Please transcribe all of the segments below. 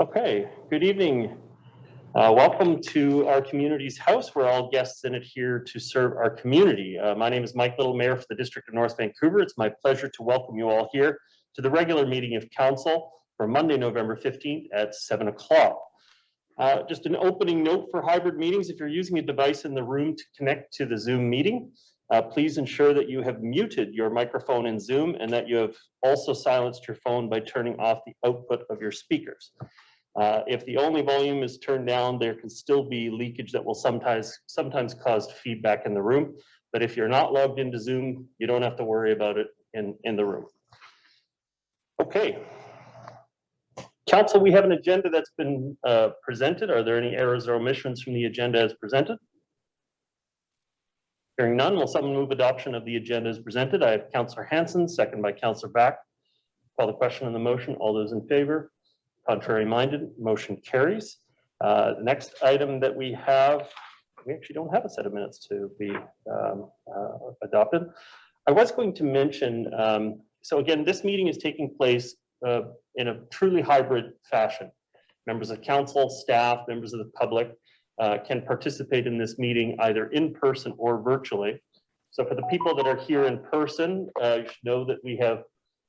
Okay, good evening. Welcome to our community's house. We're all guests in it here to serve our community. My name is Mike Little, Mayor for the District of North Vancouver. It's my pleasure to welcome you all here to the regular meeting of Council for Monday, November 15th at 7 o'clock. Just an opening note for hybrid meetings. If you're using a device in the room to connect to the Zoom meeting, please ensure that you have muted your microphone in Zoom and that you have also silenced your phone by turning off the output of your speakers. If the only volume is turned down, there can still be leakage that will sometimes cause feedback in the room. But if you're not logged into Zoom, you don't have to worry about it in the room. Okay. Council, we have an agenda that's been presented. Are there any errors or omissions from the agenda as presented? Hearing none, will someone move adoption of the agenda as presented? I have Councilor Hanson, second by Councilor Back. Call the question on the motion. All those in favor? Contrary minded, motion carries. The next item that we have, we actually don't have a set of minutes to be adopted. I was going to mention, so again, this meeting is taking place in a truly hybrid fashion. Members of council, staff, members of the public can participate in this meeting either in person or virtually. So for the people that are here in person, you should know that we have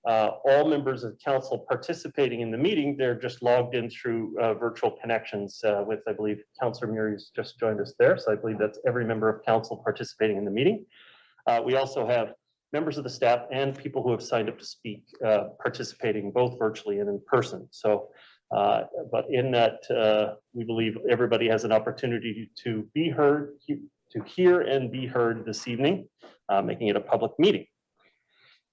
all members of council participating in the meeting. They're just logged in through virtual connections with, I believe, Councilor Murray's just joined us there. So I believe that's every member of council participating in the meeting. We also have members of the staff and people who have signed up to speak participating both virtually and in person. So, but in that, we believe everybody has an opportunity to be heard, to hear and be heard this evening, making it a public meeting.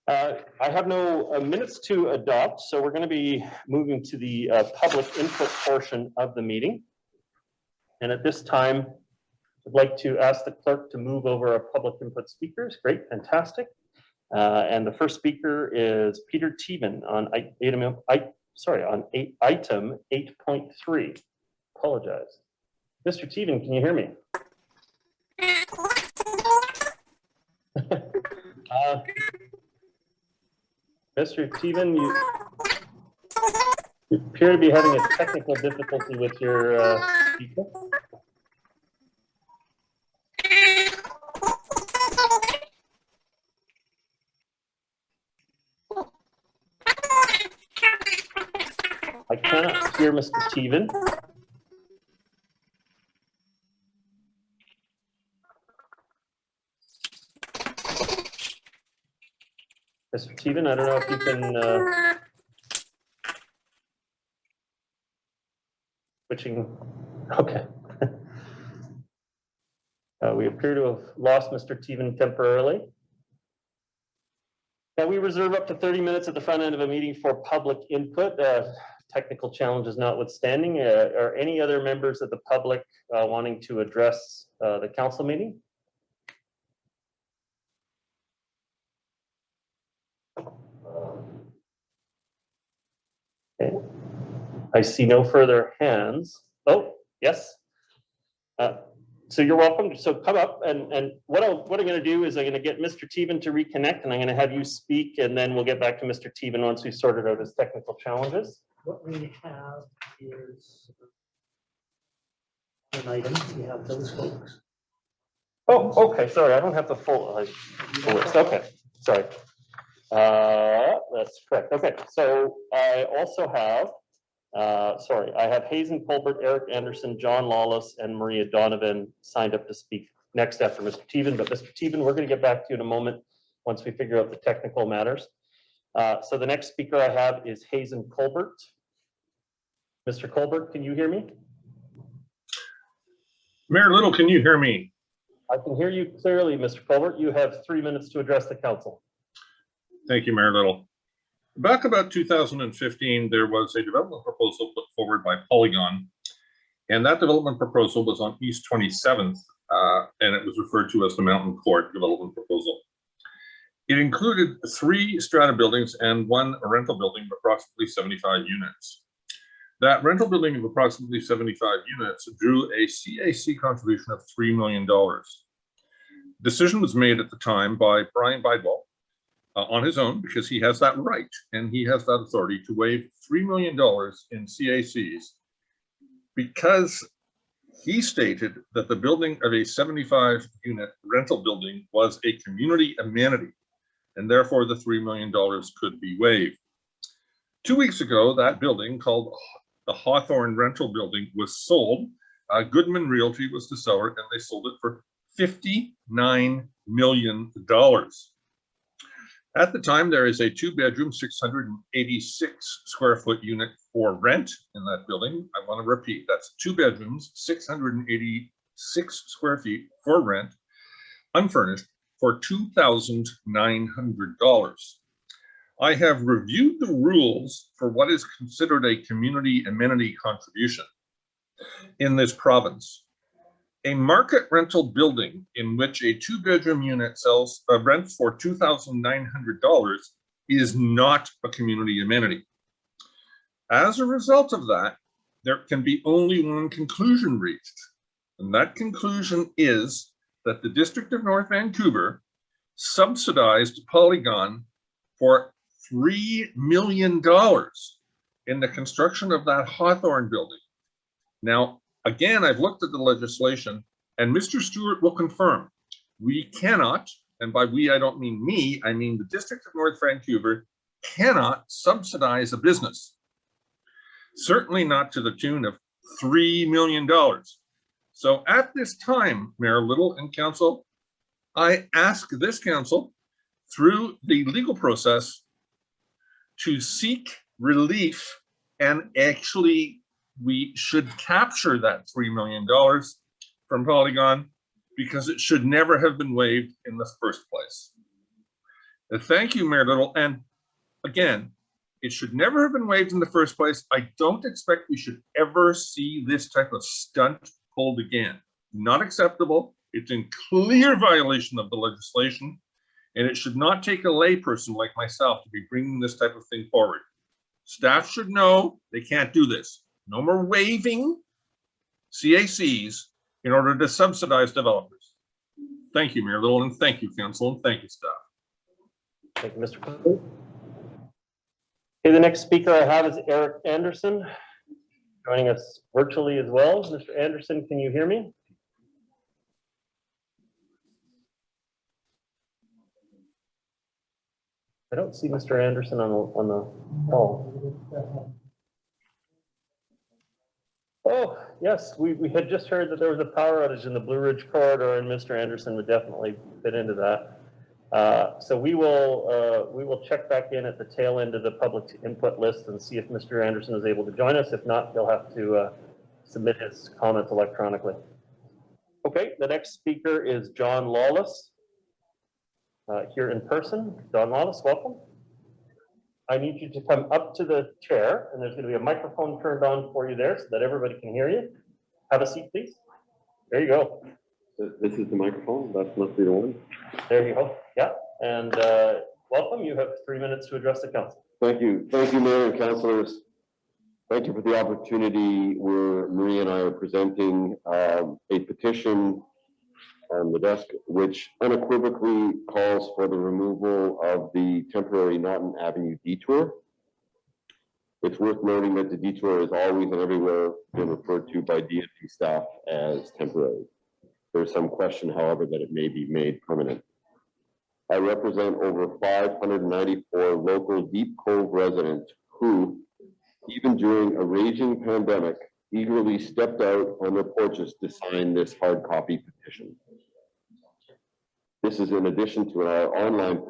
I have no minutes to adopt, so we're going to be moving to the public input portion of the meeting. And at this time, I'd like to ask the clerk to move over our public input speakers. Great, fantastic. And the first speaker is Peter Teven on item 8.3. Apologize. Mr. Teven, can you hear me? Mr. Teven, you appear to be having a technical difficulty with your speaker. I cannot hear Mr. Teven. Mr. Teven, I don't know if you can switching. Okay. We appear to have lost Mr. Teven temporarily. Now we reserve up to 30 minutes at the front end of a meeting for public input. Technical challenges notwithstanding. Are any other members of the public wanting to address the council meeting? Okay. I see no further hands. Oh, yes. So you're welcome. So come up and what I'm going to do is I'm going to get Mr. Teven to reconnect and I'm going to have you speak and then we'll get back to Mr. Teven once we've sorted out his technical challenges. What we have is an item. We have those folks. Oh, okay. Sorry, I don't have the full list. Okay, sorry. That's correct. Okay, so I also have, I have Hazen Colbert, Eric Anderson, John Lawless, and Maria Donovan signed up to speak next after Mr. Teven. But Mr. Teven, we're going to get back to you in a moment once we figure out the technical matters. So the next speaker I have is Hazen Colbert. Mr. Colbert, can you hear me? Mayor Little, can you hear me? I can hear you clearly, Mr. Colbert. You have 3 minutes to address the council. Thank you, Mayor Little. Back about 2015, there was a development proposal put forward by Polygon, and that development proposal was on East 27th, and it was referred to as the Mountain Court development proposal. It included 3 strata buildings and 1 rental building of approximately 75 units. That rental building of approximately 75 units drew a CAC contribution of $3 million. Decision was made at the time by Brian Bidwell on his own, because he has that right and he has that authority to waive $3 million in CACs, because he stated that the building of a 75-unit rental building was a community amenity, and therefore the $3 million could be waived. 2 weeks ago, that building, called the Hawthorne Rental Building, was sold. Goodman Realty was the seller, and they sold it for $59 million. At the time, there is a 2-bedroom, 686 square foot unit for rent in that building. I want to repeat, that's 2 bedrooms, 686 square feet for rent, unfurnished, for $2,900. I have reviewed the rules for what is considered a community amenity contribution in this province. A market rental building in which a 2-bedroom unit sells rents for $2,900 is not a community amenity. As a result of that, there can be only one conclusion reached, and that conclusion is that the District of North Vancouver subsidized Polygon for $3 million in the construction of that Hawthorne building. Now, again, I've looked at the legislation, and Mr. Stewart will confirm, we cannot, and by we I don't mean me, I mean the District of North Vancouver, cannot subsidize a business. Certainly not to the tune of $3 million. So at this time, Mayor Little and Council, I ask this Council, through the legal process, to seek relief, and actually we should capture that $3 million from Polygon, because it should never have been waived in the first place. Thank you, Mayor Little. And again, it should never have been waived in the first place. I don't expect we should ever see this type of stunt pulled again. Not acceptable. It's in clear violation of the legislation, and it should not take a layperson like myself to be bringing this type of thing forward. Staff should know they can't do this. No more waiving CACs in order to subsidize developers. Thank you, Mayor Little, and thank you, Council, and thank you, staff. Thank you, Mr. Clinton. Okay, the next speaker I have is Eric Anderson, joining us virtually as well. Mr. Anderson, can you hear me? I don't see Mr. Anderson on the call. Oh, yes, we had just heard that there was a power outage in the Blue Ridge corridor, and Mr. Anderson would definitely fit into that. So we will check back in at the tail end of the public input list and see if Mr. Anderson is able to join us. If not, he'll have to submit his comments electronically. Okay, the next speaker is John Lawless, here in person. John Lawless, welcome. I need you to come up to the chair, and there's going to be a microphone turned on for you there so that everybody can hear you. Have a seat, please. There you go. This is the microphone. That must be the one. There you go. Yeah. And welcome. You have 3 minutes to address the council. Thank you. Thank you, Mayor and councillors. Thank you for the opportunity where Marie and I are presenting a petition on the desk, which unequivocally calls for the removal of the temporary Naughton Avenue detour. It's worth noting that the detour is always and everywhere been referred to by DFT staff as temporary. There's some question, however, that it may be made permanent. I represent over 594 local Deep Cove residents who, even during a raging pandemic, eagerly stepped out on their porches to sign this hard copy petition. This is in addition to our online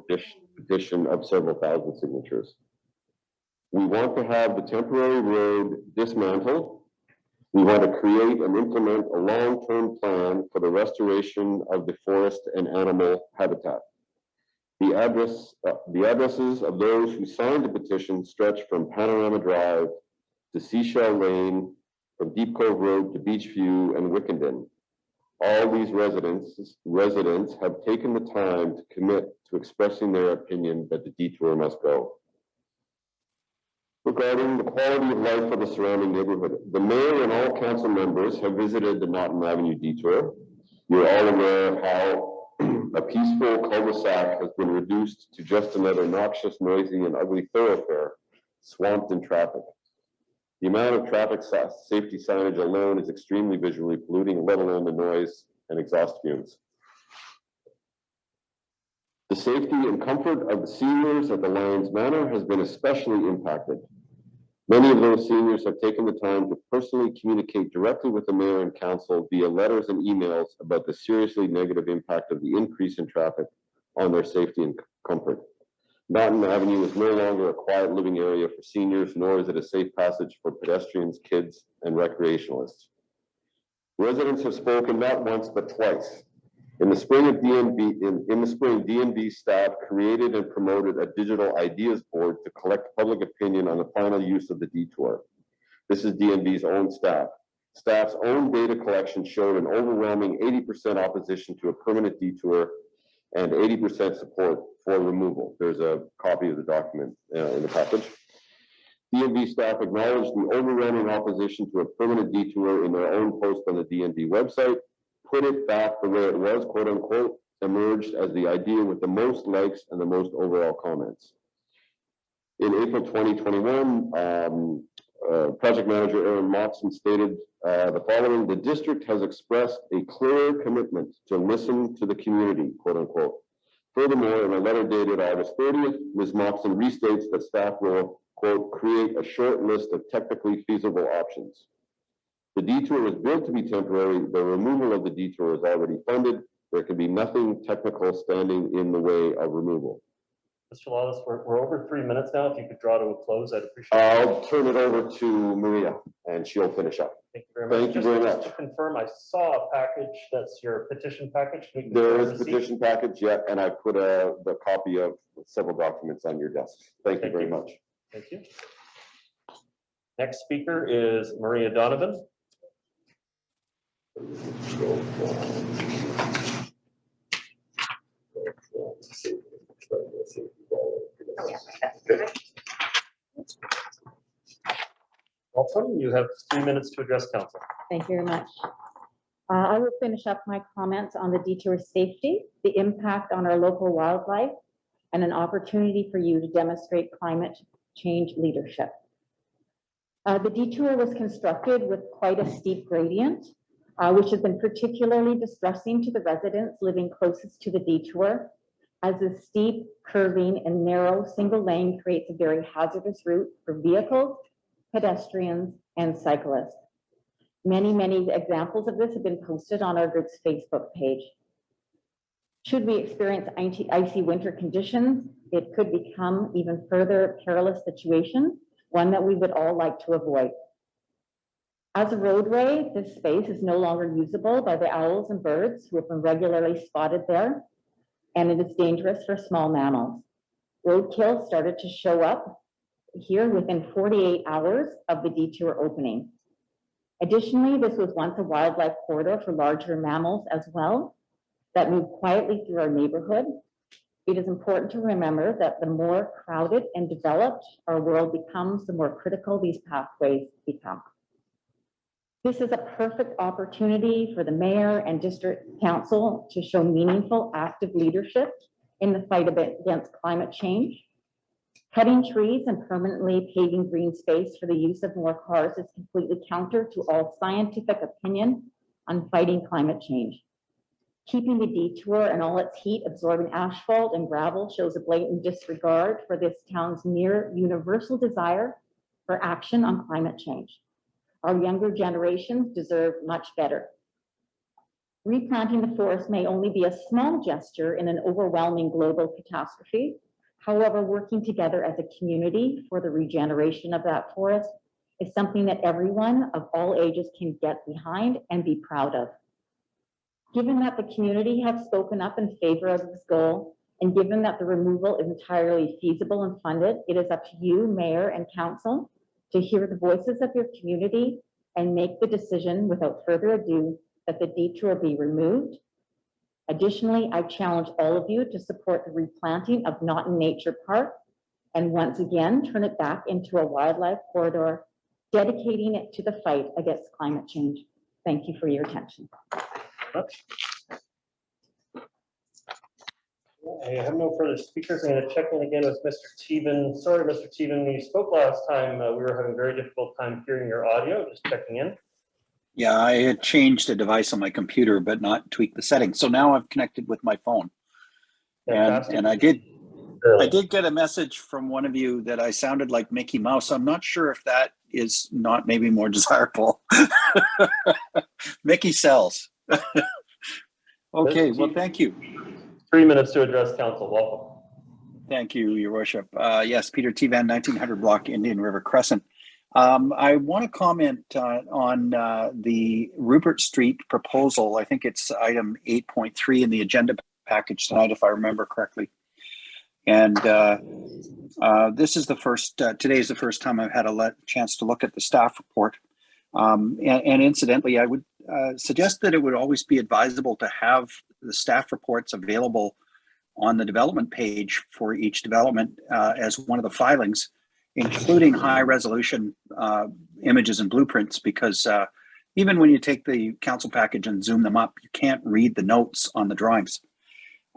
petition of several thousand signatures. We want to have the temporary road dismantled. We want to create and implement a long-term plan for the restoration of the forest and animal habitat. The addresses of those who signed the petition stretch from Panorama Drive to Seashell Lane, from Deep Cove Road to Beachview and Wickenden. All these residents have taken the time to commit to expressing their opinion that the detour must go. Regarding the quality of life for the surrounding neighborhood, the mayor and all council members have visited the Naughton Avenue detour. You're all aware of how A peaceful cul-de-sac has been reduced to just another noxious, noisy, and ugly thoroughfare, swamped in traffic. The amount of traffic safety signage alone is extremely visually polluting, let alone the noise and exhaust fumes. The safety and comfort of the seniors at the Lions Manor has been especially impacted. Many of those seniors have taken the time to personally communicate directly with the mayor and council via letters and emails about the seriously negative impact of the increase in traffic on their safety and comfort. Mountain Avenue is no longer a quiet living area for seniors, nor is it a safe passage for pedestrians, kids, and recreationalists. Residents have spoken not once but twice. In the spring, DNB staff created and promoted a digital ideas board to collect public opinion on the final use of the detour. This is DNB's own staff. Staff's own data collection showed an overwhelming 80% opposition to a permanent detour and 80% support for removal. There's a copy of the document in the package. DNB staff acknowledged the overwhelming opposition to a permanent detour in their own post on the DNB website, put it back the way it was, quote unquote, emerged as the idea with the most likes and the most overall comments. In April 2021, project manager Aaron Moxon stated the following: the district has expressed a clear commitment to listen to the community, quote unquote. Furthermore, in a letter dated August 30th, Ms. Moxon restates that staff will, quote, create a short list of technically feasible options. The detour was built to be temporary. The removal of the detour is already funded. There can be nothing technical standing in the way of removal. Mr. Lawless, we're over 3 minutes now. If you could draw to a close, I'd appreciate it. I'll turn it over to Maria and she'll finish up. Thank you very much. Thank you very much. Just to confirm, I saw a package, that's your petition package. Can you There confirm is a receipt? petition package, yeah, and I put the copy of several documents on your desk. Thank you very much. Thank you. Next speaker is Maria Donovan. Welcome. You have 3 minutes to address council. Thank you very much. I will finish up my comments on the detour safety, the impact on our local wildlife, and an opportunity for you to demonstrate climate change leadership. The detour was constructed with quite a steep gradient, which has been particularly distressing to the residents living closest to the detour, as the steep, curving, and narrow single lane creates a very hazardous route for vehicles, pedestrians, and cyclists. Many, many examples of this have been posted on our group's Facebook page. Should we experience icy winter conditions, it could become even further perilous situation, one that we would all like to avoid. As a roadway, this space is no longer usable by the owls and birds who have been regularly spotted there, and it is dangerous for small mammals. Roadkill started to show up here within 48 hours of the detour opening. Additionally, this was once a wildlife corridor for larger mammals as well that move quietly through our neighborhood. It is important to remember that the more crowded and developed our world becomes, the more critical these pathways become. This is a perfect opportunity for the mayor and district council to show meaningful, active leadership in the fight against climate change. Cutting trees and permanently paving green space for the use of more cars is completely counter to all scientific opinion on fighting climate change. Keeping the detour and all its heat absorbing asphalt and gravel shows a blatant disregard for this town's near universal desire for action on climate change. Our younger generations deserve much better. Replanting the forest may only be a small gesture in an overwhelming global catastrophe. However, working together as a community for the regeneration of that forest is something that everyone of all ages can get behind and be proud of. Given that the community has spoken up in favor of this goal, and given that the removal is entirely feasible and funded, it is up to you, Mayor and Council, to hear the voices of your community and make the decision without further ado that the detour be removed. Additionally, I challenge all of you to support the replanting of Naughton Nature Park and once again turn it back into a wildlife corridor, dedicating it to the fight against climate change. Thank you for your attention. I have no further speakers. I'm going to check in again with Mr. Teven. Sorry, Mr. Teven, when you spoke last time, we were having a very difficult time hearing your audio. Just checking in. Yeah, I had changed the device on my computer, but not tweaked the settings. So now I've connected with my phone. Fantastic. And I did get a message from one of you that I sounded like Mickey Mouse. I'm not sure if that is not maybe more desirable. Mickey sells. Okay, well, thank you. 3 minutes to address council. Welcome. Thank you, Your Worship. Yes, Peter Tevan, 1900 block, Indian River Crescent. I want to comment on the Rupert Street proposal. I think it's item 8.3 in the agenda package tonight, if I remember correctly. And this is the first, today is the first time I've had a chance to look at the staff report. And incidentally, I would suggest that it would always be advisable to have the staff reports available on the development page for each development as one of the filings, including high resolution images and blueprints, because even when you take the council package and zoom them up, you can't read the notes on the drawings.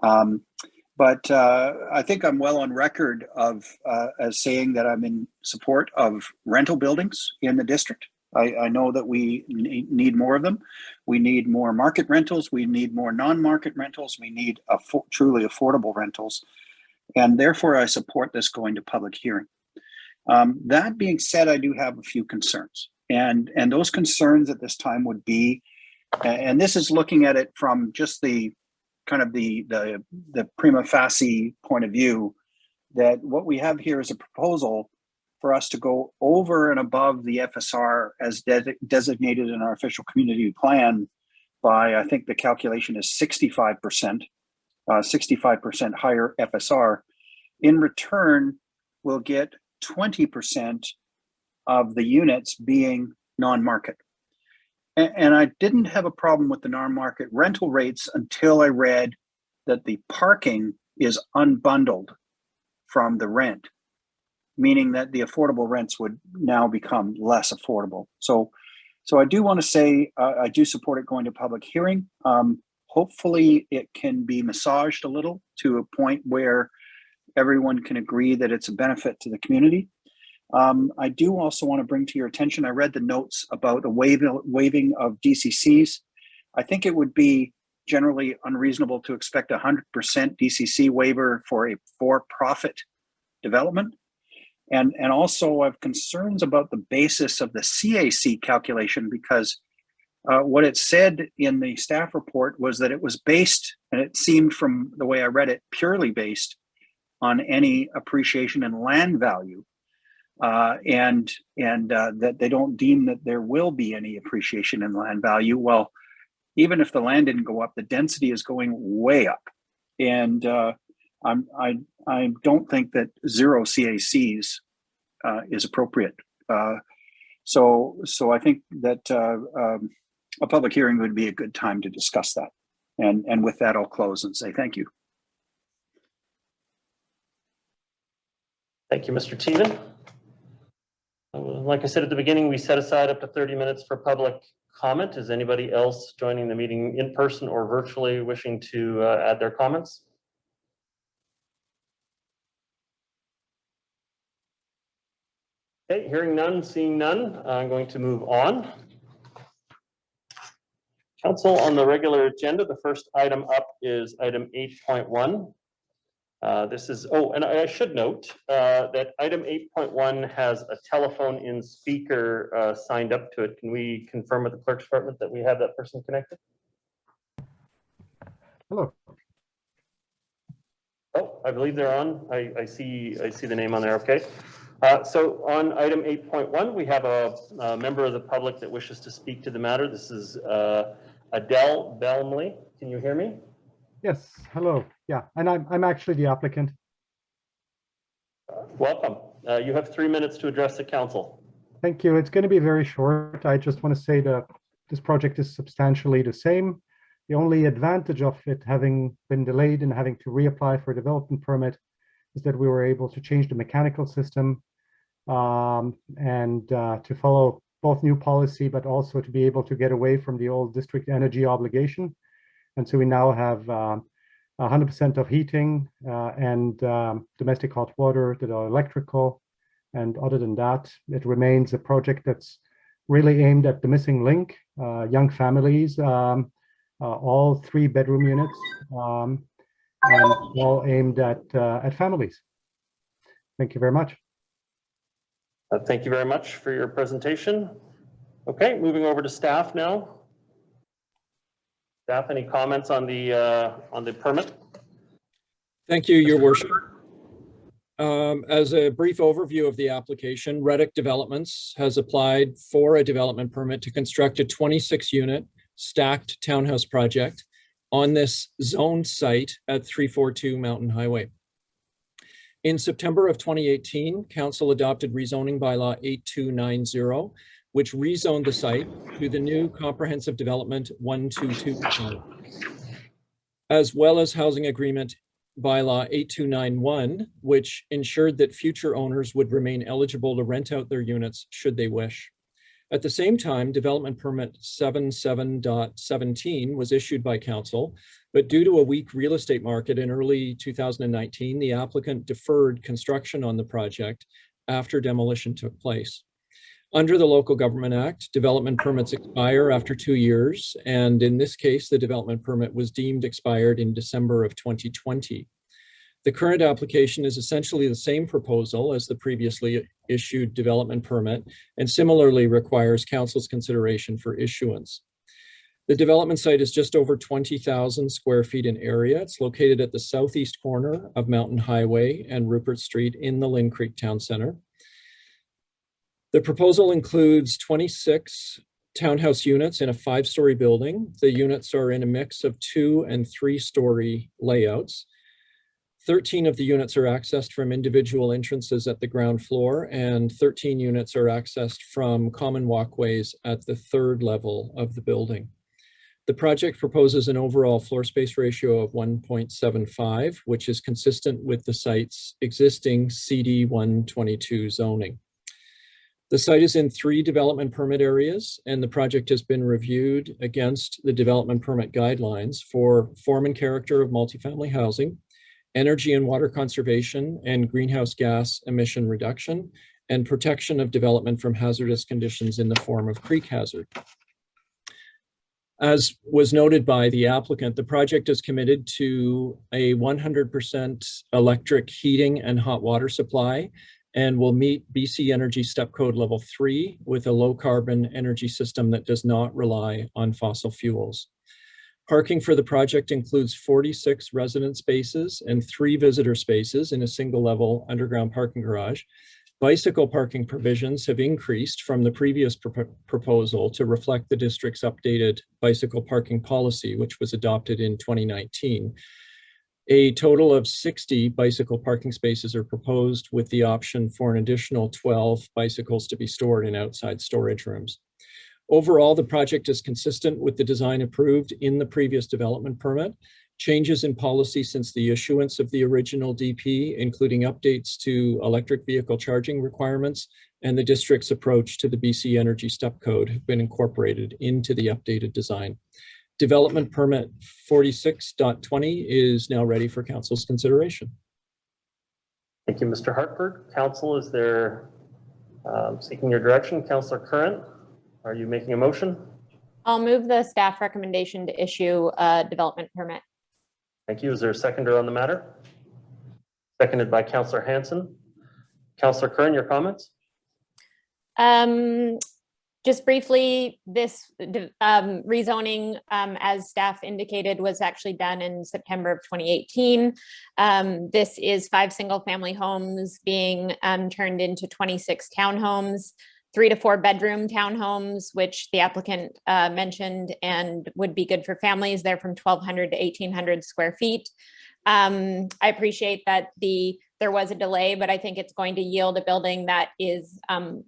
But I think I'm well on record of as saying that I'm in support of rental buildings in the district. I know that we need more of them. We need more market rentals. We need more non-market rentals. We need truly affordable rentals. And therefore, I support this going to public hearing. That being said, I do have a few concerns. And those concerns at this time would be, and this is looking at it from just the kind of the prima facie point of view, that what we have here is a proposal for us to go over and above the FSR as designated in our official community plan by, I think the calculation is 65%, 65% higher FSR. In return, we'll get 20% of the units being non-market. And I didn't have a problem with the non-market rental rates until I read that the parking is unbundled from the rent, meaning that the affordable rents would now become less affordable. So I do want to say I do support it going to public hearing. Hopefully it can be massaged a little to a point where everyone can agree that it's a benefit to the community. I do also want to bring to your attention, I read the notes about the waiving of DCCs. I think it would be generally unreasonable to expect 100% DCC waiver for a for-profit development. And also I have concerns about the basis of the CAC calculation, because what it said in the staff report was that it was based, and it seemed from the way I read it, purely based on any appreciation in land value. And that they don't deem that there will be any appreciation in land value. Well, even if the land didn't go up, the density is going way up. And I don't think that zero CACs is appropriate. So I think that a public hearing would be a good time to discuss that. And with that, I'll close and say thank you. Thank you, Mr. Teven. Like I said at the beginning, we set aside up to 30 minutes for public comment. Is anybody else joining the meeting in person or virtually wishing to add their comments? Okay, hearing none, seeing none, I'm going to move on. Council, on the regular agenda, the first item up is item 8.1. This is, and I should note that item 8.1 has a telephone in speaker signed up to it. Can we confirm with the clerk's department that we have that person connected? Hello. Oh, I believe they're on. I see the name on there. Okay. So on item 8.1, we have a member of the public that wishes to speak to the matter. This is Adele Belmley. Can you hear me? Yes, hello. Yeah, and I'm actually the applicant. Welcome. You have 3 minutes to address the council. Thank you. It's going to be very short. I just want to say that this project is substantially the same. The only advantage of it having been delayed and having to reapply for a development permit is that we were able to change the mechanical system and to follow both new policy, but also to be able to get away from the old district energy obligation. And so we now have 100% of heating and domestic hot water that are electrical. And other than that, it remains a project that's really aimed at the missing link, young families, all 3-bedroom units, and all aimed at families. Thank you very much. Thank you very much for your presentation. Okay, moving over to staff now. Staff, any comments on the permit? Thank you, Your Worship. As a brief overview of the application, Reddick Developments has applied for a development permit to construct a 26-unit stacked townhouse project on this zoned site at 342 Mountain Highway. In September of 2018, Council adopted Rezoning Bylaw 8290, which rezoned the site to the new Comprehensive Development 122 zone, as well as Housing Agreement Bylaw 8291, which ensured that future owners would remain eligible to rent out their units should they wish. At the same time, Development Permit 77.17 was issued by Council, but due to a weak real estate market in early 2019, the applicant deferred construction on the project after demolition took place. Under the Local Government Act, development permits expire after 2 years, and in this case, the development permit was deemed expired in December of 2020. The current application is essentially the same proposal as the previously issued development permit, and similarly requires Council's consideration for issuance. The development site is just over 20,000 square feet in area. It's located at the southeast corner of Mountain Highway and Rupert Street in the Lynn Creek Town Center. The proposal includes 26 townhouse units in a 5-story building. The units are in a mix of 2- and 3-story layouts. 13 of the units are accessed from individual entrances at the ground floor, and 13 units are accessed from common walkways at the 3rd level of the building. The project proposes an overall floor space ratio of 1.75, which is consistent with the site's existing CD 122 zoning. The site is in 3 development permit areas, and the project has been reviewed against the development permit guidelines for form and character of multifamily housing, energy and water conservation, and greenhouse gas emission reduction, and protection of development from hazardous conditions in the form of creek hazard. As was noted by the applicant, the project is committed to a 100% electric heating and hot water supply, and will meet BC Energy Step Code Level 3 with a low carbon energy system that does not rely on fossil fuels. Parking for the project includes 46 resident spaces and 3 visitor spaces in a single level underground parking garage. Bicycle parking provisions have increased from the previous proposal to reflect the district's updated bicycle parking policy, which was adopted in 2019. A total of 60 bicycle parking spaces are proposed, with the option for an additional 12 bicycles to be stored in outside storage rooms. Overall, the project is consistent with the design approved in the previous development permit. Changes in policy since the issuance of the original DP, including updates to electric vehicle charging requirements and the district's approach to the BC Energy Step Code, have been incorporated into the updated design. Development permit 46.20 is now ready for Council's consideration. Thank you, Mr. Hartford. Council, is there seeking your direction? Councilor Curran, are you making a motion? I'll move the staff recommendation to issue a development permit. Thank you. Is there a seconder on the matter? Seconded by Councilor Hanson. Councilor Curran, your comments? Just briefly, this rezoning, as staff indicated, was actually done in September of 2018. This is 5 single-family homes being turned into 26 townhomes, 3 to 4 bedroom townhomes, which the applicant mentioned and would be good for families. They're from 1,200 to 1,800 square feet. I appreciate that there was a delay, but I think it's going to yield a building that is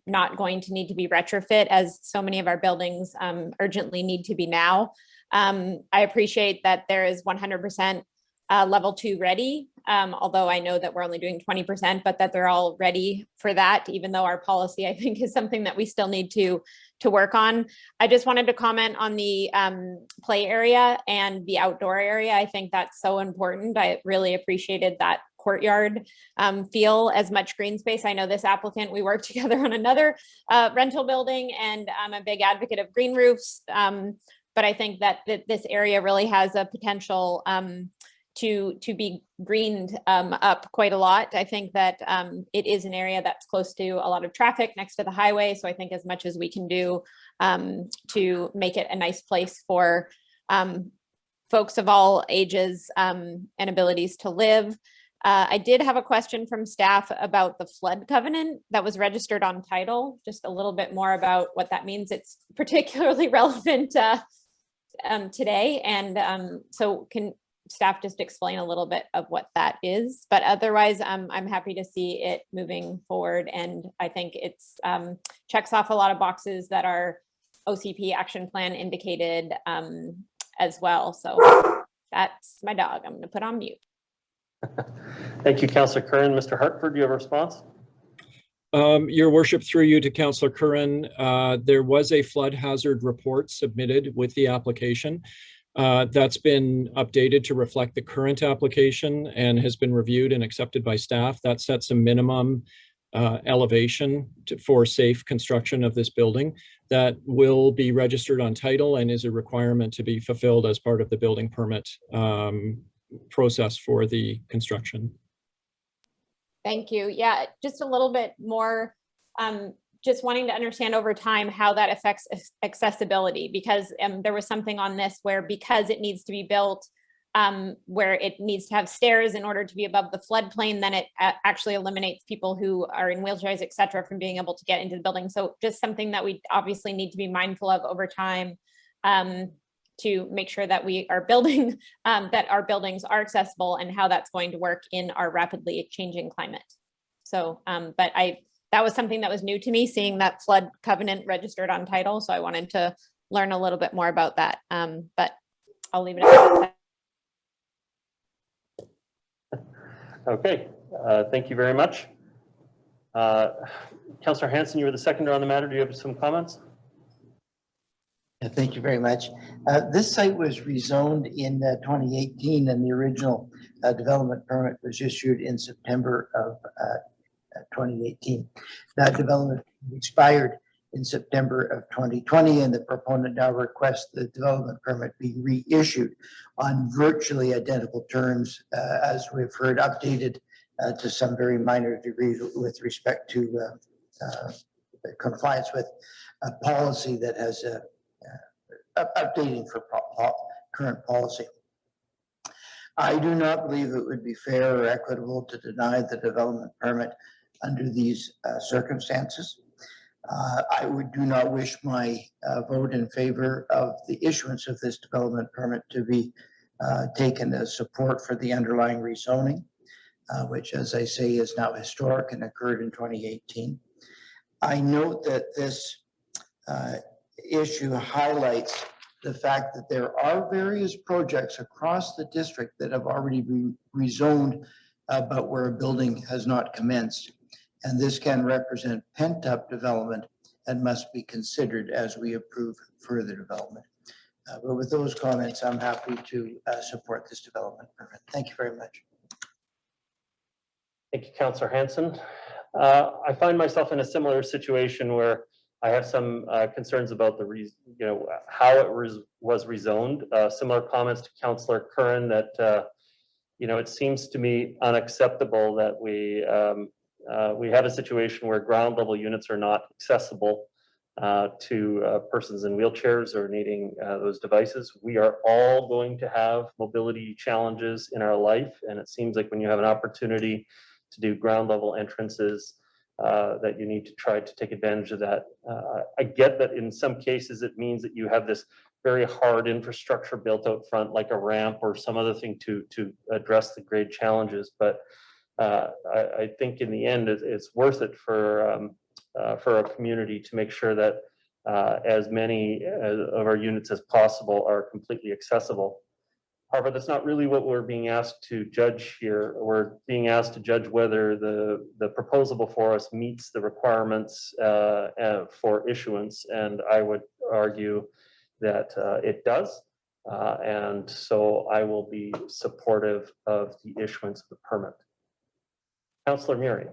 not going to need to be retrofit, as so many of our buildings urgently need to be now. I appreciate that there is 100% level 2 ready. although I know that we're only doing 20%, but that they're all ready for that, even though our policy, I think, is something that we still need to work on. I just wanted to comment on the play area and the outdoor area. I think that's so important. I really appreciated that courtyard feel as much green space. I know this applicant, we worked together on another rental building, and I'm a big advocate of green roofs. But I think that this area really has a potential to be greened up quite a lot. I think that it is an area that's close to a lot of traffic next to the highway. So I think as much as we can do to make it a nice place for folks of all ages and abilities to live. I did have a question from staff about the flood covenant that was registered on title, just a little bit more about what that means. It's particularly relevant today. And so can staff just explain a little bit of what that is? But otherwise, I'm happy to see it moving forward. And I think it's checks off a lot of boxes that our OCP action plan indicated as well. So that's my dog. I'm going to put on mute. Thank you, Councillor Curran. Mr. Hartford, do you have a response? Your worship, through you to Councillor Curran, there was a flood hazard report submitted with the application. That's been updated to reflect the current application and has been reviewed and accepted by staff. That sets a minimum elevation for safe construction of this building that will be registered on title and is a requirement to be fulfilled as part of the building permit process for the construction. Thank you. Yeah, just a little bit more, just wanting to understand over time how that affects accessibility, because there was something on this where because it needs to be built where it needs to have stairs in order to be above the floodplain, then it actually eliminates people who are in wheelchairs, et cetera, from being able to get into the building. So just something that we obviously need to be mindful of over time to make sure that we are building, that our buildings are accessible and how that's going to work in our rapidly changing climate. So, but that was something that was new to me, seeing that flood covenant registered on title. So I wanted to learn a little bit more about that, but I'll leave it at that. Okay, thank you very much. Councillor Hanson, you were the seconder on the matter. Do you have some comments? Thank you very much. This site was rezoned in 2018, and the original development permit was issued in September of 2018. That development expired in September of 2020, and the proponent now requests the development permit be reissued on virtually identical terms, as we've heard, updated to some very minor degree with respect to compliance with a policy that has updating for current policy. I do not believe it would be fair or equitable to deny the development permit under these circumstances. I do not wish my vote in favor of the issuance of this development permit to be taken as support for the underlying rezoning, which, as I say, is now historic and occurred in 2018. I note that this issue highlights the fact that there are various projects across the district that have already been rezoned, but where a building has not commenced. And this can represent pent-up development and must be considered as we approve further development. But with those comments, I'm happy to support this development permit. Thank you very much. Thank you, Councillor Hanson. I find myself in a similar situation where I have some concerns about the how it was rezoned. Similar comments to Councillor Curran that it seems to me unacceptable that we have a situation where ground level units are not accessible to persons in wheelchairs or needing those devices. We are all going to have mobility challenges in our life, and it seems like when you have an opportunity to do ground level entrances, that you need to try to take advantage of that. I get that in some cases it means that you have this very hard infrastructure built out front, like a ramp or some other thing to address the grade challenges. But I think in the end it's worth it for a community to make sure that as many of our units as possible are completely accessible. However, that's not really what we're being asked to judge here. We're being asked to judge whether the proposal before us meets the requirements for issuance, and I would argue that it does. And so I will be supportive of the issuance of the permit. Councilor Murray.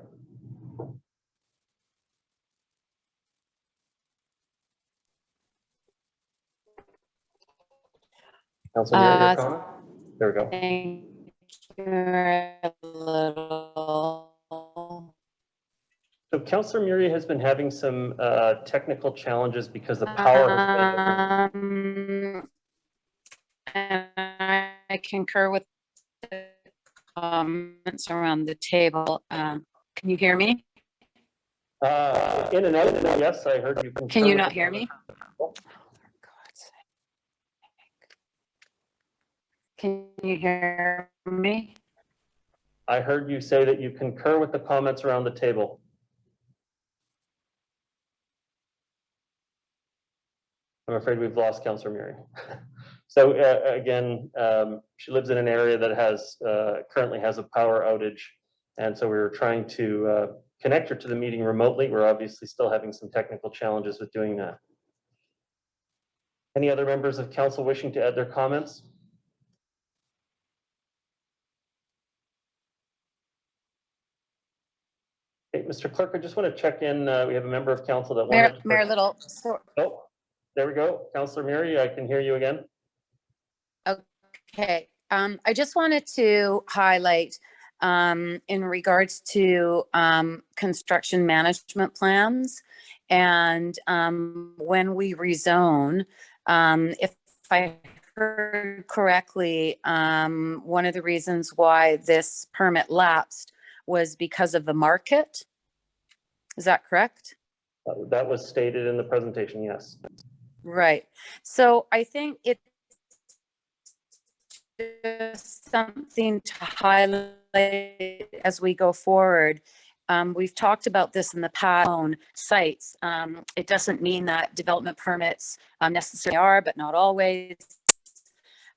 Councilor Murray, your comment? There we go. Thank you. So Councilor Murray has been having some technical challenges because the power has been. And I concur with the comments around the table. Can you hear me? In and out, yes, I heard you. Can you not hear me? Can you hear me? I heard you say that you concur with the comments around the table. I'm afraid we've lost Councilor Murray. So again, she lives in an area that has currently has a power outage. And so we were trying to connect her to the meeting remotely. We're obviously still having some technical challenges with doing that. Any other members of council wishing to add their comments? Okay, Mr. Clerk, I just want to check in. We have a member of council that wanted Mayor Little. Oh, there we go. Councilor Murray, I can hear you again. Okay. I just wanted to highlight in regards to construction management plans, and when we rezone, if I heard correctly, one of the reasons why this permit lapsed was because of the market. Is that correct? That was stated in the presentation, yes. Right. So I think it's just something to highlight as we go forward. We've talked about this in the past on sites. It doesn't mean that development permits necessarily are, but not always.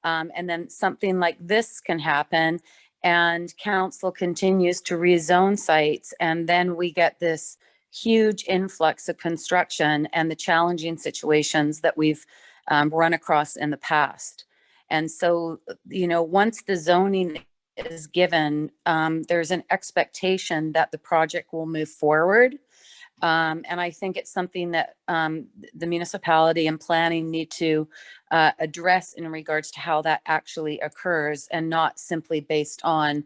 And then something like this can happen, and council continues to rezone sites, and then we get this huge influx of construction and the challenging situations that we've run across in the past. And so, you know, once the zoning is given, there's an expectation that the project will move forward. And I think it's something that the municipality and planning need to address in regards to how that actually occurs, and not simply based on,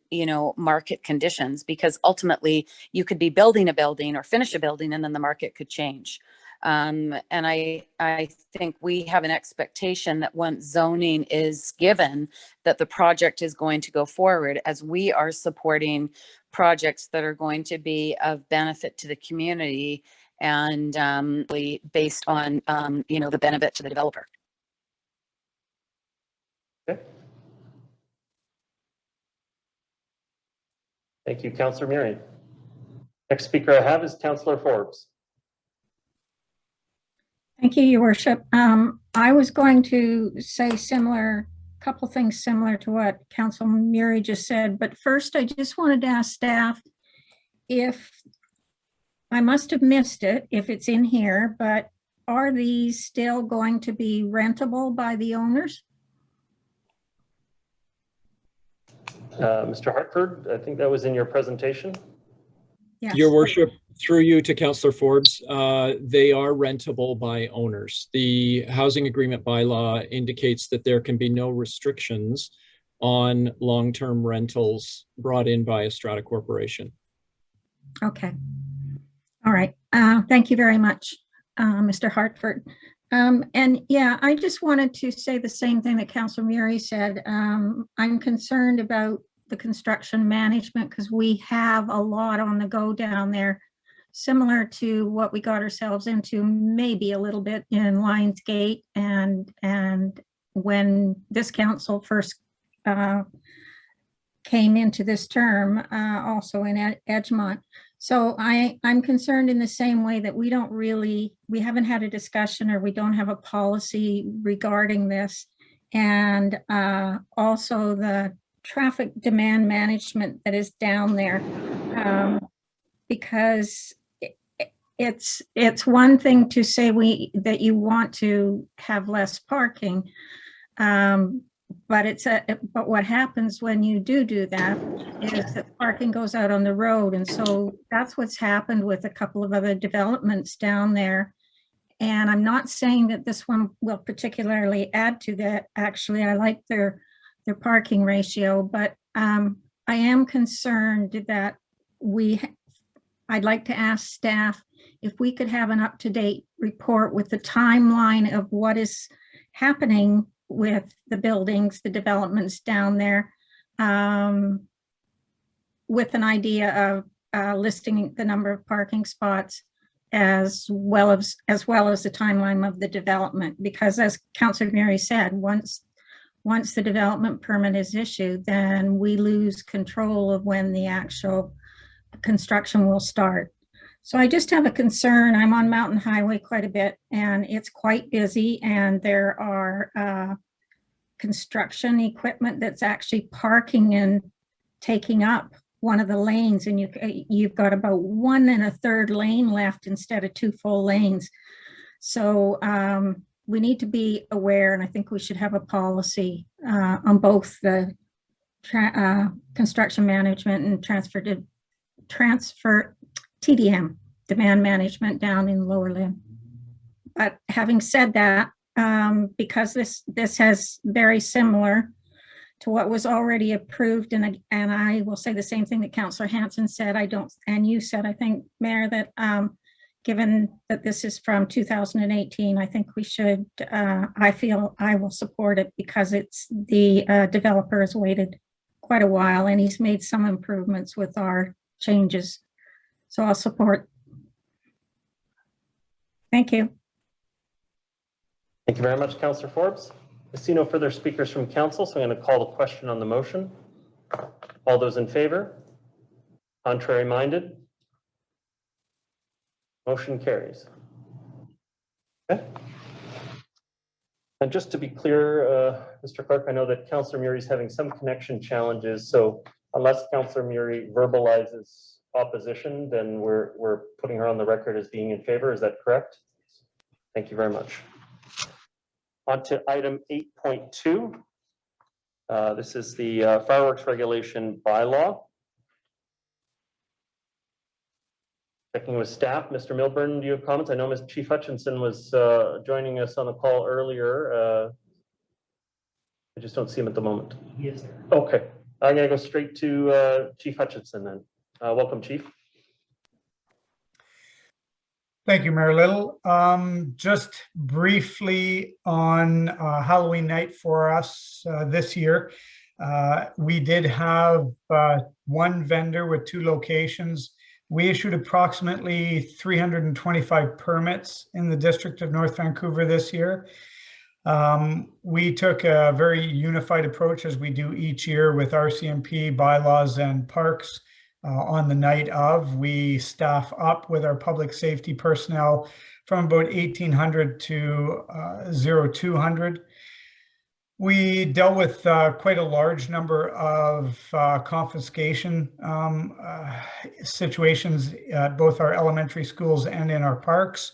you know, market conditions, because ultimately you could be building a building or finish a building and then the market could change. And I think we have an expectation that once zoning is given, that the project is going to go forward, as we are supporting projects that are going to be of benefit to the community, and based on, you know, the benefit to the developer. Okay. Thank you, Councilor Murray. Next speaker I have is Councilor Forbes. Thank you, Your Worship. I was going to say couple things similar to what Councilor Murray just said, but first I just wanted to ask staff if, I must have missed it if it's in here, but are these still going to be rentable by the owners? Mr. Hartford, I think that was in your presentation. Yes. Your Worship, through you to Councillor Forbes, they are rentable by owners. The housing agreement bylaw indicates that there can be no restrictions on long-term rentals brought in by a strata corporation. Okay. All right. Thank you very much, Mr. Hartford. And yeah, I just wanted to say the same thing that Councilor Murray said. I'm concerned about the construction management because we have a lot on the go down there, similar to what we got ourselves into, maybe a little bit in Lions Gate, and when this council first came into this term, also in Edgemont. So I'm concerned in the same way that we haven't had a discussion, or we don't have a policy regarding this. and also the traffic demand management that is down there. Because it's one thing to say that you want to have less parking, but what happens when you do that is that parking goes out on the road. And so that's what's happened with a couple of other developments down there. And I'm not saying that this one will particularly add to that. Actually, I like their parking ratio, but I am concerned that I'd like to ask staff if we could have an up-to-date report with the timeline of what is happening with the buildings, the developments down there, with an idea of listing the number of parking spots as well as the timeline of the development. Because as Councilor Murray said, once the development permit is issued, then we lose control of when the actual construction will start. So I just have a concern. I'm on Mountain Highway quite a bit, and it's quite busy, and there are construction equipment that's actually parking and taking up one of the lanes, and you've got about 1 1/3 lane left instead of 2 full lanes. So we need to be aware, and I think we should have a policy on both the construction management and transfer TDM, demand management, down in Lower Limb. But having said that, because this has very similar to what was already approved, and I will say the same thing that Councillor Hanson said. And you said, I think, Mayor, that given that this is from 2018, I think we should. I feel I will support it because it's the developer has waited quite a while, and he's made some improvements with our changes. So I'll support. Thank you. Thank you very much, Councillor Forbes. I see no further speakers from council, so I'm going to call the question on the motion. All those in favor? Contrary minded? Motion carries. Okay. And just to be clear, Mr. Clerk, I know that Councillor Murray is having some connection challenges, so unless Councillor Murray verbalizes opposition, then we're putting her on the record as being in favor. Is that correct? Thank you very much. On to item 8.2. This is the fireworks regulation bylaw. Checking with staff. Mr. Milburn, do you have comments? I know Ms. Chief Hutchinson was joining us on the call earlier. I just don't see him at the moment. He is there. Okay, I'm going to go straight to Chief Hutchinson then. Welcome, Chief. Thank you, Mayor Little. Just briefly on Halloween night for us this year, we did have one vendor with 2 locations. We issued approximately 325 permits in the District of North Vancouver this year. We took a very unified approach, as we do each year with RCMP, bylaws, and parks. On the night of, we staff up with our public safety personnel from about 1,800 to 200. We dealt with quite a large number of confiscation situations at both our elementary schools and in our parks.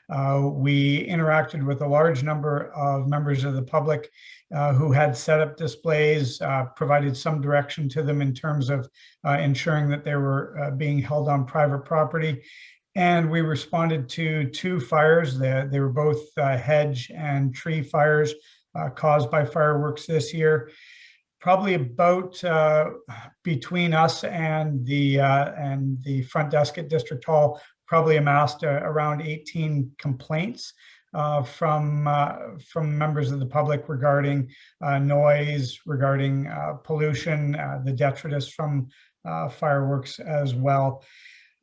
We interacted with a large number of members of the public who had set up displays, provided some direction to them in terms of ensuring that they were being held on private property. And we responded to 2 fires. They were both hedge and tree fires caused by fireworks this year. Probably about between us and the front desk at District Hall, probably amassed around 18 complaints from members of the public regarding noise, regarding pollution, the detritus from fireworks as well.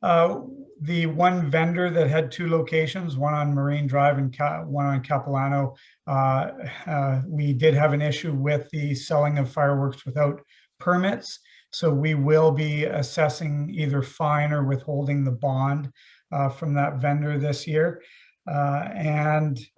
The one vendor that had 2 locations, one on Marine Drive and one on Capilano, we did have an issue with the selling of fireworks without permits. So we will be assessing either fine or withholding the bond from that vendor this year. That's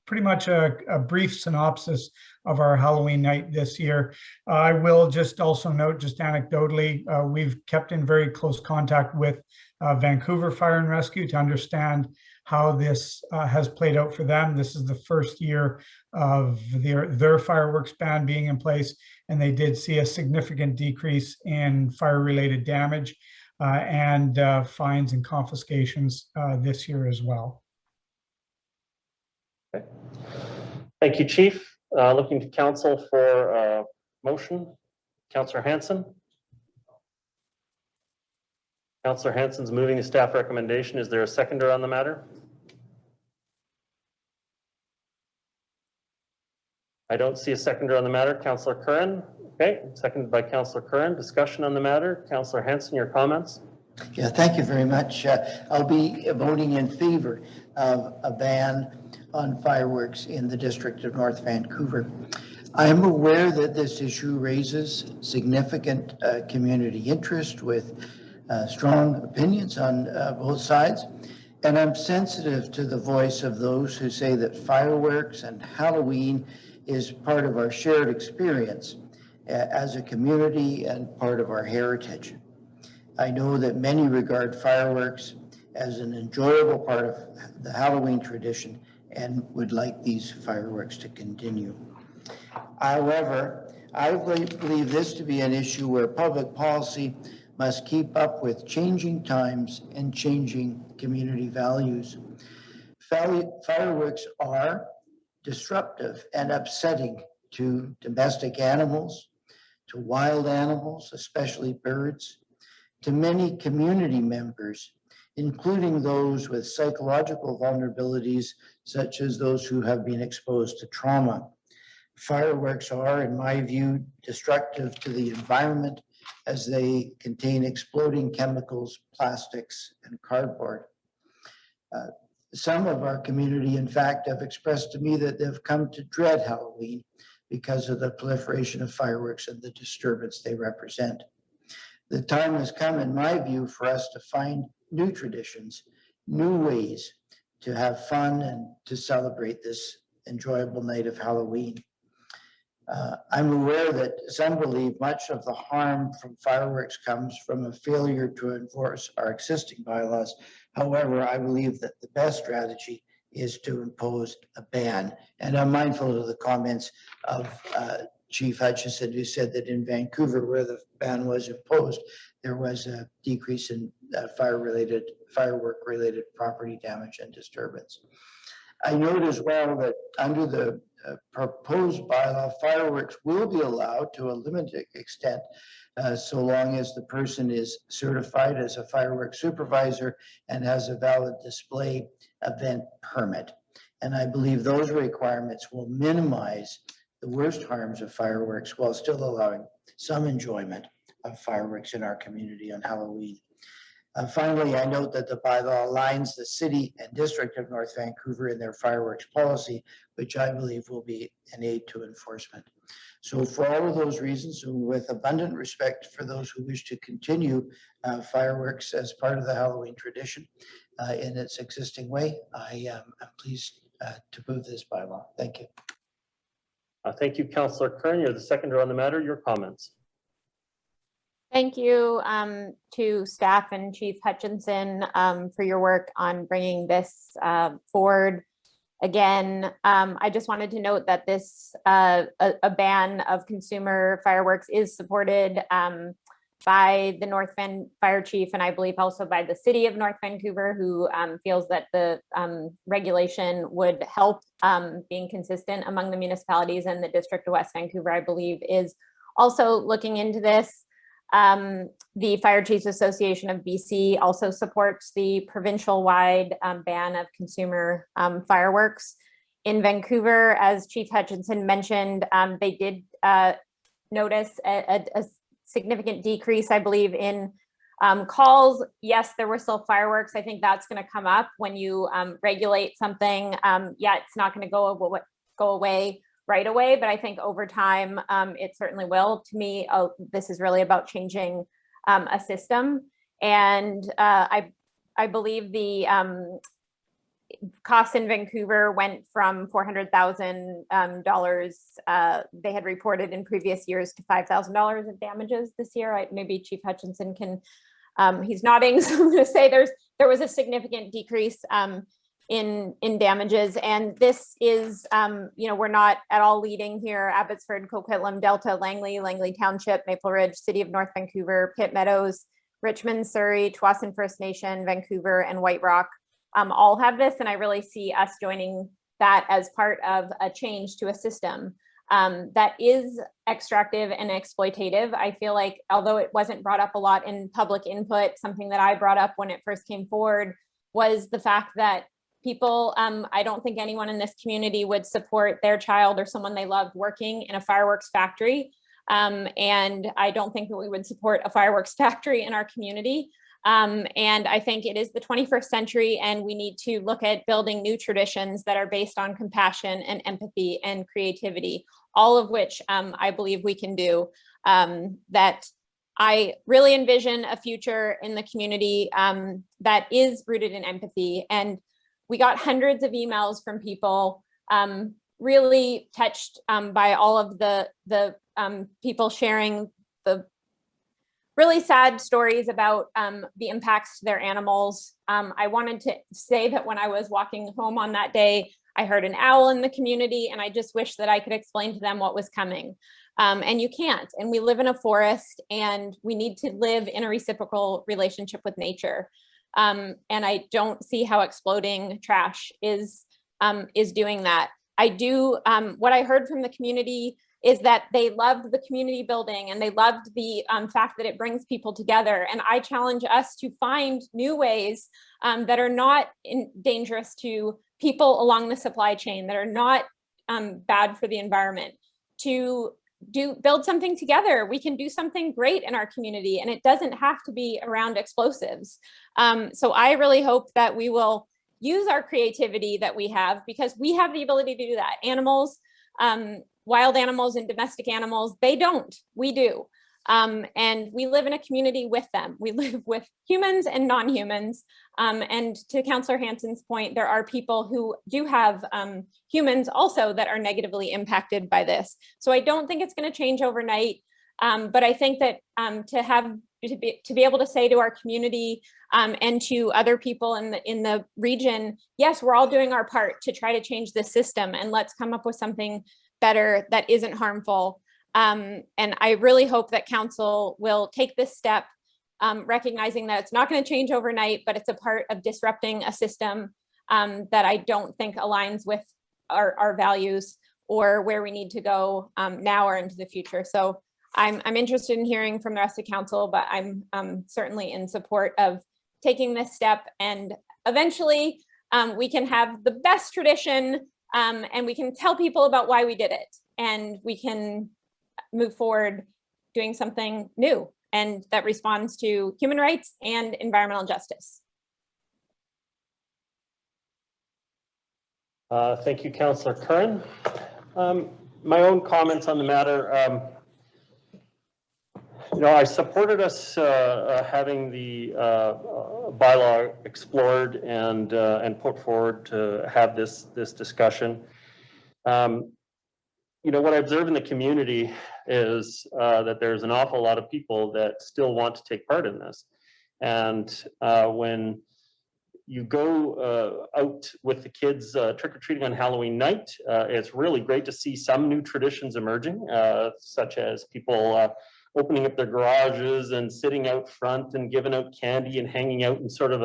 pretty much a brief synopsis of our Halloween night this year. I will just also note, just anecdotally, we've kept in very close contact with Vancouver Fire and Rescue to understand how this has played out for them. This is the first year of their fireworks ban being in place, and they did see a significant decrease in fire-related damage and fines and confiscations this year as well. Okay. Thank you, Chief. Looking to council for motion. Councillor Hanson. Councillor Hanson's moving the staff recommendation. Is there a seconder on the matter? I don't see a seconder on the matter. Councillor Curran. Okay, seconded by Councillor Curran. Discussion on the matter. Councillor Hanson, your comments? Yeah, thank you very much. I'll be voting in favor of a ban on fireworks in the District of North Vancouver. I am aware that this issue raises significant community interest with strong opinions on both sides, and I'm sensitive to the voice of those who say that fireworks and Halloween is part of our shared experience as a community and part of our heritage. I know that many regard fireworks as an enjoyable part of the Halloween tradition and would like these fireworks to continue. However, I believe this to be an issue where public policy must keep up with changing times and changing community values. Fireworks are disruptive and upsetting to domestic animals, to wild animals, especially birds, to many community members, including those with psychological vulnerabilities, such as those who have been exposed to trauma. Fireworks are, in my view, destructive to the environment as they contain exploding chemicals, plastics, and cardboard. Some of our community, in fact, have expressed to me that they've come to dread Halloween because of the proliferation of fireworks and the disturbance they represent. The time has come, in my view, for us to find new traditions, new ways to have fun and to celebrate this enjoyable night of Halloween. I'm aware that some believe much of the harm from fireworks comes from a failure to enforce our existing bylaws. However, I believe that the best strategy is to impose a ban. And I'm mindful of the comments of Chief Hutchison, who said that in Vancouver, where the ban was imposed, there was a decrease in firework-related property damage and disturbance. I note as well that under the proposed bylaw, fireworks will be allowed to a limited extent, so long as the person is certified as a fireworks supervisor and has a valid display event permit. And I believe those requirements will minimize the worst harms of fireworks while still allowing some enjoyment of fireworks in our community on Halloween. Finally, I note that the bylaw aligns the City and District of North Vancouver in their fireworks policy, which I believe will be an aid to enforcement. So for all of those reasons, and with abundant respect for those who wish to continue fireworks as part of the Halloween tradition in its existing way, I am pleased to move this bylaw. Thank you. Thank you, Councillor Kern. You're the seconder on the matter. Your comments. Thank you to staff and Chief Hutchinson for your work on bringing this forward. Again, I just wanted to note that this a ban of consumer fireworks is supported by the North Van Fire Chief, and I believe also by the City of North Vancouver, who feels that the regulation would help being consistent among the municipalities, and the District of West Vancouver, I believe, is also looking into this. The Fire Chiefs Association of BC also supports the provincial-wide ban of consumer fireworks. In Vancouver, as Chief Hutchinson mentioned, they did notice a significant decrease, I believe, in calls. Yes, there were still fireworks. I think that's going to come up when you regulate something. Yeah, it's not going to go away right away, but I think over time it certainly will. To me, this is really about changing a system, and I believe costs in Vancouver went from $400,000 they had reported in previous years to $5,000 of damages this year. Maybe Chief Hutchinson can, he's nodding, so I'm going to say there was a significant decrease in damages. And this is, we're not at all leading here. Abbotsford, Coquitlam, Delta, Langley Township, Maple Ridge, City of North Vancouver, Pitt Meadows, Richmond, Surrey, Tsawwassen First Nation, Vancouver, and White Rock all have this. And I really see us joining that as part of a change to a system that is extractive and exploitative. I feel like, although it wasn't brought up a lot in public input, something that I brought up when it first came forward was the fact that people, I don't think anyone in this community would support their child or someone they loved working in a fireworks factory. And I don't think that we would support a fireworks factory in our community. And I think it is the 21st century, and we need to look at building new traditions that are based on compassion and empathy and creativity, all of which I believe we can do. That I really envision a future in the community that is rooted in empathy. And we got hundreds of emails from people really touched by all of the people sharing the really sad stories about the impacts to their animals. I wanted to say that when I was walking home on that day, I heard an owl in the community, and I just wish that I could explain to them what was coming. And you can't. And we live in a forest, and we need to live in a reciprocal relationship with nature. And I don't see how exploding trash is doing that. I do, what I heard from the community is that they loved the community building, and they loved the fact that it brings people together. And I challenge us to find new ways that are not dangerous to people along the supply chain, that are not bad for the environment, to build something together. We can do something great in our community, and it doesn't have to be around explosives. So I really hope that we will use our creativity that we have, because we have the ability to do that. Animals, wild animals and domestic animals, they don't, we do. And we live in a community with them. We live with humans and non-humans. And to Councillor Hanson's point, there are people who do have humans also that are negatively impacted by this. So I don't think it's going to change overnight. But I think that to be able to say to our community and to other people in the region, yes, we're all doing our part to try to change the system, and let's come up with something better that isn't harmful. And I really hope that council will take this step, recognizing that it's not going to change overnight, but it's a part of disrupting a system that I don't think aligns with our values or where we need to go now or into the future. So I'm interested in hearing from the rest of council, but I'm certainly in support of taking this step, and eventually we can have the best tradition, and we can tell people about why we did it, and we can move forward doing something new and that responds to human rights and environmental justice. Thank you, Councillor Curran. My own comments on the matter. I supported us having the bylaw explored and put forward to have this discussion. What I observe in the community is that there's an awful lot of people that still want to take part in this. And when you go out with the kids trick-or-treating on Halloween night, it's really great to see some new traditions emerging, such as people opening up their garages and sitting out front and giving out candy and hanging out in sort of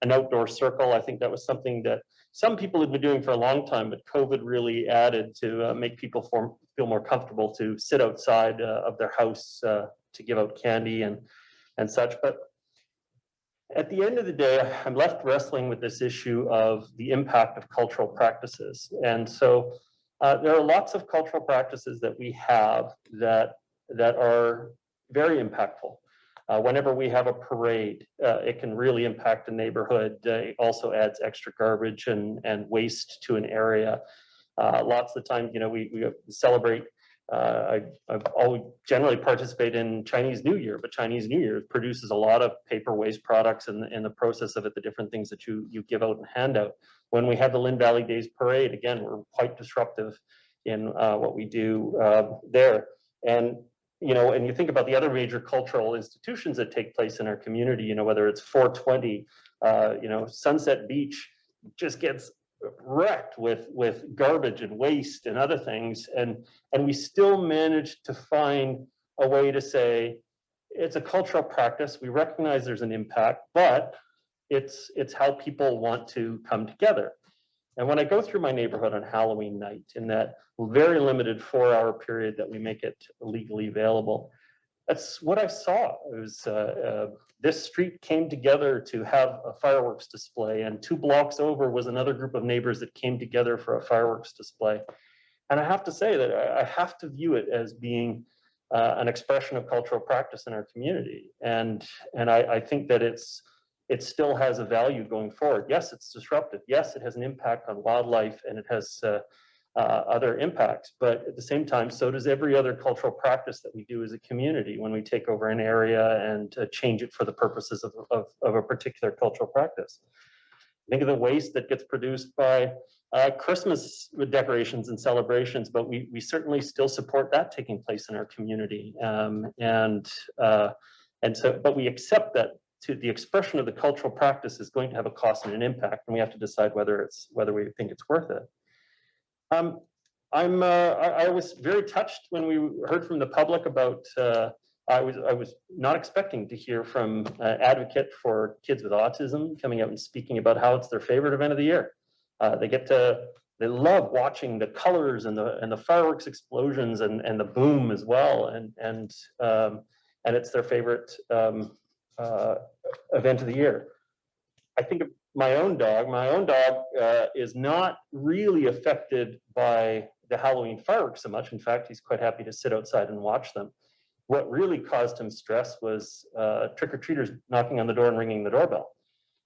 an outdoor circle. I think that was something that some people have been doing for a long time, but COVID really added to make people feel more comfortable to sit outside of their house to give out candy and such. But at the end of the day, I'm left wrestling with this issue of the impact of cultural practices. And so there are lots of cultural practices that we have that are very impactful. Whenever we have a parade, it can really impact the neighborhood. It also adds extra garbage and waste to an area. Lots of the time, we celebrate, I've always generally participate in Chinese New Year, but Chinese New Year produces a lot of paper waste products in the process of it, the different things that you give out and hand out. When we had the Lynn Valley Days Parade, again, we're quite disruptive in what we do there. And, you know, and you think about the other major cultural institutions that take place in our community, you know, whether it's 420, you know, Sunset Beach just gets wrecked with garbage and waste and other things. And we still manage to find a way to say, it's a cultural practice. We recognize there's an impact, but it's how people want to come together. And when I go through my neighborhood on Halloween night, in that very limited 4-hour period that we make it legally available, that's what I saw. It was this street came together to have a fireworks display, and 2 blocks over was another group of neighbors that came together for a fireworks display. And I have to say that I have to view it as being an expression of cultural practice in our community. And I think that it still has a value going forward. Yes, it's disruptive. Yes, it has an impact on wildlife, and it has other impacts. But at the same time, so does every other cultural practice that we do as a community when we take over an area and change it for the purposes of a particular cultural practice. Think of the waste that gets produced by Christmas decorations and celebrations, but we certainly still support that taking place in our community. And so, but we accept that to the expression of the cultural practice is going to have a cost and an impact, and we have to decide whether we think it's worth it. I was very touched when we heard from the public about. I was not expecting to hear from an advocate for kids with autism coming out and speaking about how it's their favorite event of the year. They love watching the colors and the fireworks explosions and the boom as well, and it's their favorite event of the year. I think of my own dog. My own dog is not really affected by the Halloween fireworks so much. In fact, he's quite happy to sit outside and watch them. What really caused him stress was trick-or-treaters knocking on the door and ringing the doorbell.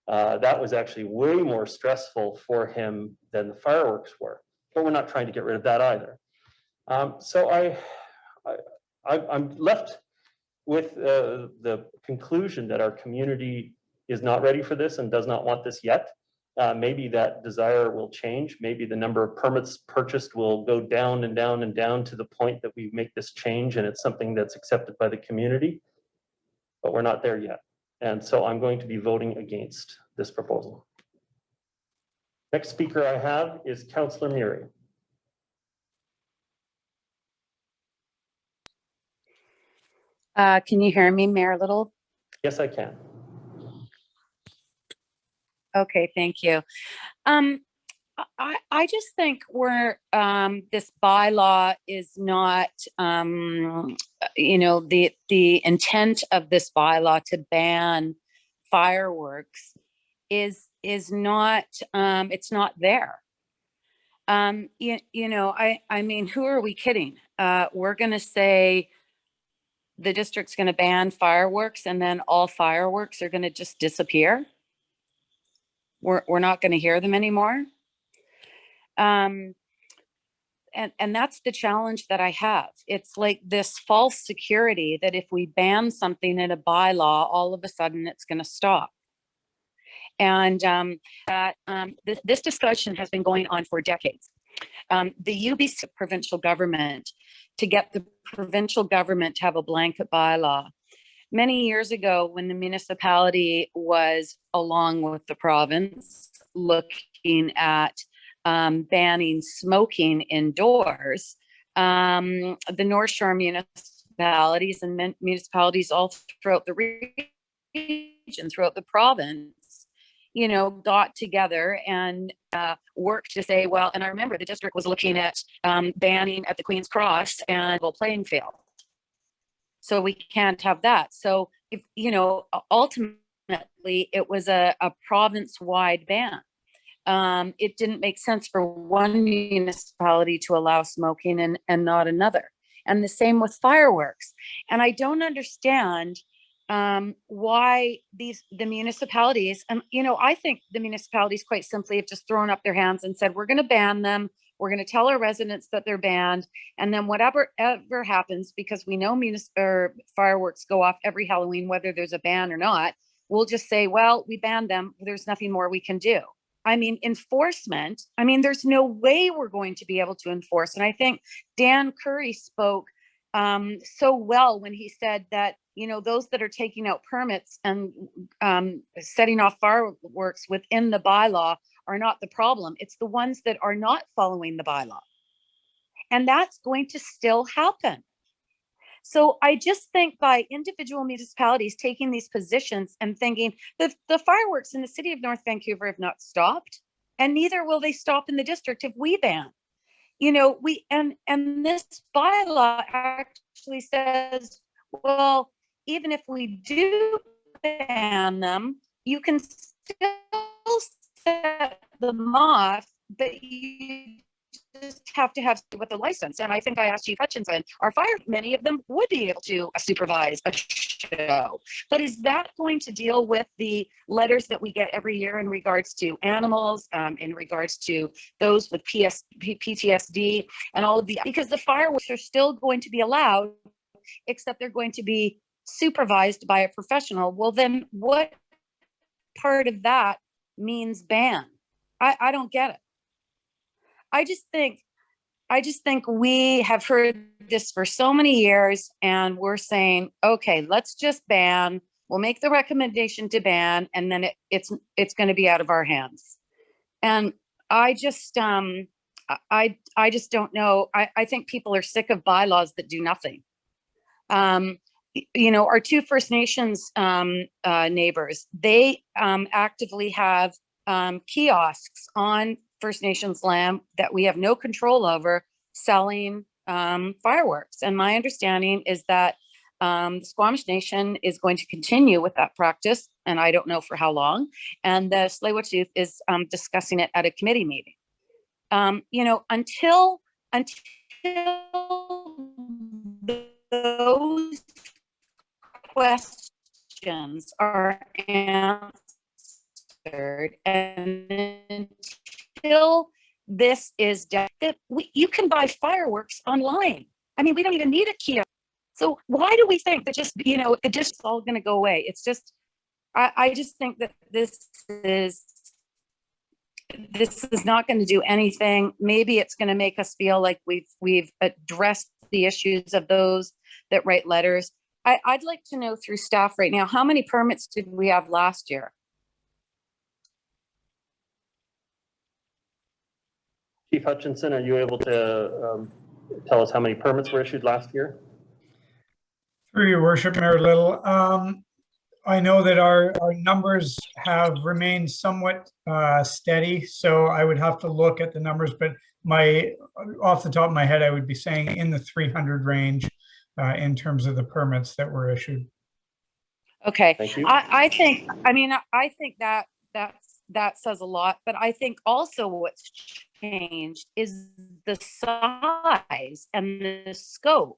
That was actually way more stressful for him than the fireworks were. But we're not trying to get rid of that either. So I'm left with the conclusion that our community is not ready for this and does not want this yet. Maybe that desire will change. Maybe the number of permits purchased will go down and down and down to the point that we make this change and it's something that's accepted by the community, but we're not there yet. And so I'm going to be voting against this proposal. Next speaker I have is Councilor Murray. Can you hear me, Mayor Little? Yes, I can. Okay, thank you. I just think this bylaw is not, you know, the intent of this bylaw to ban fireworks is not, it's not there. You know, I mean, who are we kidding? We're going to say the district's going to ban fireworks and then all fireworks are going to just disappear. We're not going to hear them anymore. And that's the challenge that I have. It's like this false security that if we ban something in a bylaw, all of a sudden it's going to stop. And this discussion has been going on for decades. The UBC provincial government, to get the provincial government to have a blanket bylaw, many years ago, when the municipality was, along with the province, looking at banning smoking indoors, the North Shore municipalities and municipalities all throughout the region, throughout the province, you know, got together and worked to say, well, and I remember the district was looking at banning at the Queen's Cross and a playing field. So we can't have that. So, if you know, ultimately it was a province-wide ban. It didn't make sense for one municipality to allow smoking and not another. And the same with fireworks. And I don't understand why the municipalities, and you know, I think the municipalities quite simply have just thrown up their hands and said, we're going to ban them. We're going to tell our residents that they're banned, and then whatever ever happens, because we know fireworks go off every Halloween, whether there's a ban or not, we'll just say, well, we banned them. There's nothing more we can do. I mean, enforcement, I mean, there's no way we're going to be able to enforce. And I think Dan Curry spoke so well when he said that, you know, those that are taking out permits and setting off fireworks within the bylaw are not the problem. It's the ones that are not following the bylaw. And that's going to still happen. So I just think by individual municipalities taking these positions and thinking that the fireworks in the city of North Vancouver have not stopped, and neither will they stop in the district if we ban. You know, and this bylaw actually says, well, even if we do ban them, you can still set them off, but you just have to have with a license. And I think I asked Chief Hutchinson, our fire, many of them would be able to supervise a show. But is that going to deal with the letters that we get every year in regards to animals, in regards to those with PTSD and all of the, because the fireworks are still going to be allowed, except they're going to be supervised by a professional. Well, then what part of that means ban? I don't get it. I just think we have heard this for so many years, and we're saying, okay, let's just ban. We'll make the recommendation to ban, and then it's going to be out of our hands. And I just don't know. I think people are sick of bylaws that do nothing. You know, our two First Nations neighbors, they actively have kiosks on First Nations land that we have no control over, selling fireworks. And my understanding is that the Squamish Nation is going to continue with that practice, and I don't know for how long. And the Tsleil-Waututh is discussing it at a committee meeting. You know, until those questions are answered, and until this is done, you can buy fireworks online. I mean, we don't even need a kiosk. So why do we think that just, you know, the dish is all going to go away? It's just, I just think that this is not going to do anything. Maybe it's going to make us feel like we've addressed the issues of those that write letters. I'd like to know through staff right now, how many permits did we have last year? Chief Hutchinson, are you able to tell us how many permits were issued last year? Through your worship, Mayor Little, I know that our numbers have remained somewhat steady, so I would have to look at the numbers, but off the top of my head, I would be saying in the 300 range in terms of the permits that were issued. Okay. Thank you. I think that says a lot, but I think also what's changed is the size and the scope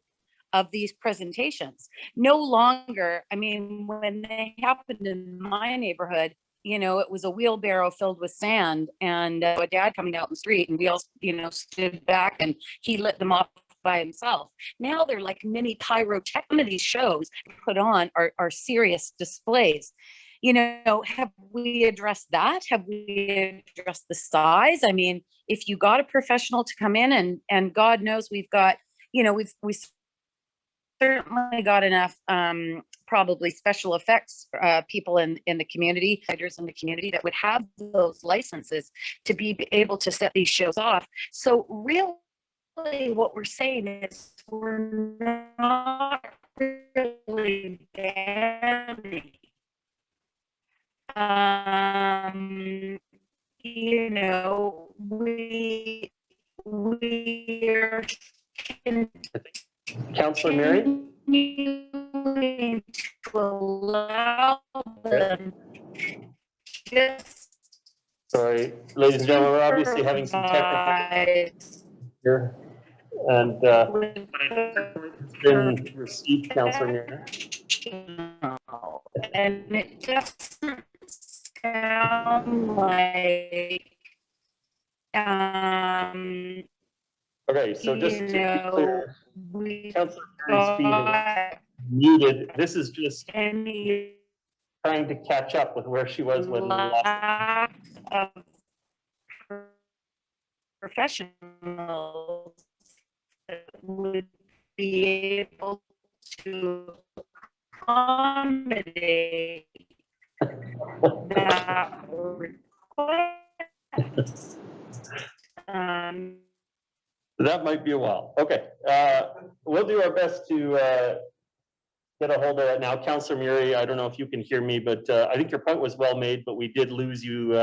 of these presentations. No longer, I mean, when they happened in my neighborhood, you know, it was a wheelbarrow filled with sand and a dad coming out in the street, and we all, you know, stood back and he lit them off by himself. Now they're like mini pyrotechnics. Some of these shows put on are serious displays. You know, have we addressed that? Have we addressed the size? I mean, if you got a professional to come in, and God knows we've got, you know, we certainly got enough probably special effects people in the community, writers in the community that would have those licenses to be able to set these shows off. So really what we're saying is we're not really banning. You know, we are Councilor Mary? continuing to allow them just. Sorry, ladies and gentlemen, we're obviously having some technical here. And it's been received, Councilor Mary. And it doesn't sound like Okay, so just to be clear, we Councilor Mary's feed is muted. This is just any trying to catch up with where she was when we last. lack of professionals that would be able to accommodate that request. That might be a while. Okay, we'll do our best to get a hold of that now. Councilor Murray, I don't know if you can hear me, but I think your point was well made, but we did lose you,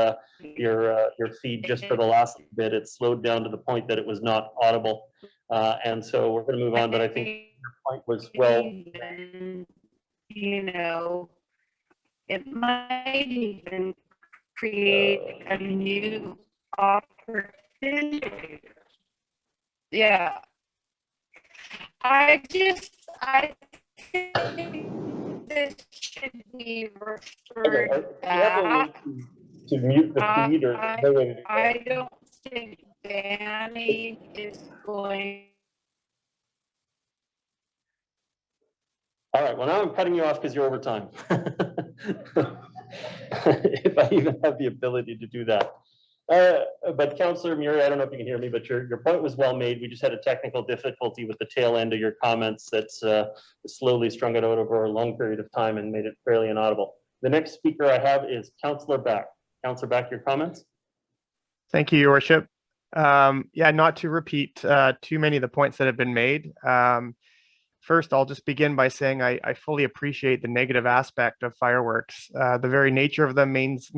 your feed just for the last bit. It slowed down to the point that it was not audible. And so we're going to move on, but I think your point was well. You know, it might even create a new opportunity. Yeah. I think this should be referred back. To mute the feed or I don't think banning is going. All right, well, now I'm cutting you off because you're over time. If I even have the ability to do that. But Councilor Murray, I don't know if you can hear me, but your point was well made. We just had a technical difficulty with the tail end of your comments that's slowly strung it out over a long period of time and made it fairly inaudible. The next speaker I have is Councilor Back. Councilor Back, your comments? Thank you, Your Worship. Yeah, not to repeat too many of the points that have been made. First, I'll just begin by saying I fully appreciate the negative aspect of fireworks. The very nature of them means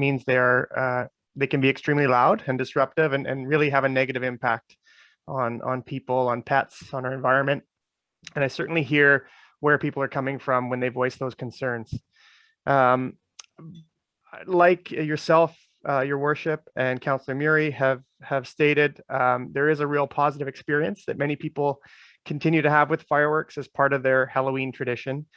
they can be extremely loud and disruptive and really have a negative impact on people, on pets, on our environment. And I certainly hear where people are coming from when they voice those concerns. Like yourself, Your Worship, and Councillor Murray have stated, there is a real positive experience that many people continue to have with fireworks as part of their Halloween tradition.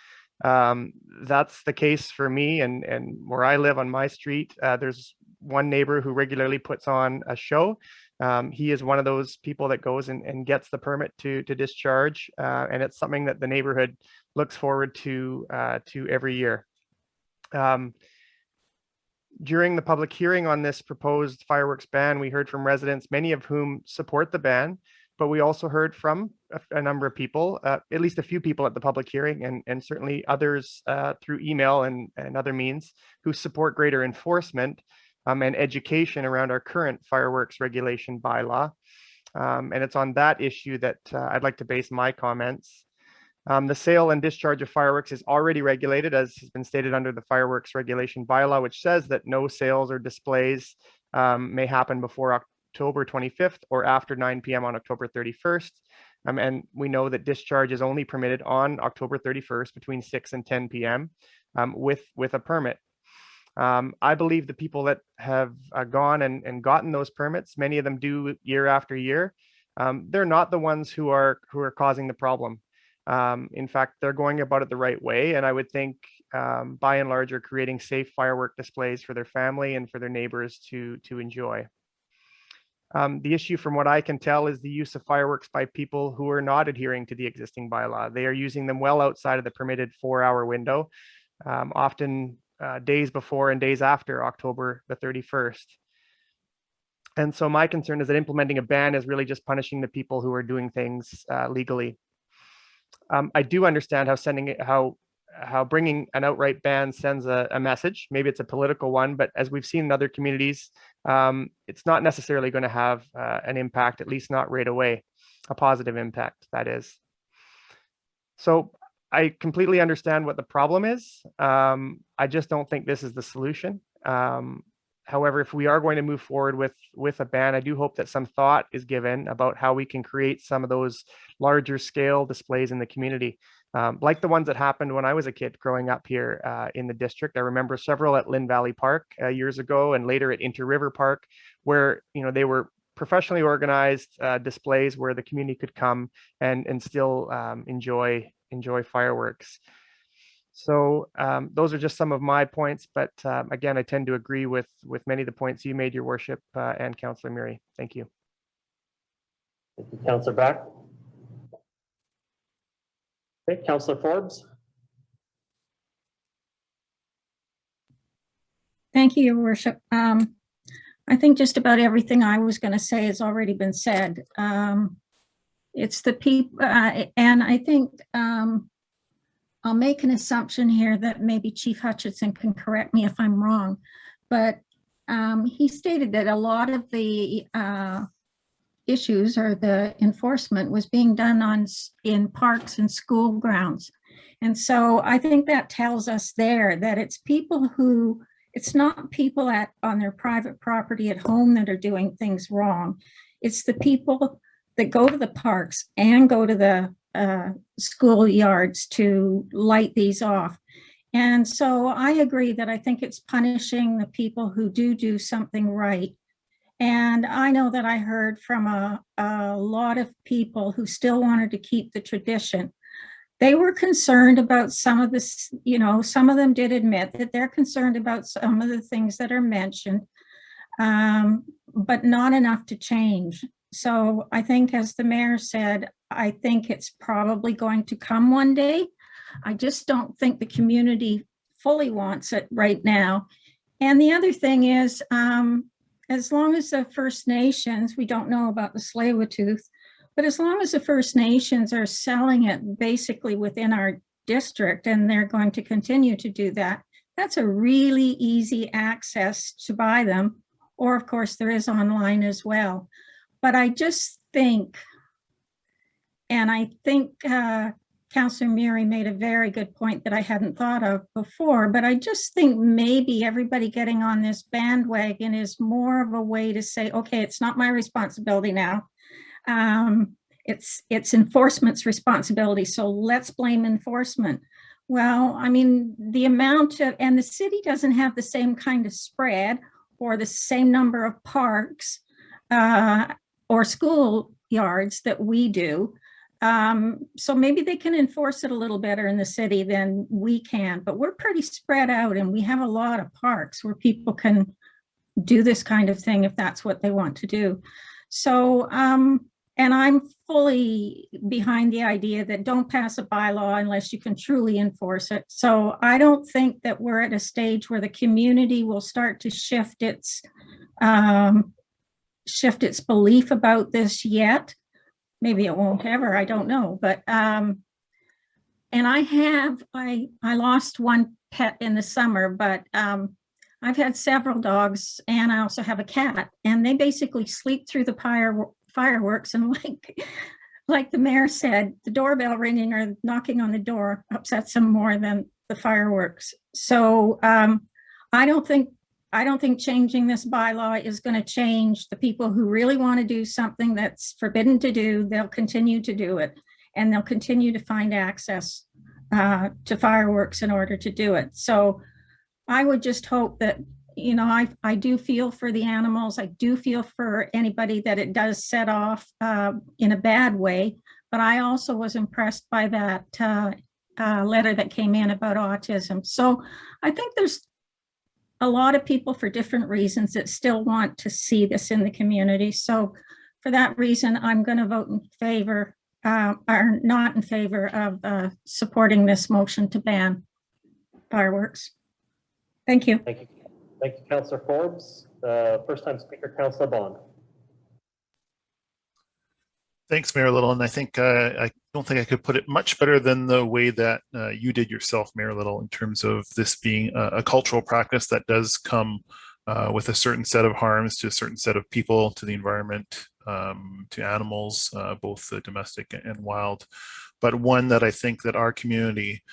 That's the case for me, and where I live on my street, there's one neighbor who regularly puts on a show. He is one of those people that goes and gets the permit to discharge, and it's something that the neighborhood looks forward to every year. During the public hearing on this proposed fireworks ban, we heard from residents, many of whom support the ban, but we also heard from a number of people, at least a few people at the public hearing, and certainly others through email and other means, who support greater enforcement and education around our current fireworks regulation bylaw. And it's on that issue that I'd like to base my comments. The sale and discharge of fireworks is already regulated, as has been stated under the fireworks regulation bylaw, which says that no sales or displays may happen before October 25th or after 9 p.m. on October 31st. And we know that discharge is only permitted on October 31st between 6 and 10 p.m. With a permit. I believe the people that have gone and gotten those permits, many of them do year after year, they're not the ones who are causing the problem. In fact, they're going about it the right way, and I would think by and large are creating safe firework displays for their family and for their neighbors to enjoy. The issue, from what I can tell, is the use of fireworks by people who are not adhering to the existing bylaw. They are using them well outside of the permitted 4-hour window, often days before and days after October the 31st. And so my concern is that implementing a ban is really just punishing the people who are doing things legally. I do understand how bringing an outright ban sends a message. Maybe it's a political one, but as we've seen in other communities, it's not necessarily going to have an impact, at least not right away, a positive impact, that is. So I completely understand what the problem is. I just don't think this is the solution. However, if we are going to move forward with a ban, I do hope that some thought is given about how we can create some of those larger scale displays in the community, like the ones that happened when I was a kid growing up here in the district. I remember several at Lynn Valley Park years ago, and later at Inter River Park, where they were professionally organized displays where the community could come and still enjoy fireworks. So those are just some of my points, but again, I tend to agree with many of the points you made, Your Worship, and Councillor Murray. Thank you. Thank you, Councillor Back. Okay, Councillor Forbes. Thank you, Your Worship. I think just about everything I was going to say has already been said. It's the people, and I think I'll make an assumption here that maybe Chief Hutchinson can correct me if I'm wrong, but he stated that a lot of the issues or the enforcement was being done in parks and school grounds. And so I think that tells us there that it's people who, it's not people on their private property at home that are doing things wrong. It's the people that go to the parks and go to the school yards to light these off. And so I agree that I think it's punishing the people who do something right. And I know that I heard from a lot of people who still wanted to keep the tradition. They were concerned about some of this, you know, some of them did admit that they're concerned about some of the things that are mentioned, but not enough to change. So I think, as the mayor said, I think it's probably going to come one day. I just don't think the community fully wants it right now. And the other thing is, as long as the First Nations, we don't know about the Tsleil-Waututh, but as long as the First Nations are selling it basically within our district, and they're going to continue to do that, that's a really easy access to buy them. Or of course there is online as well. But I just think, and I think Councilor Murray made a very good point that I hadn't thought of before, but I just think maybe everybody getting on this bandwagon is more of a way to say, okay, it's not my responsibility now. It's enforcement's responsibility, so let's blame enforcement. Well, I mean, the amount of, and the city doesn't have the same kind of spread or the same number of parks or school yards that we do. So maybe they can enforce it a little better in the city than we can, but we're pretty spread out and we have a lot of parks where people can do this kind of thing if that's what they want to do. So, and I'm fully behind the idea that don't pass a bylaw unless you can truly enforce it. So I don't think that we're at a stage where the community will start to shift its belief about this yet. Maybe it won't ever, I don't know. But, and I lost one pet in the summer, but I've had several dogs and I also have a cat, and they basically sleep through the fireworks. And like the mayor said, the doorbell ringing or knocking on the door upsets them more than the fireworks. So I don't think changing this bylaw is going to change. The people who really want to do something that's forbidden to do, they'll continue to do it, and they'll continue to find access to fireworks in order to do it. So I would just hope that, you know, I do feel for the animals. I do feel for anybody that it does set off in a bad way. But I also was impressed by that letter that came in about autism. So I think there's a lot of people for different reasons that still want to see this in the community. So for that reason, I'm going to vote in favor or not in favor of supporting this motion to ban fireworks. Thank you. Thank you. Thank you, Councillor Forbes. First time speaker, Councillor Bond. Thanks, Mayor Little. And I think I don't think I could put it much better than the way that you did yourself, Mayor Little, in terms of this being a cultural practice that does come with a certain set of harms to a certain set of people, to the environment, to animals, both domestic and wild. But one that I think that our community,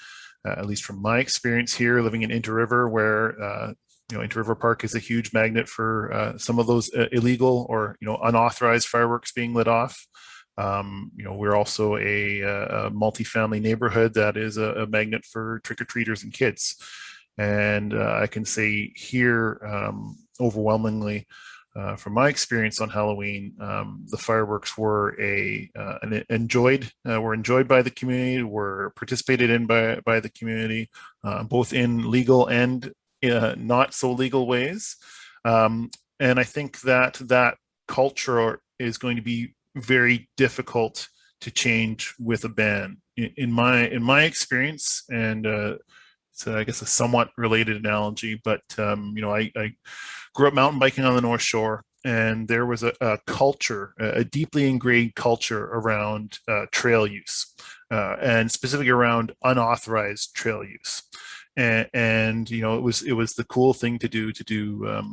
at least from my experience here, living in Inter River, where you know, Inter River Park is a huge magnet for some of those illegal or, you know, unauthorized fireworks being lit off. You know, we're also a multi-family neighborhood that is a magnet for trick-or-treaters and kids. And I can say here, overwhelmingly, from my experience on Halloween, the fireworks were enjoyed by the community, were participated in by the community, both in legal and not so legal ways. And I think that culture is going to be very difficult to change with a ban. In my experience, and it's I guess a somewhat related analogy, but you know, I grew up mountain biking on the North Shore, and there was a culture, a deeply ingrained culture around trail use, and specifically around unauthorized trail use. And you know, it was the cool thing to do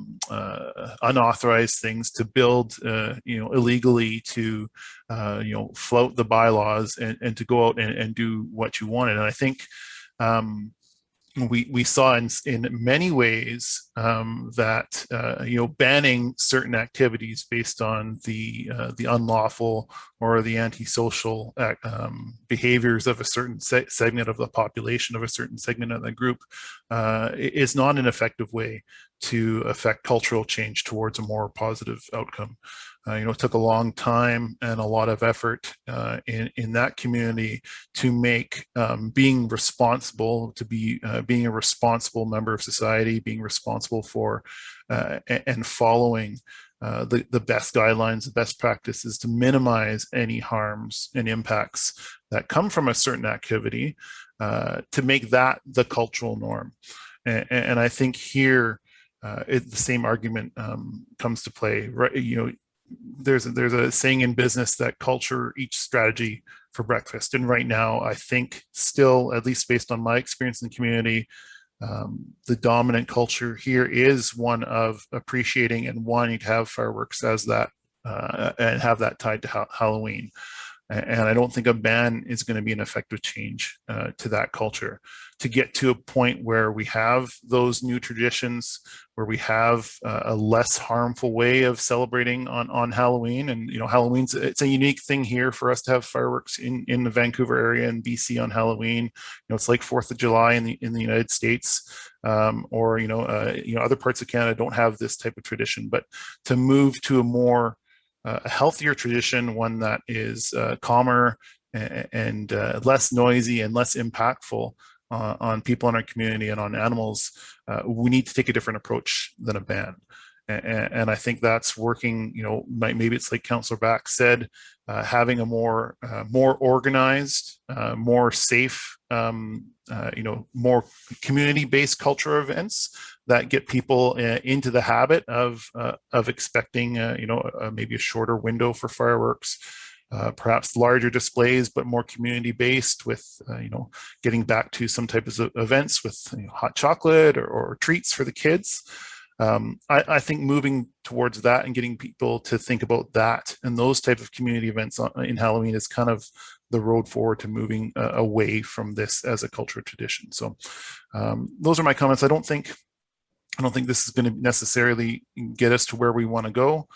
unauthorized things, to build you know, illegally, to you know, flout the bylaws, and to go out and do what you wanted. And I think we saw in many ways that you know, banning certain activities based on the unlawful or the antisocial behaviors of a certain segment of the population, of a certain segment of the group, is not an effective way to affect cultural change towards a more positive outcome. You know, it took a long time and a lot of effort in that community to make being responsible, to be being a responsible member of society, being responsible for and following the best guidelines, the best practices, to minimize any harms and impacts that come from a certain activity, to make that the cultural norm. And I think here the same argument comes to play, right? You know, there's a saying in business that culture eats strategy for breakfast. And right now, I think still, at least based on my experience in the community, the dominant culture here is one of appreciating and wanting to have fireworks as that, and have that tied to Halloween. And I don't think a ban is going to be an effective change to that culture. To get to a point where we have those new traditions, where we have a less harmful way of celebrating on Halloween. And, you know, it's a unique thing here for us to have fireworks in the Vancouver area and BC on Halloween. You know, it's like 4th of July in the United States, or, you know, other parts of Canada don't have this type of tradition. But to move to a healthier tradition, one that is calmer and less noisy and less impactful on people in our community and on animals, we need to take a different approach than a ban. And I think that's working. You know, maybe it's like Councilor Back said, having a more organized, more safe, you know, more community-based culture events that get people into the habit of expecting, you know, maybe a shorter window for fireworks, perhaps larger displays, but more community-based, with you know, getting back to some types of events with, you know, hot chocolate or treats for the kids. I think moving towards that and getting people to think about that and those type of community events in Halloween is kind of the road forward to moving away from this as a cultural tradition. So those are my comments. I don't think this is going to necessarily get us to where we want to go.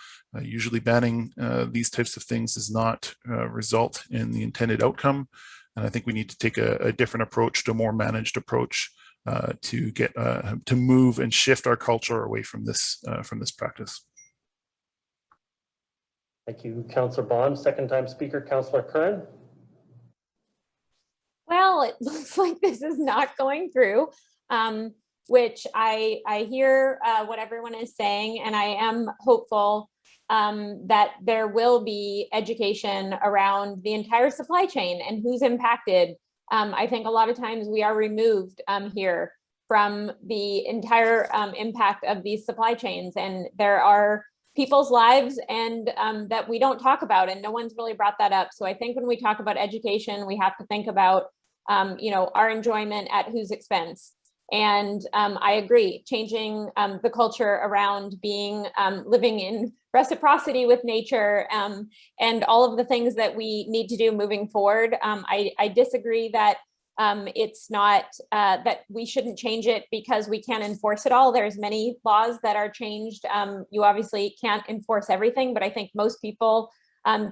Usually banning these types of things does not result in the intended outcome. And I think we need to take a different approach, to a more managed approach, to get to move and shift our culture away from this practice. Thank you, Councillor Bond. Second time speaker, Councillor Curran. Well, it looks like this is not going through, which I hear what everyone is saying, and I am hopeful that there will be education around the entire supply chain and who's impacted. I think a lot of times we are removed here from the entire impact of these supply chains, and there are people's lives and that we don't talk about, and no one's really brought that up. So I think when we talk about education, we have to think about you know, our enjoyment at whose expense. And I agree, changing the culture around being living in reciprocity with nature and all of the things that we need to do moving forward. I disagree that it's not that we shouldn't change it because we can't enforce it all. There's many laws that are changed. You obviously can't enforce everything, but I think most people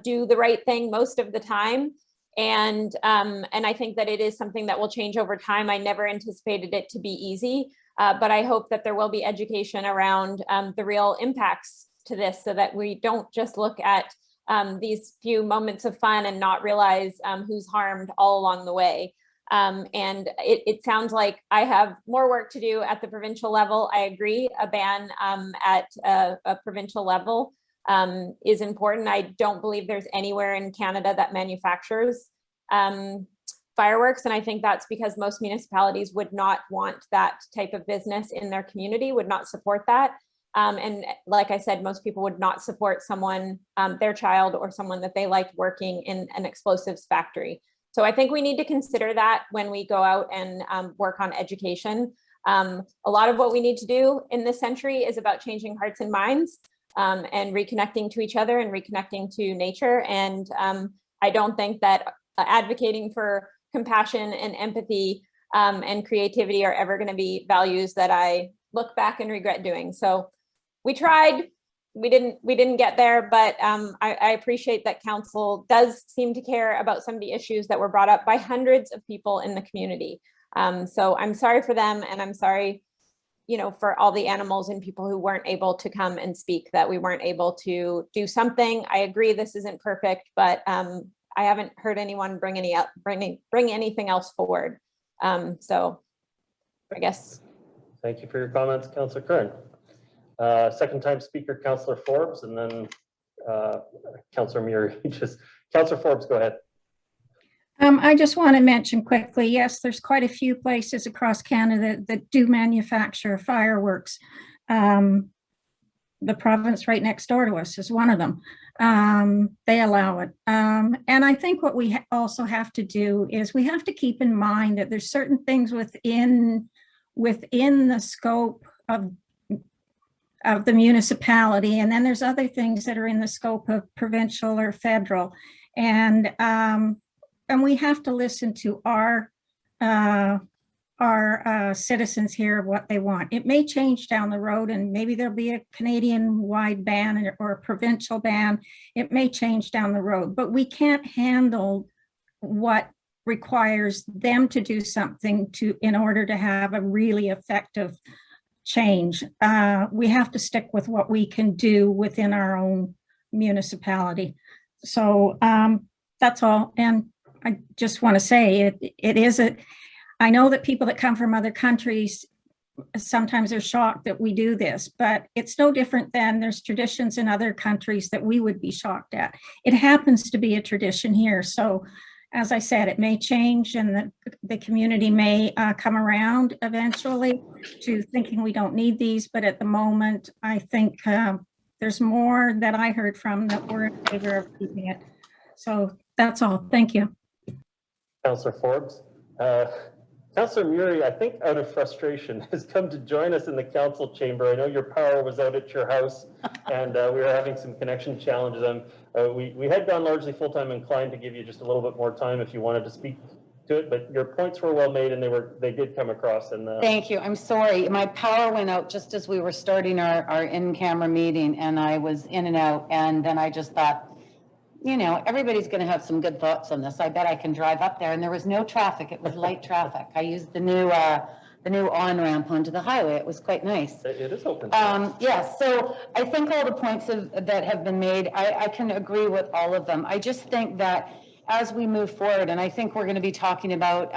do the right thing most of the time. And I think that it is something that will change over time. I never anticipated it to be easy, but I hope that there will be education around the real impacts to this, so that we don't just look at these few moments of fun and not realize who's harmed all along the way. And it sounds like I have more work to do at the provincial level. I agree, a ban at a provincial level is important. I don't believe there's anywhere in Canada that manufactures fireworks. And I think that's because most municipalities would not want that type of business in their community, would not support that. And like I said, most people would not support someone, their child or someone that they liked working in an explosives factory. So I think we need to consider that when we go out and work on education. A lot of what we need to do in this century is about changing hearts and minds and reconnecting to each other and reconnecting to nature. And I don't think that advocating for compassion and empathy and creativity are ever going to be values that I look back and regret doing. So we tried, we didn't get there, but I appreciate that council does seem to care about some of the issues that were brought up by hundreds of people in the community. So I'm sorry for them, and I'm sorry, you know, for all the animals and people who weren't able to come and speak, that we weren't able to do something. I agree this isn't perfect, but I haven't heard anyone bring anything else forward. So I guess. Thank you for your comments, Councillor Kern. Second time speaker, Councillor Forbes, and then Councillor Muir. Councillor Forbes, go ahead. I just want to mention quickly, yes, there's quite a few places across Canada that do manufacture fireworks. The province right next door to us is one of them. They allow it. And I think what we also have to do is we have to keep in mind that there's certain things within the scope of the municipality, and then there's other things that are in the scope of provincial or federal. And we have to listen to our citizens here, what they want. It may change down the road, and maybe there'll be a Canadian-wide ban or a provincial ban. It may change down the road, but we can't handle what requires them to do something in order to have a really effective change. We have to stick with what we can do within our own municipality. So that's all. And I just want to say I know that people that come from other countries, sometimes they're shocked that we do this, but it's no different than there's traditions in other countries that we would be shocked at. It happens to be a tradition here. So as I said, it may change, and the community may come around eventually to thinking we don't need these. But at the moment, I think there's more that I heard from that we're in favor of keeping it. So that's all. Thank you. Councillor Forbes. Councillor Muri, I think out of frustration, has come to join us in the council chamber. I know your power was out at your house, and we were having some connection challenges. We had gone largely full-time, inclined to give you just a little bit more time if you wanted to speak to it, but your points were well made, and they did come across. And thank you. I'm sorry, my power went out just as we were starting our in-camera meeting, and I was in and out, and then I just thought, you know, everybody's going to have some good thoughts on this. I bet I can drive up there, and there was no traffic. It was light traffic. I used the new on-ramp onto the highway. It was quite nice. It is open. Yes, so I think all the points that have been made, I can agree with all of them. I just think that as we move forward, and I think we're going to be talking about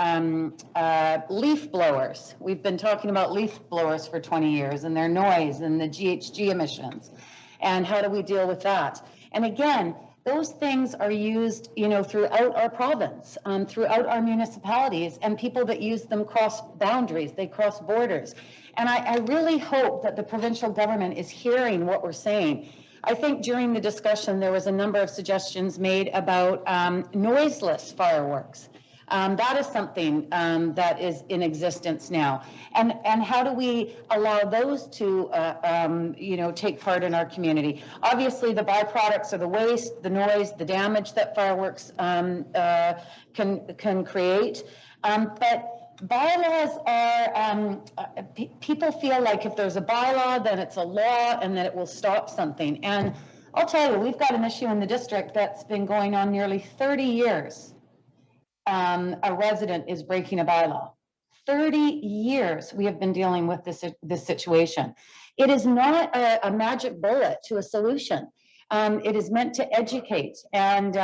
leaf blowers. We've been talking about leaf blowers for 20 years and their noise and the GHG emissions. And how do we deal with that? And again, those things are used, you know, throughout our province, throughout our municipalities, and people that use them cross boundaries, they cross borders. And I really hope that the provincial government is hearing what we're saying. I think during the discussion, there was a number of suggestions made about noiseless fireworks. That is something that is in existence now. And how do we allow those to, you know, take part in our community? Obviously, the byproducts are the waste, the noise, the damage that fireworks can create. But bylaws are, people feel like if there's a bylaw, then it's a law and that it will stop something. And I'll tell you, we've got an issue in the district that's been going on nearly 30 years. A resident is breaking a bylaw. 30 years we have been dealing with this situation. It is not a magic bullet to a solution. It is meant to educate. And,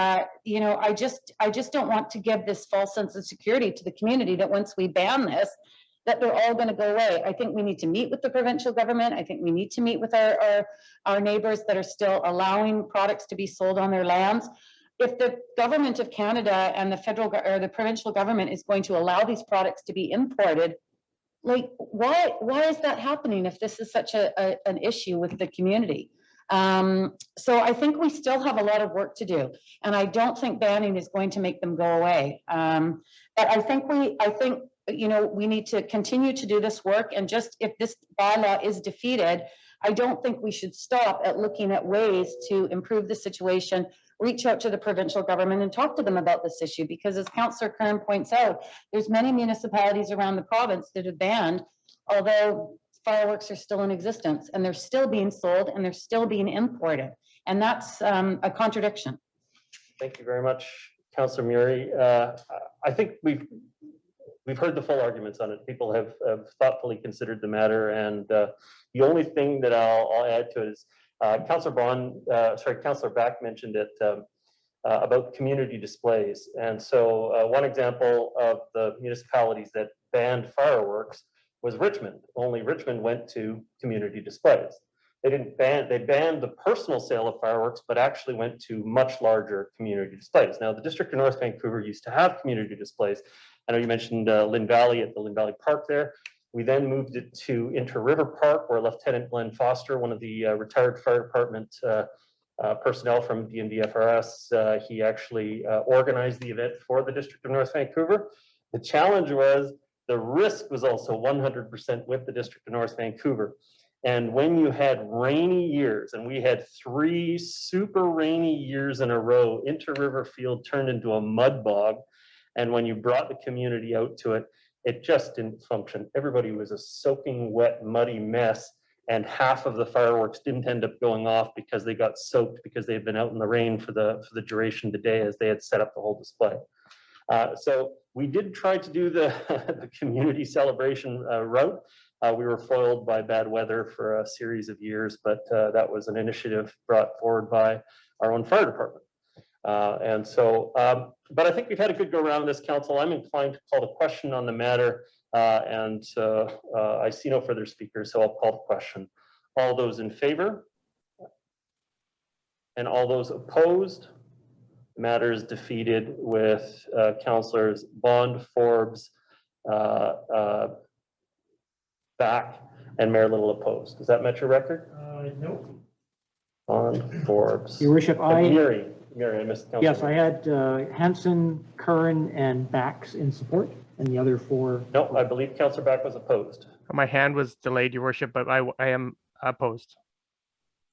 you know, I just don't want to give this false sense of security to the community that once we ban this, that they're all going to go away. I think we need to meet with the provincial government. I think we need to meet with our neighbors that are still allowing products to be sold on their lands. if the government of Canada and the federal or the provincial government is going to allow these products to be imported, like why is that happening if this is such an issue with the community? So I think we still have a lot of work to do, and I don't think banning is going to make them go away. But I think you know, we need to continue to do this work, and just if this bylaw is defeated, I don't think we should stop at looking at ways to improve the situation, reach out to the provincial government and talk to them about this issue, because as Councillor Kern points out, there's many municipalities around the province that have banned, although fireworks are still in existence and they're still being sold and they're still being imported. And that's a contradiction. Thank you very much, Councillor Murray. I think we've heard the full arguments on it. People have thoughtfully considered the matter, and the only thing that I'll add to it is Councillor Back mentioned it about community displays. And so one example of the municipalities that banned fireworks was Richmond. Only Richmond went to community displays. They banned the personal sale of fireworks, but actually went to much larger community displays. Now, the District of North Vancouver used to have community displays. I know you mentioned Lynn Valley at the Lynn Valley Park there. We then moved it to Inter River Park, where Lieutenant Glenn Foster, one of the retired fire department personnel from DMDFRS, he actually organized the event for the District of North Vancouver. The challenge was the risk was also 100% with the District of North Vancouver. And when you had rainy years, and we had 3 super rainy years in a row, Inter River Field turned into a mud bog. And when you brought the community out to it, it just didn't function. Everybody was a soaking wet, muddy mess. And half of the fireworks didn't end up going off because they got soaked because they had been out in the rain for the duration of the day as they had set up the whole display. So we did try to do the community celebration route. We were foiled by bad weather for a series of years, but that was an initiative brought forward by our own fire department. But I think we've had a good go around this, council. I'm inclined to call the question on the matter, I see no further speakers, so I'll call the question. All those in favor? And all those opposed? The matter is defeated with councillors Bond, Forbes, Back, and Mayor Little opposed. Does that match your record? No. Bond, Forbes. Your worship, Mary, I missed. Yes, I had Hanson, Curran, and Bax in support, and the other 4. No, I believe Councillor Back was opposed. My hand was delayed, your worship, but I am opposed.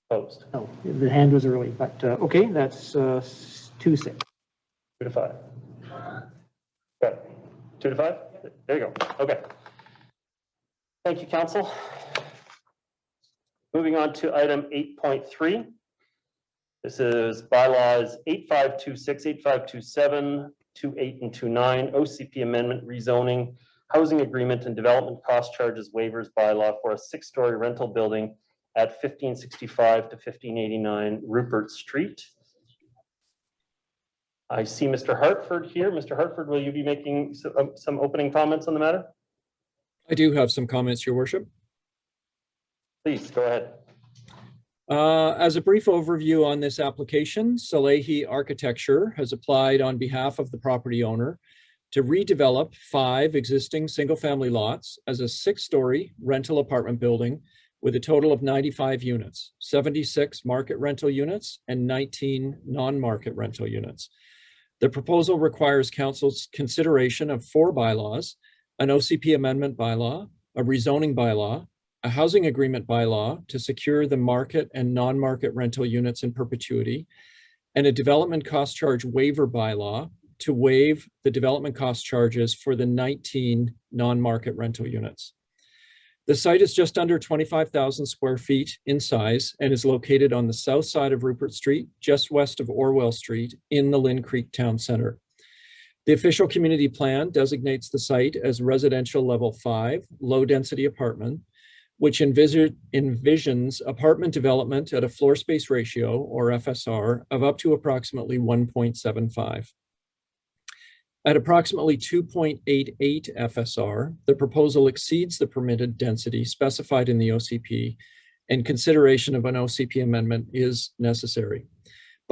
Opposed. No, the hand was early, but okay, that's 2-6. 2 to 5. Okay, 2 to 5? There you go. Okay. Thank you, council. Moving on to item 8.3. This is bylaws 8526, 8527, 28 and 29, OCP amendment, rezoning, housing agreement and development cost charges waivers bylaw for a 6-story rental building at 1565 to 1589 Rupert Street. I see Mr. Hartford here. Mr. Hartford, will you be making some opening comments on the matter? I do have some comments, your worship. Please, go ahead. As a brief overview on this application, Salehi Architecture has applied on behalf of the property owner to redevelop 5 existing single-family lots as a 6-story rental apartment building with a total of 95 units, 76 market rental units and 19 non-market rental units. The proposal requires council's consideration of 4 bylaws, an OCP amendment bylaw, a rezoning bylaw, a housing agreement bylaw to secure the market and non-market rental units in perpetuity, and a development cost charge waiver bylaw to waive the development cost charges for the 19 non-market rental units. The site is just under 25,000 square feet in size and is located on the south side of Rupert Street, just west of Orwell Street in the Lynn Creek Town Center. The official community plan designates the site as residential level 5, low density apartment, which envisions apartment development at a floor space ratio, or FSR, of up to approximately 1.75. At approximately 2.88 FSR, the proposal exceeds the permitted density specified in the OCP, and consideration of an OCP amendment is necessary.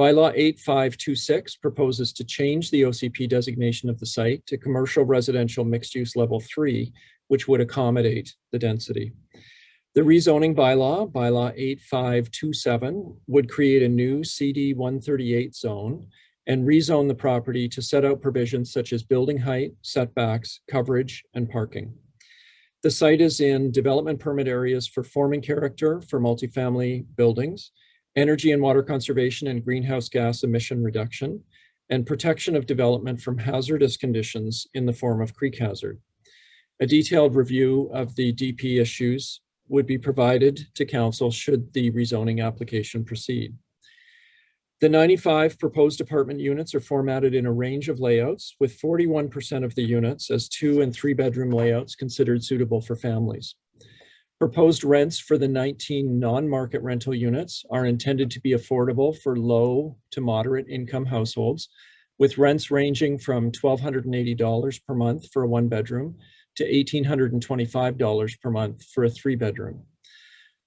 Bylaw 8526 proposes to change the OCP designation of the site to commercial residential mixed use level 3, which would accommodate the density. The rezoning bylaw, bylaw 8527, would create a new CD 138 zone and rezone the property to set out provisions such as building height, setbacks, coverage, and parking. The site is in development permit areas for forming character for multifamily buildings, energy and water conservation and greenhouse gas emission reduction, and protection of development from hazardous conditions in the form of creek hazard. A detailed review of the DP issues would be provided to council should the rezoning application proceed. The 95 proposed apartment units are formatted in a range of layouts, with 41% of the units as 2- and 3-bedroom layouts considered suitable for families. Proposed rents for the 19 non-market rental units are intended to be affordable for low to moderate income households, with rents ranging from $1,280 per month for a 1-bedroom to $1,825 per month for a 3-bedroom.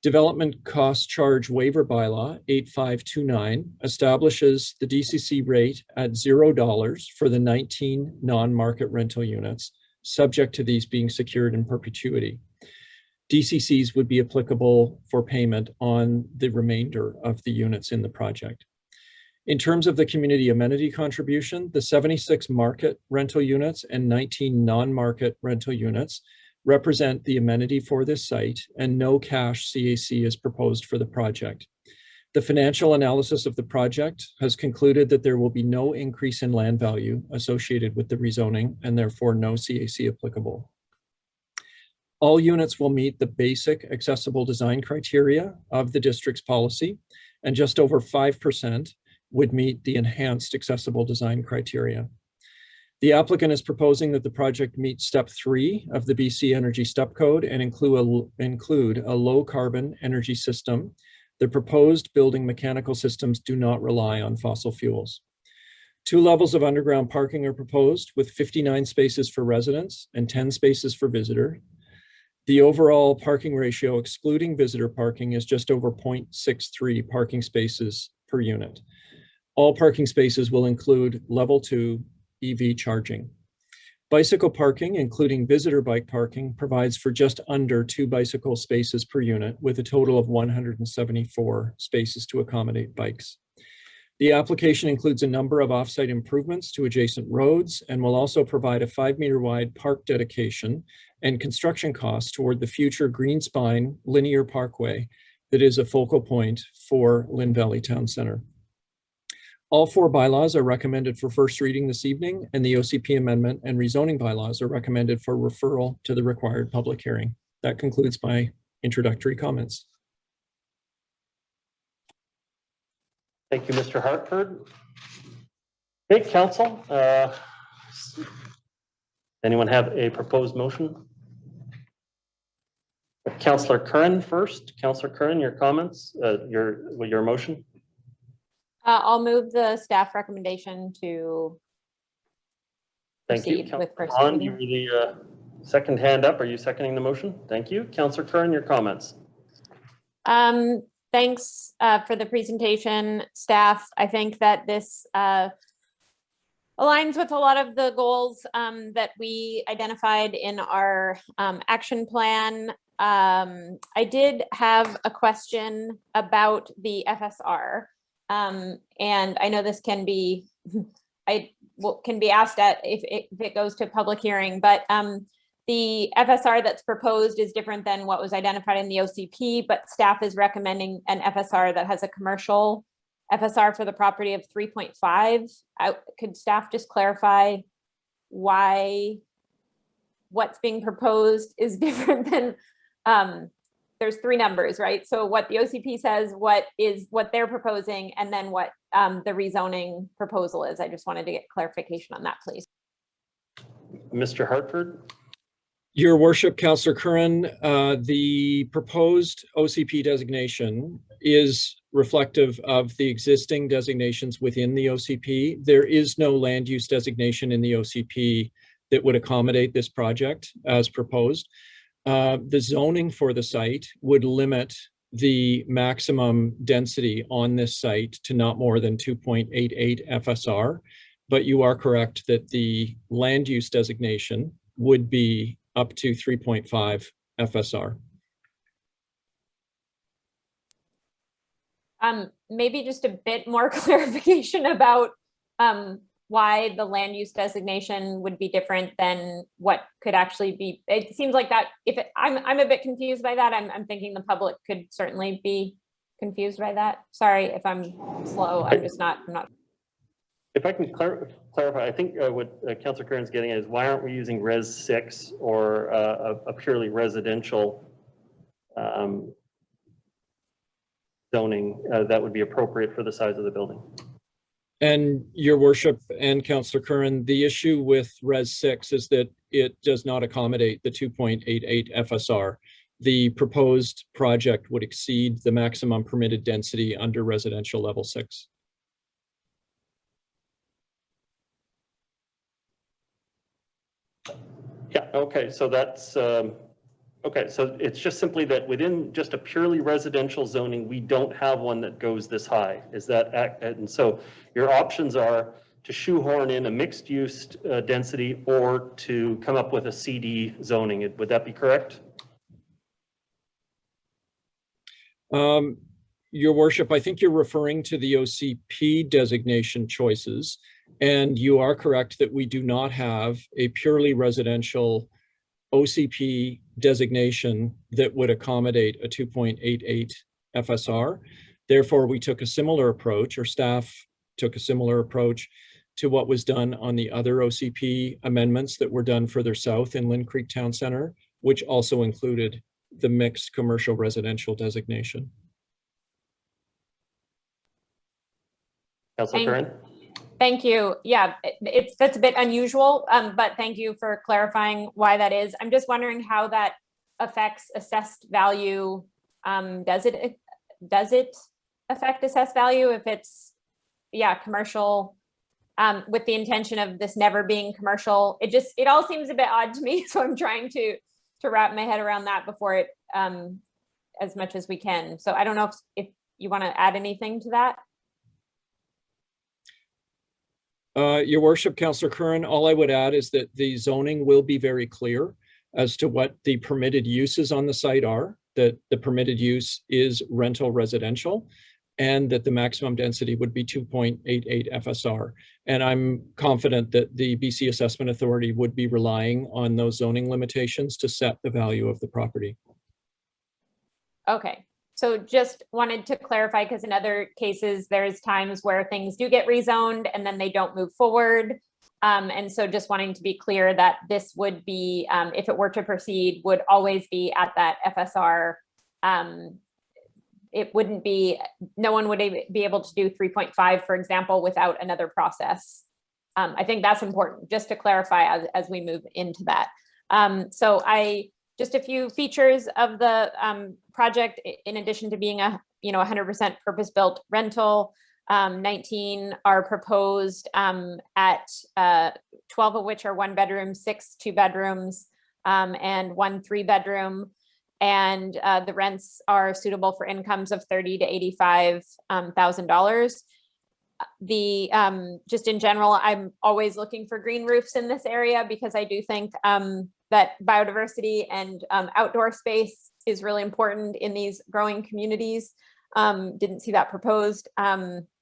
Development Cost Charge Waiver Bylaw 8529 establishes the DCC rate at $0 for the 19 non-market rental units, subject to these being secured in perpetuity. DCCs would be applicable for payment on the remainder of the units in the project. In terms of the community amenity contribution, the 76 market rental units and 19 non-market rental units represent the amenity for this site, and no cash CAC is proposed for the project. The financial analysis of the project has concluded that there will be no increase in land value associated with the rezoning, and therefore no CAC applicable. All units will meet the basic accessible design criteria of the district's policy, and just over 5% would meet the enhanced accessible design criteria. The applicant is proposing that the project meet step 3 of the BC Energy Step Code and include a low carbon energy system. The proposed building mechanical systems do not rely on fossil fuels. 2 levels of underground parking are proposed, with 59 spaces for residents and 10 spaces for visitor. The overall parking ratio, excluding visitor parking, is just over 0.63 parking spaces per unit. All parking spaces will include level 2 EV charging. Bicycle parking, including visitor bike parking, provides for just under 2 bicycle spaces per unit, with a total of 174 spaces to accommodate bikes. The application includes a number of off-site improvements to adjacent roads and will also provide a 5-meter wide park dedication and construction costs toward the future Green Spine linear parkway that is a focal point for Lynn Valley Town Center. All 4 bylaws are recommended for first reading this evening, and the OCP amendment and rezoning bylaws are recommended for referral to the required public hearing. That concludes my introductory comments. Thank you, Mr. Hartford. Okay, council. Anyone have a proposed motion? Councilor Curran first. Councilor Curran, your comments, your motion. I'll move the staff recommendation to Thank you. proceed with first On, reading. you're the second hand up. Are you seconding the motion? Thank you. Councilor Curran, your comments. Thanks for the presentation, staff. I think that this aligns with a lot of the goals that we identified in our action plan. I did have a question about the FSR. And I know this can be, can be asked at if it goes to public hearing, but the FSR that's proposed is different than what was identified in the OCP, but staff is recommending an FSR that has a commercial FSR for the property of 3.5. Could staff just clarify why what's being proposed is different than, there's 3 numbers, right? So what the OCP says, what they're proposing, and then what the rezoning proposal is. I just wanted to get clarification on that, please. Mr. Hartford. Your Worship, Councillor Curran, the proposed OCP designation is reflective of the existing designations within the OCP. There is no land use designation in the OCP that would accommodate this project as proposed. The zoning for the site would limit the maximum density on this site to not more than 2.88 FSR. But you are correct that the land use designation would be up to 3.5 FSR. Maybe just a bit more clarification about why the land use designation would be different than what could actually be. It seems like that I'm a bit confused by that. I'm thinking the public could certainly be confused by that. Sorry if I'm slow. I'm not. If I can clarify, I think what Councilor Curran's getting at is why aren't we using Res 6 or a purely residential zoning that would be appropriate for the size of the building? And Your Worship and Councillor Curran, the issue with Res 6 is that it does not accommodate the 2.88 FSR. The proposed project would exceed the maximum permitted density under residential level 6. Yeah, okay, so that's, okay, so it's just simply that within just a purely residential zoning, we don't have one that goes this high. Is that, and so your options are to shoehorn in a mixed use density or to come up with a CD zoning. Would that be correct? Your Worship, I think you're referring to the OCP designation choices, and you are correct that we do not have a purely residential OCP designation that would accommodate a 2.88 FSR. Therefore, we took a similar approach, or staff took a similar approach to what was done on the other OCP amendments that were done further south in Lynn Creek Town Center, which also included the mixed commercial residential designation. Councilor Curran? Thank you. Yeah, that's a bit unusual, but thank you for clarifying why that is. I'm just wondering how that affects assessed value. Does it affect assessed value if it's, yeah, commercial with the intention of this never being commercial? It all seems a bit odd to me, so I'm trying to wrap my head around that before it as much as we can. So I don't know if you want to add anything to that. Your Worship, Councillor Curran, all I would add is that the zoning will be very clear as to what the permitted uses on the site are, that the permitted use is rental residential, and that the maximum density would be 2.88 FSR. And I'm confident that the BC Assessment Authority would be relying on those zoning limitations to set the value of the property. Okay. So just wanted to clarify, because in other cases, there's times where things do get rezoned and then they don't move forward. And so just wanting to be clear that this would be, if it were to proceed, would always be at that FSR. It wouldn't be, no one would be able to do 3.5, for example, without another process. I think that's important just to clarify as we move into that. So just a few features of the project, in addition to being a 100% purpose-built rental, 19 are proposed at 12 of which are 1 bedroom, 6 2 bedrooms, and 1 3 bedroom. And the rents are suitable for incomes of $30,000 to $85,000. Just in general, I'm always looking for green roofs in this area because I do think that biodiversity and outdoor space is really important in these growing communities. Didn't see that proposed.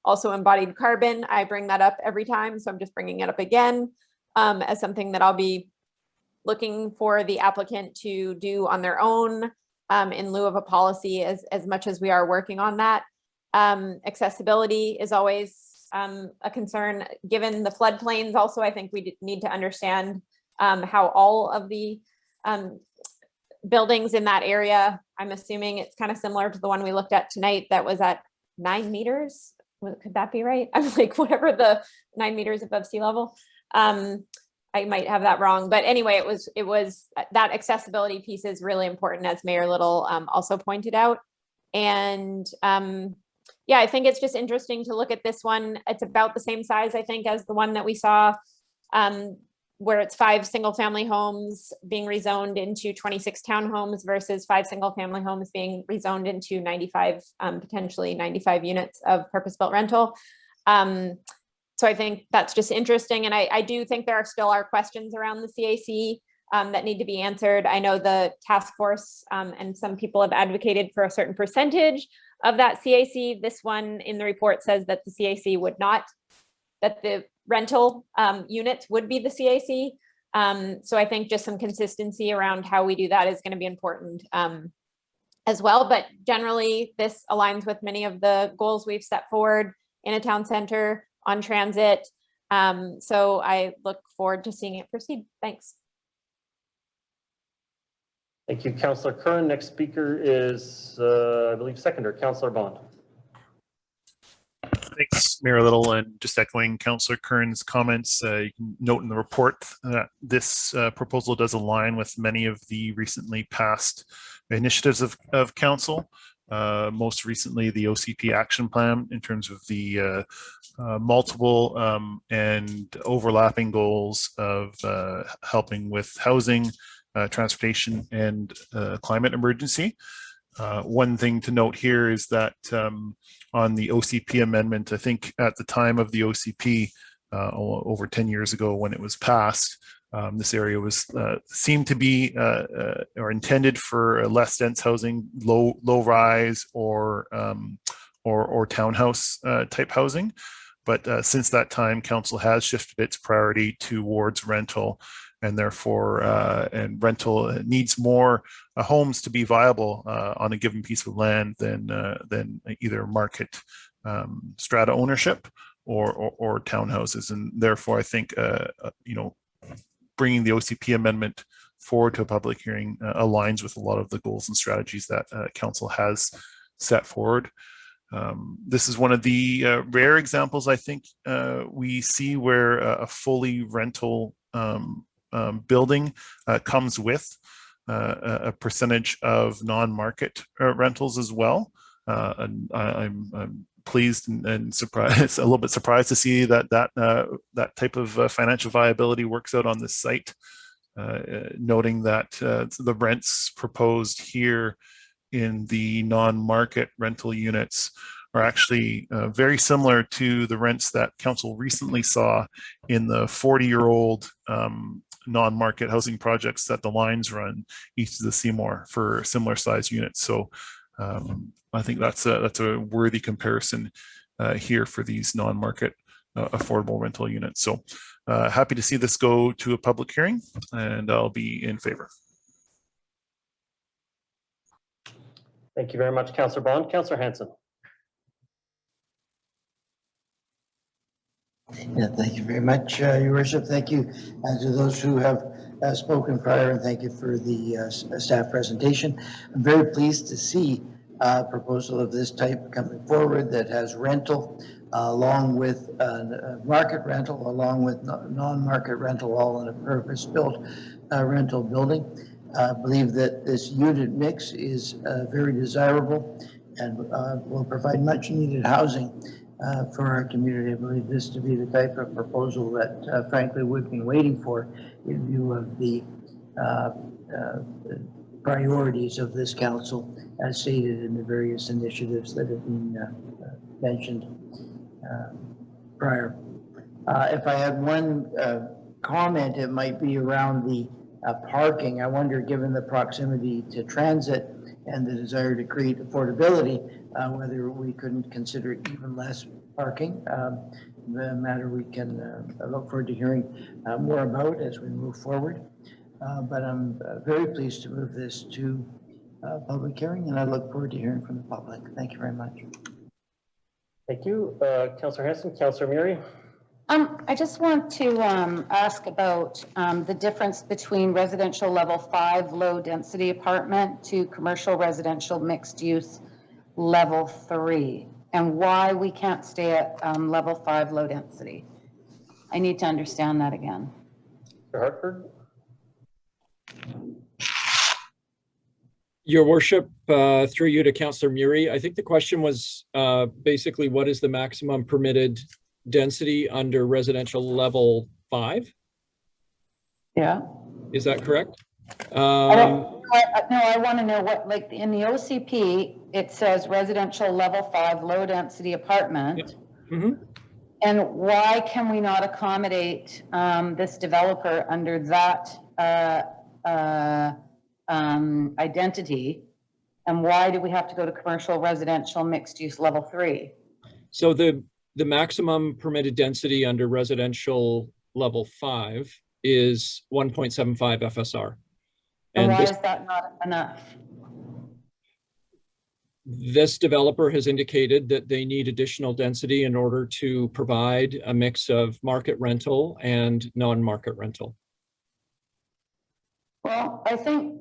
Also embodied carbon, I bring that up every time, so I'm just bringing it up again as something that I'll be looking for the applicant to do on their own in lieu of a policy as much as we are working on that. Accessibility is always a concern given the floodplains. Also, I think we need to understand how all of the buildings in that area, I'm assuming it's kind of similar to the one we looked at tonight that was at 9 meters. Could that be right? I'm like, whatever the 9 meters above sea level. I might have that wrong, but anyway, it was that accessibility piece is really important, as Mayor Little also pointed out. And yeah, I think it's just interesting to look at this one. It's about the same size, I think, as the one that we saw where it's 5 single-family homes being rezoned into 26 townhomes versus 5 single-family homes being rezoned into 95, potentially 95 units of purpose-built rental. So I think that's just interesting. And I do think there still are questions around the CAC that need to be answered. I know the task force and some people have advocated for a certain percentage of that CAC. This one in the report says that the CAC would not, that the rental units would be the CAC. So I think just some consistency around how we do that is going to be important as well. But generally, this aligns with many of the goals we've set forward in a town center, on transit. So I look forward to seeing it proceed. Thanks. Thank you, Councillor Curran. Next speaker is, I believe, seconder, Councillor Bond. Thanks, Mayor Little, and just echoing Councillor Curran's comments, you can note in the report that this proposal does align with many of the recently passed initiatives of Council. Most recently, the OCP action plan in terms of the multiple and overlapping goals of helping with housing, transportation, and climate emergency. One thing to note here is that on the OCP amendment, I think at the time of the OCP, over 10 years ago when it was passed, this area was seemed to be or intended for less dense housing, low rise or townhouse type housing. But since that time, Council has shifted its priority towards rental, and therefore, and rental needs more homes to be viable on a given piece of land than either market strata ownership or townhouses. And therefore, I think bringing the OCP amendment forward to a public hearing aligns with a lot of the goals and strategies that Council has set forward. This is one of the rare examples, I think, we see where a fully rental building comes with a percentage of non-market rentals as well. And I'm pleased and surprised, a little bit surprised to see that type of financial viability works out on this site. Noting that the rents proposed here in the non-market rental units are actually very similar to the rents that Council recently saw in the 40-year-old non-market housing projects that the Lines run east of the Seymour for similar size units. So I think that's a worthy comparison here for these non-market affordable rental units. So happy to see this go to a public hearing, and I'll be in favor. Thank you very much, Councillor Bond. Councillor Hanson. Yeah, thank you very much, Your Worship. Thank you to those who have spoken prior, and thank you for the staff presentation. I'm very pleased to see a proposal of this type coming forward that has rental along with market rental, along with non-market rental, all in a purpose-built rental building. I believe that this unit mix is very desirable and will provide much needed housing for our community. I believe this to be the type of proposal that frankly we've been waiting for in view of the priorities of this council as stated in the various initiatives that have been mentioned prior. If I had one comment, it might be around the parking. I wonder, given the proximity to transit and the desire to create affordability, whether we couldn't consider even less parking. The matter we can look forward to hearing more about as we move forward. But I'm very pleased to move this to public hearing, and I look forward to hearing from the public. Thank you very much. Thank you, Councillor Hanson. Councillor Murray. I just want to ask about the difference between residential level 5 low density apartment to commercial residential mixed use level 3, and why we can't stay at level 5 low density. I need to understand that again. Mr. Hartford. Your Worship, through you to Councillor Murray, I think the question was basically what is the maximum permitted density under residential level 5? Yeah. Is that correct? No, I want to know what, like, in the OCP, it says residential level 5, low density apartment. Mhm. And why can we not accommodate this developer under that identity? And why do we have to go to commercial, residential, mixed use level 3? So the maximum permitted density under residential level 5 is 1.75 FSR. And why this, is that not enough? this developer has indicated that they need additional density in order to provide a mix of market rental and non-market rental. Well, I think,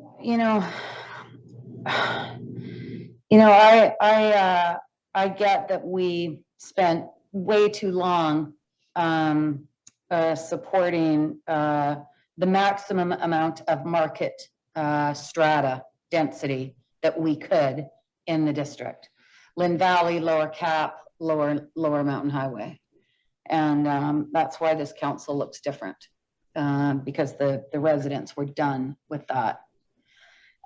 I get that we spent way too long supporting the maximum amount of market strata density that we could in the district. Lynn Valley, Lower Cap, Lower Mountain Highway. And that's why this council looks different, because the residents were done with that.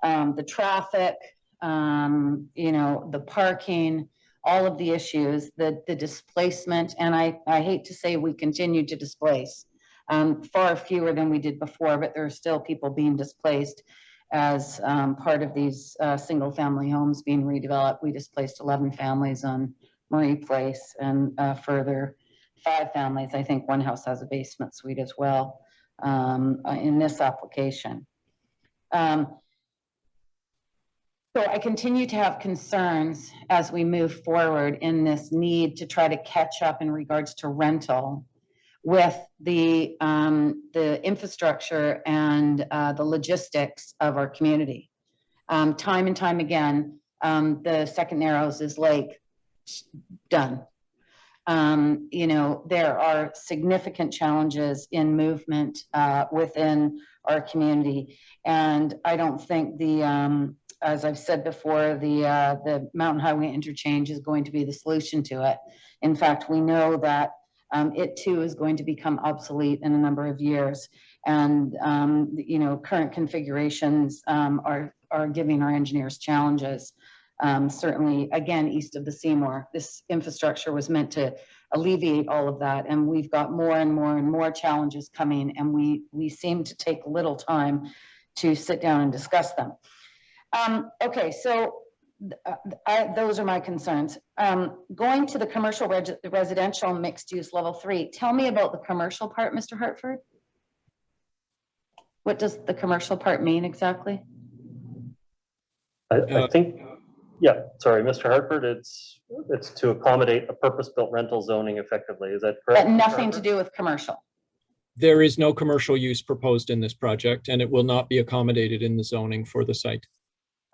The traffic, the parking, all of the issues, the displacement, and I hate to say we continue to displace far fewer than we did before, but there are still people being displaced as part of these single family homes being redeveloped. We displaced 11 families on Marie Place and further 5 families. I think one house has a basement suite as well in this application. So I continue to have concerns as we move forward in this need to try to catch up in regards to rental with the infrastructure and the logistics of our community. Time and time again, the Second Narrows is like done. There are significant challenges in movement within our community, and I don't think as I've said before, the Mountain Highway interchange is going to be the solution to it. In fact, we know that it too is going to become obsolete in a number of years, and current configurations are giving our engineers challenges. Certainly, again, east of the Seymour, this infrastructure was meant to alleviate all of that, and we've got more and more and more challenges coming, and we seem to take little time to sit down and discuss them. Okay, so those are my concerns. Going to the commercial residential mixed use level 3, tell me about the commercial part, Mr. Hartford. What does the commercial part mean exactly? I think, yeah, sorry, Mr. Hartford, it's to accommodate a purpose-built rental zoning effectively. Is that correct? But nothing to do with commercial. There is no commercial use proposed in this project, and it will not be accommodated in the zoning for the site.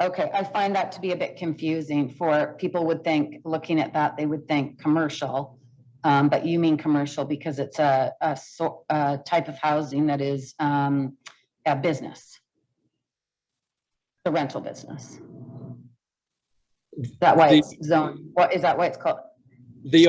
Okay, I find that to be a bit confusing for people would think, looking at that, they would think commercial, but you mean commercial because it's a type of housing that is a business, the rental business. Is that why it's zoned? What is that? Why it's called? The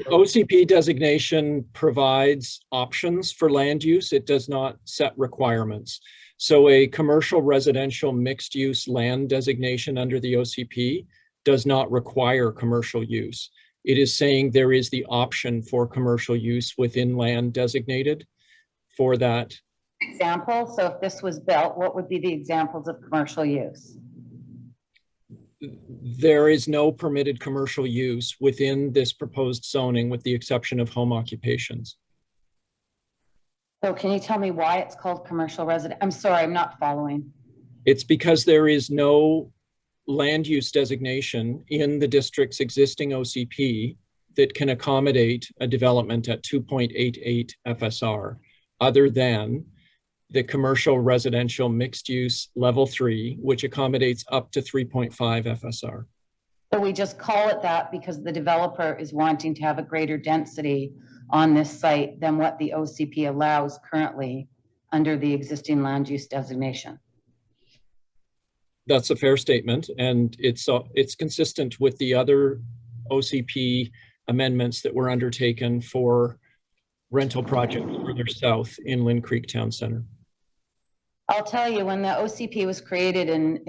OCP designation provides options for land use. It does not set requirements. So a commercial residential mixed use land designation under the OCP does not require commercial use. It is saying there is the option for commercial use within land designated for that. Example, so if this was built, what would be the examples of commercial use? There is no permitted commercial use within this proposed zoning with the exception of home occupations. So can you tell me why it's called commercial resident? I'm sorry, I'm not following. It's because there is no land use designation in the district's existing OCP that can accommodate a development at 2.88 FSR other than the commercial residential mixed use level 3, which accommodates up to 3.5 FSR. So we just call it that because the developer is wanting to have a greater density on this site than what the OCP allows currently under the existing land use designation. That's a fair statement, and it's consistent with the other OCP amendments that were undertaken for rental project further south in Lynn Creek Town Center. I'll tell you, when the OCP was created in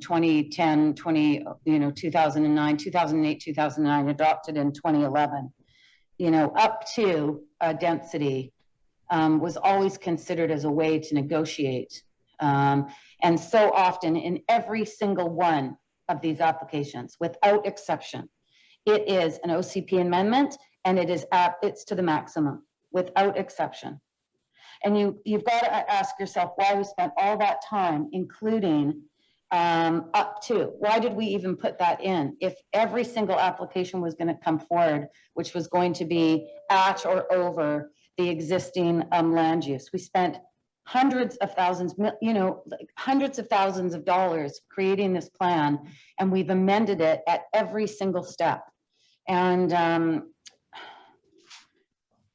2010, 2009, 2008, 2009, adopted in 2011, up to density was always considered as a way to negotiate. And so often in every single one of these applications, without exception, it is an OCP amendment, and it's to the maximum, without exception. And you've got to ask yourself why we spent all that time, including up to, why did we even put that in? If every single application was going to come forward, which was going to be at or over the existing land use, we spent hundreds of thousands, hundreds of thousands of dollars creating this plan, and we've amended it at every single step. And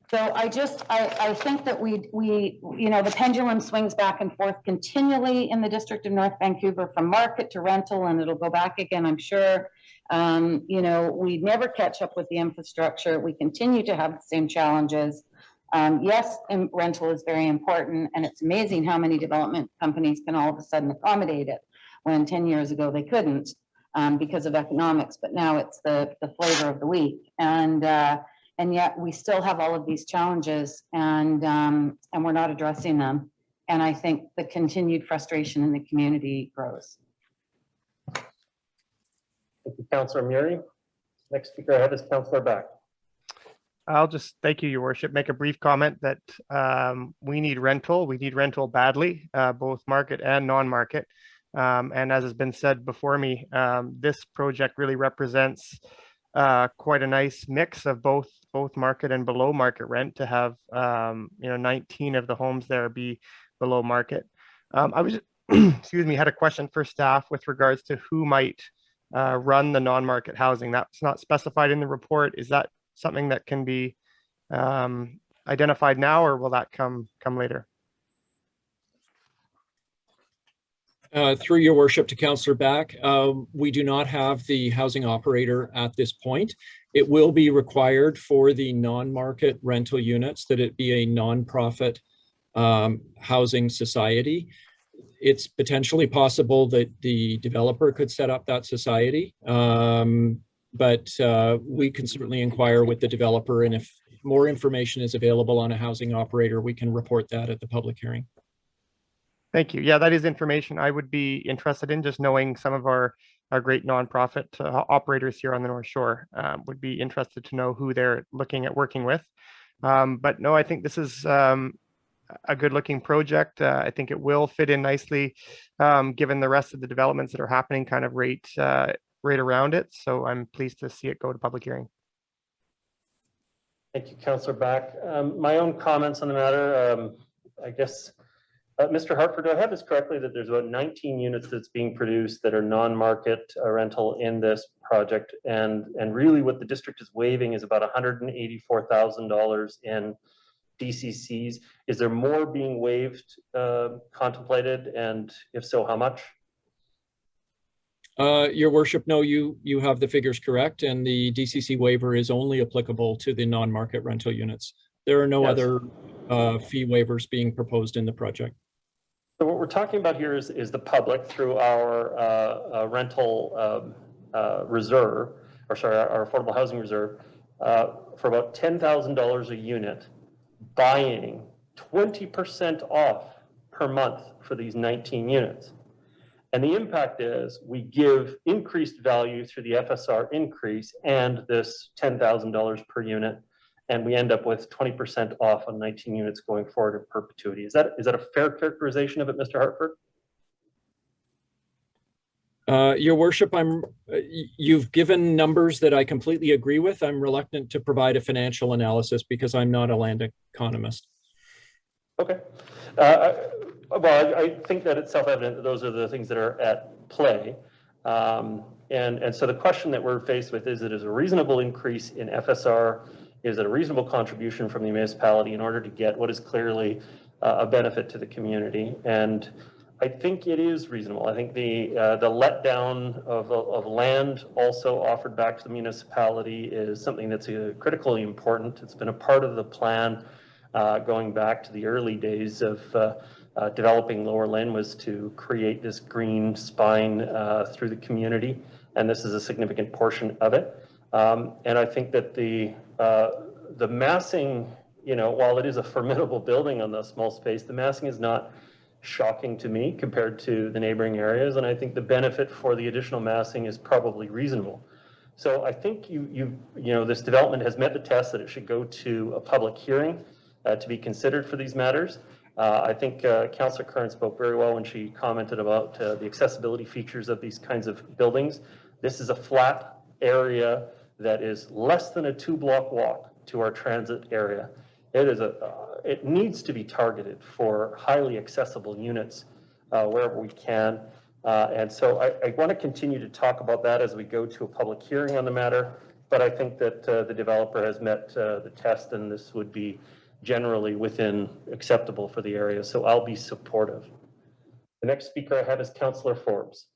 so I think that the pendulum swings back and forth continually in the District of North Vancouver from market to rental, and it'll go back again, I'm sure. We never catch up with the infrastructure. We continue to have the same challenges. Yes, and rental is very important, and it's amazing how many development companies can all of a sudden accommodate it when 10 years ago they couldn't because of economics, but now it's the flavor of the week. And yet we still have all of these challenges, and we're not addressing them. And I think the continued frustration in the community grows. Thank you, Councillor Murray. Next speaker I have is Councillor Back. I'll just, thank you, Your Worship, make a brief comment that we need rental. We need rental badly, both market and non-market. And as has been said before me, this project really represents quite a nice mix of both market and below market rent to have 19 of the homes there be below market. I was excuse me, had a question for staff with regards to who might run the non-market housing. That's not specified in the report. Is that something that can be identified now, or will that come later? Through your worship to Councillor Back, we do not have the housing operator at this point. It will be required for the non-market rental units that it be a non-profit housing society. It's potentially possible that the developer could set up that society, but we can certainly inquire with the developer, and if more information is available on a housing operator, we can report that at the public hearing. Thank you. Yeah, that is information I would be interested in, just knowing some of our great nonprofit operators here on the North Shore. Would be interested to know who they're looking at working with. But no, I think this is a good looking project. I think it will fit in nicely, given the rest of the developments that are happening kind of right around it. So I'm pleased to see it go to public hearing. Thank you, Councillor Back. My own comments on the matter, I guess, Mr. Hartford, do I have this correctly that there's about 19 units that's being produced that are non-market rental in this project, and really what the district is waiving is about $184,000 in DCCs. Is there more being waived contemplated, and if so, how much? Your worship, no, you have the figures correct, and the DCC waiver is only applicable to the non-market rental units. There are no other fee waivers being proposed in the project. So what we're talking about here is the public through our rental reserve, or sorry, our affordable housing reserve, for about $10,000 a unit, buying 20% off per month for these 19 units. And the impact is we give increased value through the FSR increase and this $10,000 per unit, and we end up with 20% off on 19 units going forward in perpetuity. Is that a fair characterization of it, Mr. Hartford? Your worship, you've given numbers that I completely agree with. I'm reluctant to provide a financial analysis because I'm not a land economist. Okay. Well, I think that it's self-evident that those are the things that are at play. And so the question that we're faced with is, it is a reasonable increase in FSR? Is it a reasonable contribution from the municipality in order to get what is clearly a benefit to the community? And I think it is reasonable. I think the letdown of land also offered back to the municipality is something that's critically important. It's been a part of the plan going back to the early days of developing Lower Lynn, was to create this green spine through the community, and this is a significant portion of it. And I think that the massing, while it is a formidable building on the small space, the massing is not shocking to me compared to the neighboring areas, and I think the benefit for the additional massing is probably reasonable. So I think this development has met the test that it should go to a public hearing to be considered for these matters. I think Councillor Curran spoke very well when she commented about the accessibility features of these kinds of buildings. This is a flat area that is less than a 2-block walk to our transit area. It needs to be targeted for highly accessible units wherever we can. And so I want to continue to talk about that as we go to a public hearing on the matter, but I think that the developer has met the test, and this would be generally within acceptable for the area, so I'll be supportive. The next speaker I have is Councillor Forbes.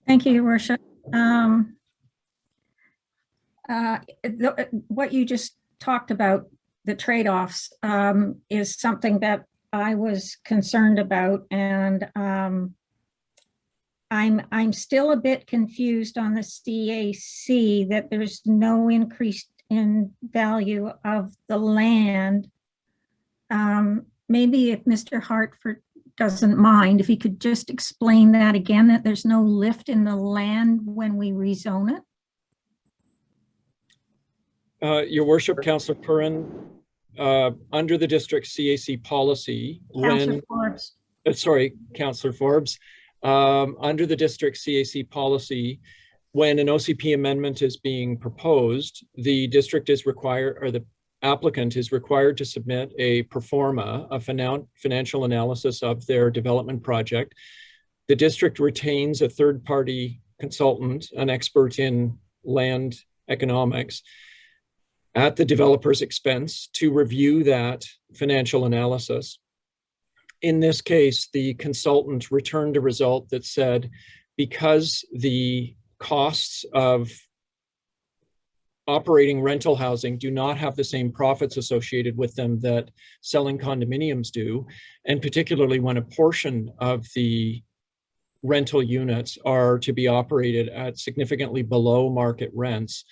Thank you, Your Worship. What you just talked about, the trade-offs, is something that I was concerned about, and I'm still a bit confused on the CAC that there's no increase in value of the land. Maybe if Mr. Hartford doesn't mind, if he could just explain that again, that there's no lift in the land when we rezone it. Your Worship, Councillor Curran, under the district CAC policy, Councillor Forbes. Councillor Forbes, under the district CAC policy, when an OCP amendment is being proposed, the district is required, or the applicant is required to submit a pro forma, a financial analysis of their development project. The district retains a third-party consultant, an expert in land economics, at the developer's expense to review that financial analysis. In this case, the consultant returned a result that said, because the costs of operating rental housing do not have the same profits associated with them that selling condominiums do, and particularly when a portion of the rental units are to be operated at significantly below market rents,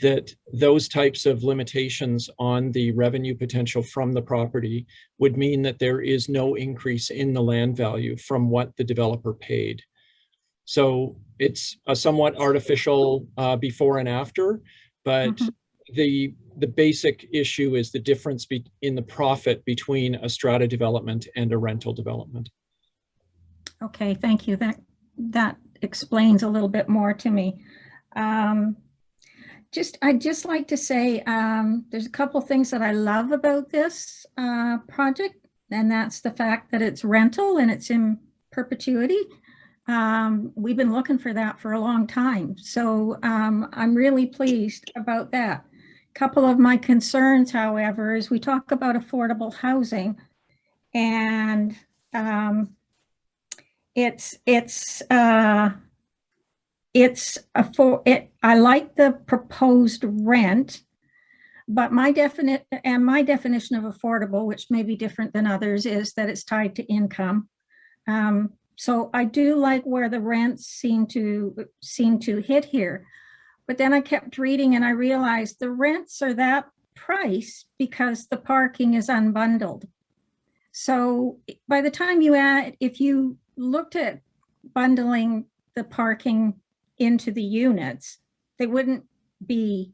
that those types of limitations on the revenue potential from the property would mean that there is no increase in the land value from what the developer paid. So it's a somewhat artificial before and after, but the basic issue is the difference in the profit between a strata development and a rental development. Okay, thank you. That explains a little bit more to me. I'd just like to say there's a couple things that I love about this project, and that's the fact that it's rental and it's in perpetuity. We've been looking for that for a long time, so I'm really pleased about that. A couple of my concerns, however, is we talk about affordable housing, and I like the proposed rent, but my definition of affordable, which may be different than others, is that it's tied to income. So I do like where the rents seem to hit here, but then I kept reading and I realized the rents are that price because the parking is unbundled. So by the time if you looked at bundling the parking into the units, they wouldn't be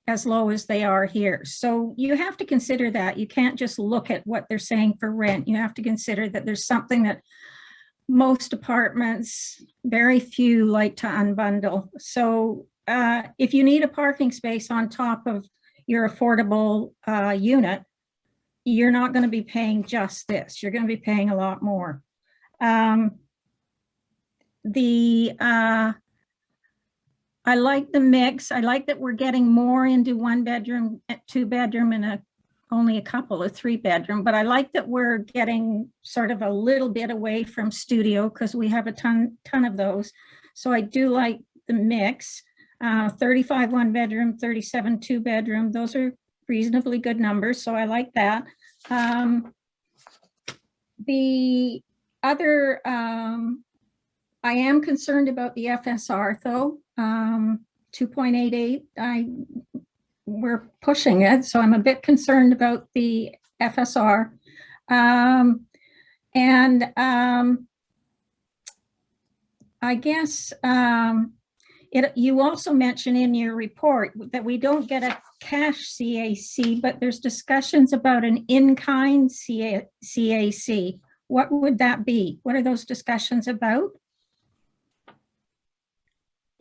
as low as they are here. So you have to consider that. You can't just look at what they're saying for rent. You have to consider that there's something that most apartments, very few like to unbundle. So if you need a parking space on top of your affordable unit, you're not going to be paying just this. You're going to be paying a lot more. I like the mix. I like that we're getting more into 1 bedroom, 2 bedroom, and a only a couple of 3-bedroom, but I like that we're getting sort of a little bit away from studio because we have a ton of those. So I do like the mix. 35 1-bedroom, 37 2-bedroom. Those are reasonably good numbers, so I like that. The other, I am concerned about the FSR though. 2.88, we're pushing it, so I'm a bit concerned about the FSR. I guess you also mentioned in your report that we don't get a cash CAC, but there's discussions about an in-kind CAC. What would that be? What are those discussions about?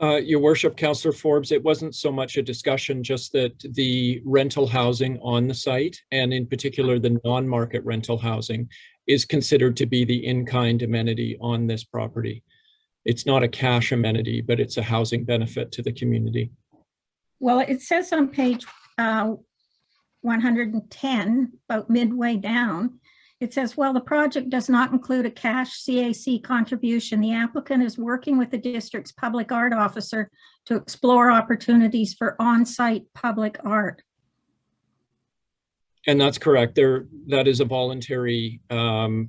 Your Worship, Councillor Forbes, it wasn't so much a discussion, just that the rental housing on the site, and in particular the non-market rental housing, is considered to be the in-kind amenity on this property. It's not a cash amenity, but it's a housing benefit to the community. Well, it says on page 110, about midway down, it says, well, the project does not include a cash CAC contribution. The applicant is working with the district's public art officer to explore opportunities for on-site public art. And that's correct. That is a voluntary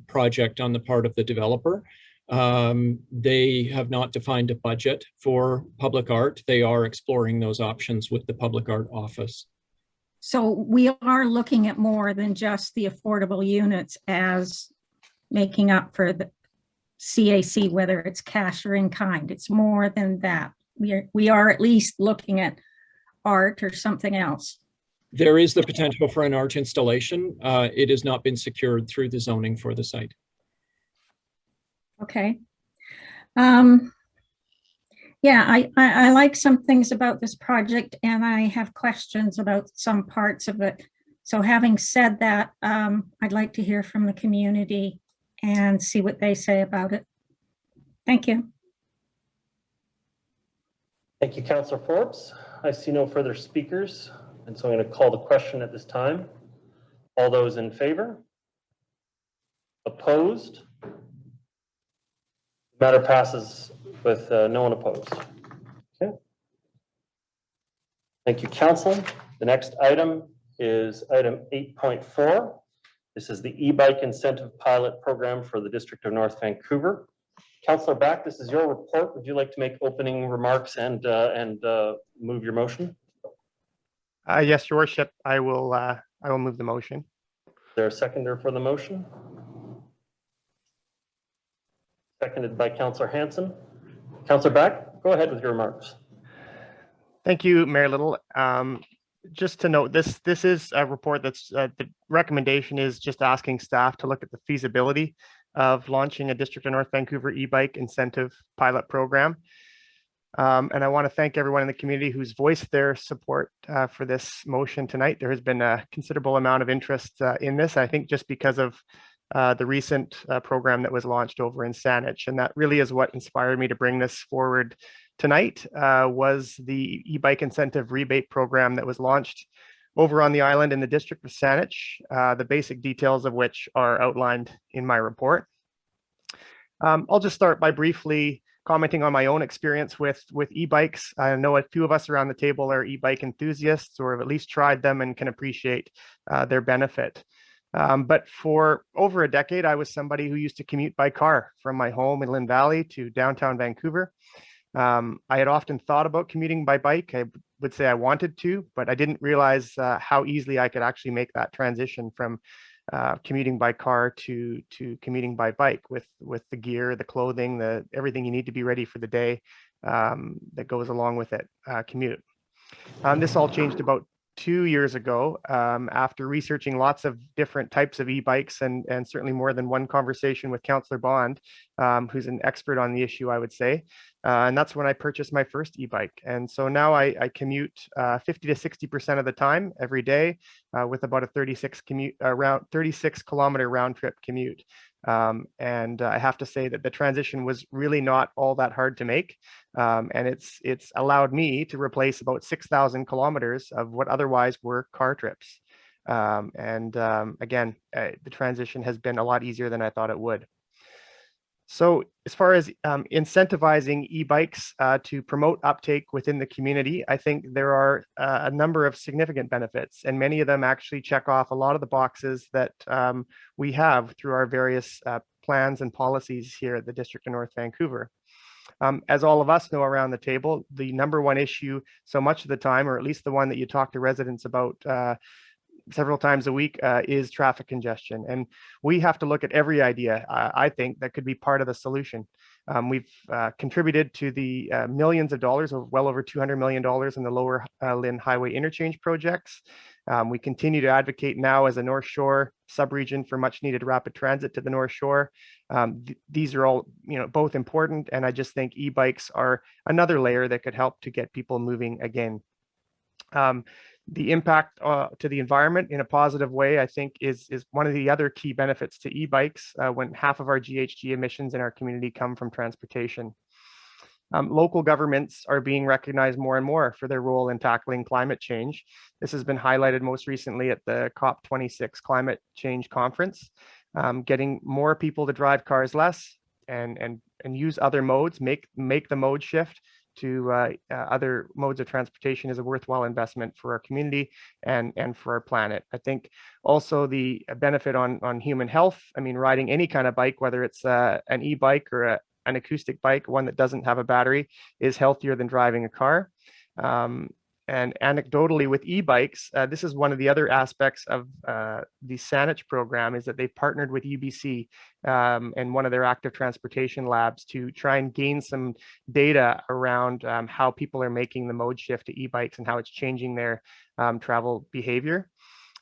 project on the part of the developer. They have not defined a budget for public art. They are exploring those options with the public art office. So we are looking at more than just the affordable units as making up for the CAC, whether it's cash or in kind. It's more than that. We are at least looking at art or something else. There is the potential for an art installation. It has not been secured through the zoning for the site. Okay. Yeah, I like some things about this project and I have questions about some parts of it. So having said that, I'd like to hear from the community and see what they say about it. Thank you. Thank you, Councillor Forbes. I see no further speakers, and so I'm going to call the question at this time. All those in favor? Opposed? Matter passes with no one opposed. Okay. Thank you, Council. The next item is item 8.4. This is the e-bike incentive pilot program for the District of North Vancouver. Councillor Back, this is your report. Would you like to make opening remarks and move your motion? Yes, Your Worship, I will move the motion. Is there a seconder for the motion? Seconded by Councillor Hanson. Councillor Back, go ahead with your remarks. Thank you, Mayor Little. Just to note, this is a report that's the recommendation is just asking staff to look at the feasibility of launching a District of North Vancouver e-bike incentive pilot program. And I want to thank everyone in the community who's voiced their support for this motion tonight. There has been a considerable amount of interest in this, I think, just because of the recent program that was launched over in Saanich. And that really is what inspired me to bring this forward tonight, was the e-bike incentive rebate program that was launched over on the island in the district of Saanich, the basic details of which are outlined in my report. I'll just start by briefly commenting on my own experience with e-bikes. I know a few of us around the table are e-bike enthusiasts or have at least tried them and can appreciate their benefit. But for over a decade, I was somebody who used to commute by car from my home in Lynn Valley to downtown Vancouver. I had often thought about commuting by bike. I would say I wanted to, but I didn't realize how easily I could actually make that transition from commuting by car to commuting by bike with the gear, the clothing, everything you need to be ready for the day that goes along with it, commute. This all changed about 2 years ago, after researching lots of different types of e-bikes and certainly more than one conversation with Councillor Bond, who's an expert on the issue, I would say. And that's when I purchased my first e-bike. And so now I commute 50 to 60% of the time every day with about a 36 kilometer round trip commute. And I have to say that the transition was really not all that hard to make. And it's allowed me to replace about 6,000 kilometers of what otherwise were car trips. Again, the transition has been a lot easier than I thought it would. So as far as incentivizing e-bikes to promote uptake within the community, I think there are a number of significant benefits, and many of them actually check off a lot of the boxes that we have through our various plans and policies here at the District of North Vancouver. As all of us know around the table, the number one issue so much of the time, or at least the one that you talk to residents about several times a week, is traffic congestion. And we have to look at every idea, I think, that could be part of the solution. We've contributed to the millions of dollars, of well over $200 million in the Lower Lynn Highway interchange projects. We continue to advocate now as a North Shore subregion for much needed rapid transit to the North Shore. These are all, both important, and I just think e-bikes are another layer that could help to get people moving again. The impact to the environment in a positive way, I think, is one of the other key benefits to e-bikes when half of our GHG emissions in our community come from transportation. Local governments are being recognized more and more for their role in tackling climate change. This has been highlighted most recently at the COP26 Climate Change Conference. Getting more people to drive cars less and use other modes, make the mode shift to other modes of transportation is a worthwhile investment for our community and for our planet. I think also the benefit on human health. I mean, riding any kind of bike, whether it's an e-bike or an acoustic bike, one that doesn't have a battery, is healthier than driving a car. And anecdotally with e-bikes, this is one of the other aspects of the Saanich program, is that they've partnered with UBC and one of their active transportation labs to try and gain some data around how people are making the mode shift to e-bikes and how it's changing their travel behavior.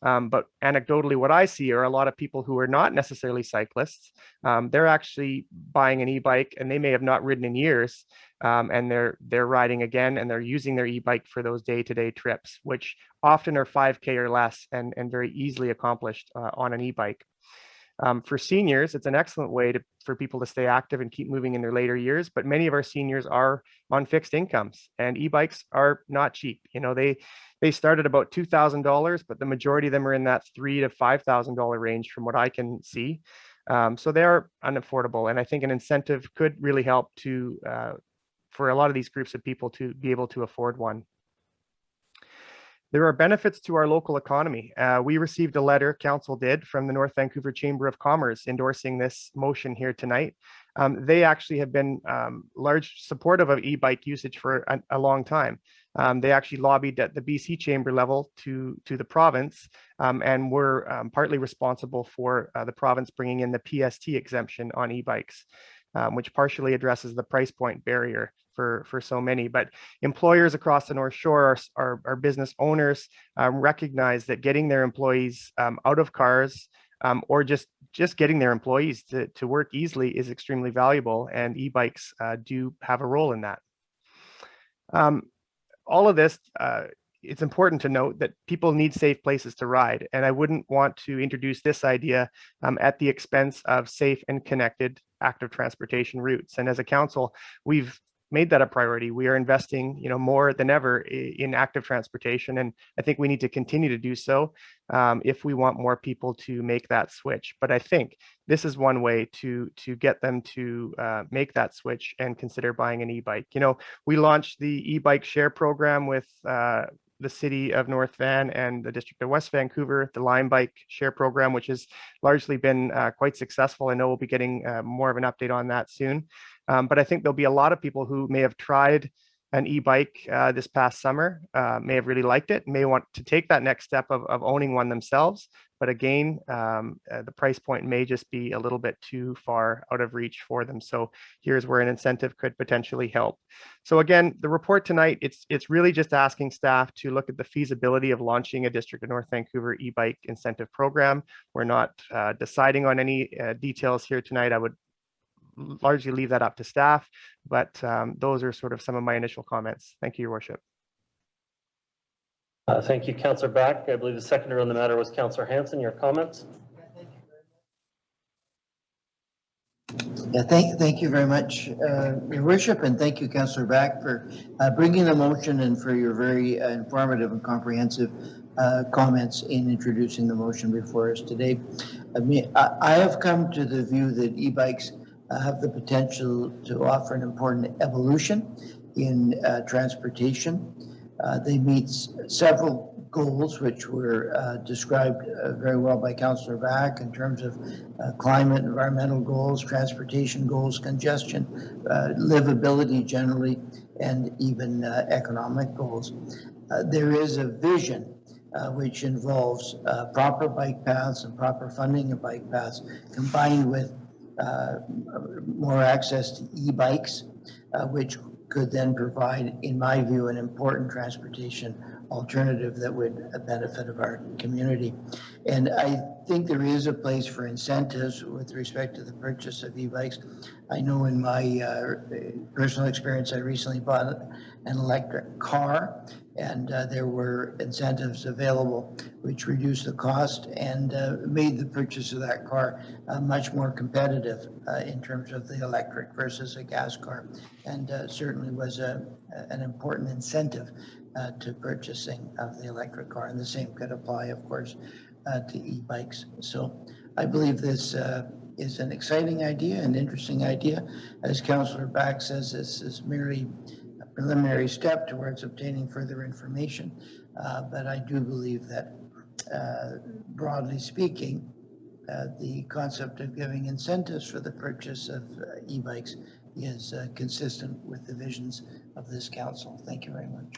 But anecdotally, what I see are a lot of people who are not necessarily cyclists. They're actually buying an e-bike and they may have not ridden in years, and they're riding again, and they're using their e-bike for those day-to-day trips, which often are 5K or less and very easily accomplished on an e-bike. For seniors, it's an excellent way for people to stay active and keep moving in their later years, but many of our seniors are on fixed incomes, and e-bikes are not cheap. They start at about $2,000, but the majority of them are in that $3,000 to $5,000 range from what I can see. So they are unaffordable, and I think an incentive could really help for a lot of these groups of people to be able to afford one. There are benefits to our local economy. We received a letter, council did, from the North Vancouver Chamber of Commerce endorsing this motion here tonight. They actually have been large supportive of e-bike usage for a long time. They actually lobbied at the BC Chamber level to the province and were partly responsible for the province bringing in the PST exemption on e-bikes, which partially addresses the price point barrier for so many. But employers across the North Shore, our business owners, recognize that getting their employees out of cars or just getting their employees to work easily is extremely valuable, and e-bikes do have a role in that. All of this, it's important to note that people need safe places to ride, and I wouldn't want to introduce this idea at the expense of safe and connected active transportation routes. And as a council, we've made that a priority. We are investing, more than ever in active transportation, and I think we need to continue to do so if we want more people to make that switch. But I think this is one way to get them to make that switch and consider buying an e-bike. We launched the e-bike share program with the City of North Van and the District of West Vancouver, the Lime Bike share program, which has largely been quite successful. I know we'll be getting more of an update on that soon. But I think there'll be a lot of people who may have tried an e-bike this past summer, may have really liked it, may want to take that next step of owning one themselves. But again, the price point may just be a little bit too far out of reach for them. So here's where an incentive could potentially help. So again, the report tonight, it's really just asking staff to look at the feasibility of launching a District of North Vancouver e-bike incentive program. We're not deciding on any details here tonight. I would largely leave that up to staff, but those are sort of some of my initial comments. Thank you, Your Worship. Thank you, Councillor Back. I believe the seconder on the matter was Councillor Hanson. Your comments? Yeah, thank you very much, Your Worship, and thank you, Councillor Back, for bringing the motion and for your very informative and comprehensive comments in introducing the motion before us today. I have come to the view that e-bikes have the potential to offer an important evolution in transportation. They meet several goals which were described very well by Councillor Back in terms of climate, environmental goals, transportation goals, congestion, livability generally, and even economic goals. There is a vision which involves proper bike paths and proper funding of bike paths combined with more access to e-bikes, which could then provide, in my view, an important transportation alternative that would benefit of our community. And I think there is a place for incentives with respect to the purchase of e-bikes. I know in my personal experience, I recently bought an electric car, and there were incentives available which reduced the cost and made the purchase of that car much more competitive in terms of the electric versus a gas car, and certainly was an important incentive to purchasing of the electric car. And the same could apply, of course, to e-bikes. So I believe this is an exciting idea, an interesting idea. As Councillor Back says, this is merely a preliminary step towards obtaining further information. But I do believe that, broadly speaking, the concept of giving incentives for the purchase of e-bikes is consistent with the visions of this council. Thank you very much.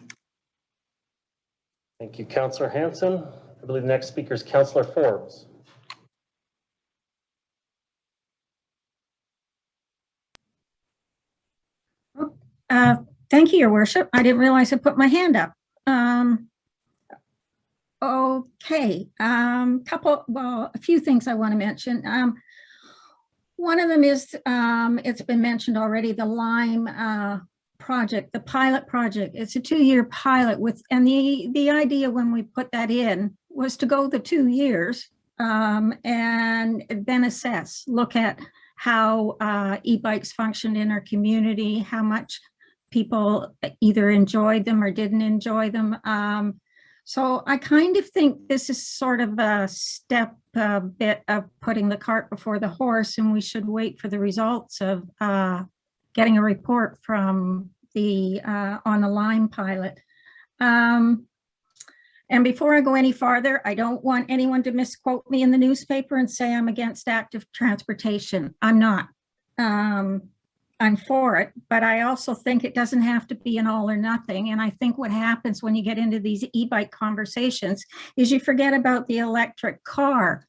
Thank you, Councillor Hanson. I believe the next speaker is Councillor Forbes. Thank you, Your Worship. I didn't realize I put my hand up. Okay, a few things I want to mention. One of them is, it's been mentioned already, the Lime project, the pilot project. It's a 2-year pilot and the idea when we put that in was to go the 2 years and then assess, look at how e-bikes functioned in our community, how much people either enjoyed them or didn't enjoy them. So I kind of think this is sort of a step bit of putting the cart before the horse, and we should wait for the results of getting a report from the on the Lime pilot. And before I go any farther, I don't want anyone to misquote me in the newspaper and say I'm against active transportation. I'm not. I'm for it, but I also think it doesn't have to be an all or nothing. And I think what happens when you get into these e-bike conversations is you forget about the electric car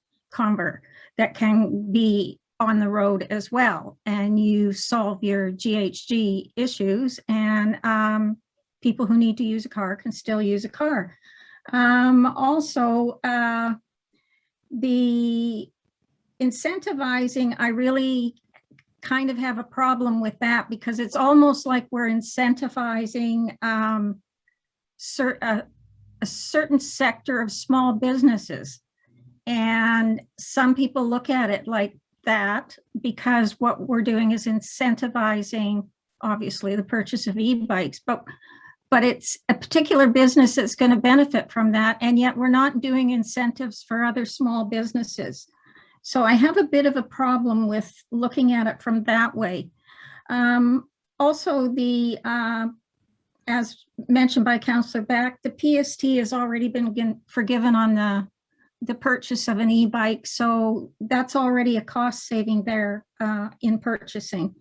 that can be on the road as well. And you solve your GHG issues, and people who need to use a car can still use a car. Also, the incentivizing, I really kind of have a problem with that, because it's almost like we're incentivizing a certain sector of small businesses. And some people look at it like that, because what we're doing is incentivizing, obviously, the purchase of e-bikes, but it's a particular business that's going to benefit from that. And yet we're not doing incentives for other small businesses. So I have a bit of a problem with looking at it from that way. Also, as mentioned by Councillor Back, the PST has already been forgiven on the purchase of an e-bike. So that's already a cost saving there in purchasing.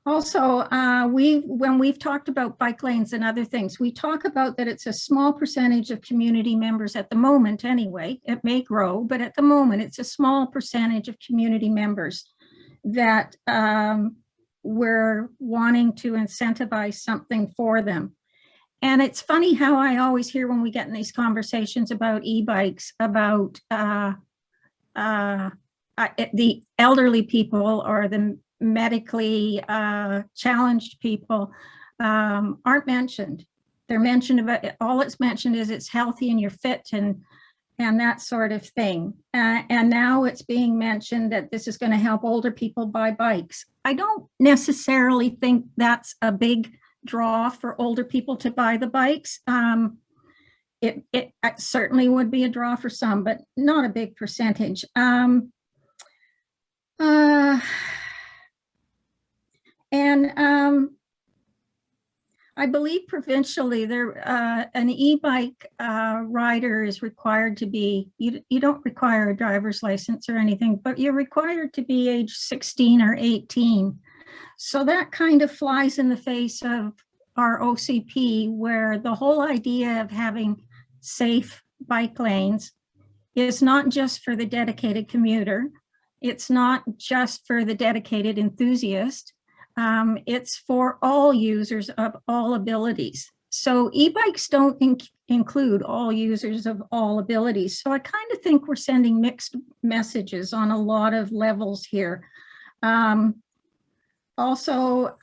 Also, when we've talked about bike lanes and other things, we talk about that it's a small percentage of community members at the moment anyway. It may grow, but at the moment it's a small percentage of community members that we're wanting to incentivize something for them. And it's funny how I always hear when we get in these conversations about e-bikes, about the elderly people or the medically challenged people aren't mentioned. They're mentioned about, all it's mentioned is it's healthy and you're fit, and that sort of thing. And now it's being mentioned that this is going to help older people buy bikes. I don't necessarily think that's a big draw for older people to buy the bikes. It certainly would be a draw for some, but not a big percentage. I believe provincially there an e-bike rider is required to be, you don't require a driver's license or anything, but you're required to be age 16 or 18. So that kind of flies in the face of our OCP, where the whole idea of having safe bike lanes is not just for the dedicated commuter. It's not just for the dedicated enthusiast. It's for all users of all abilities. So e-bikes don't include all users of all abilities. So I kind of think we're sending mixed messages on a lot of levels here. Also,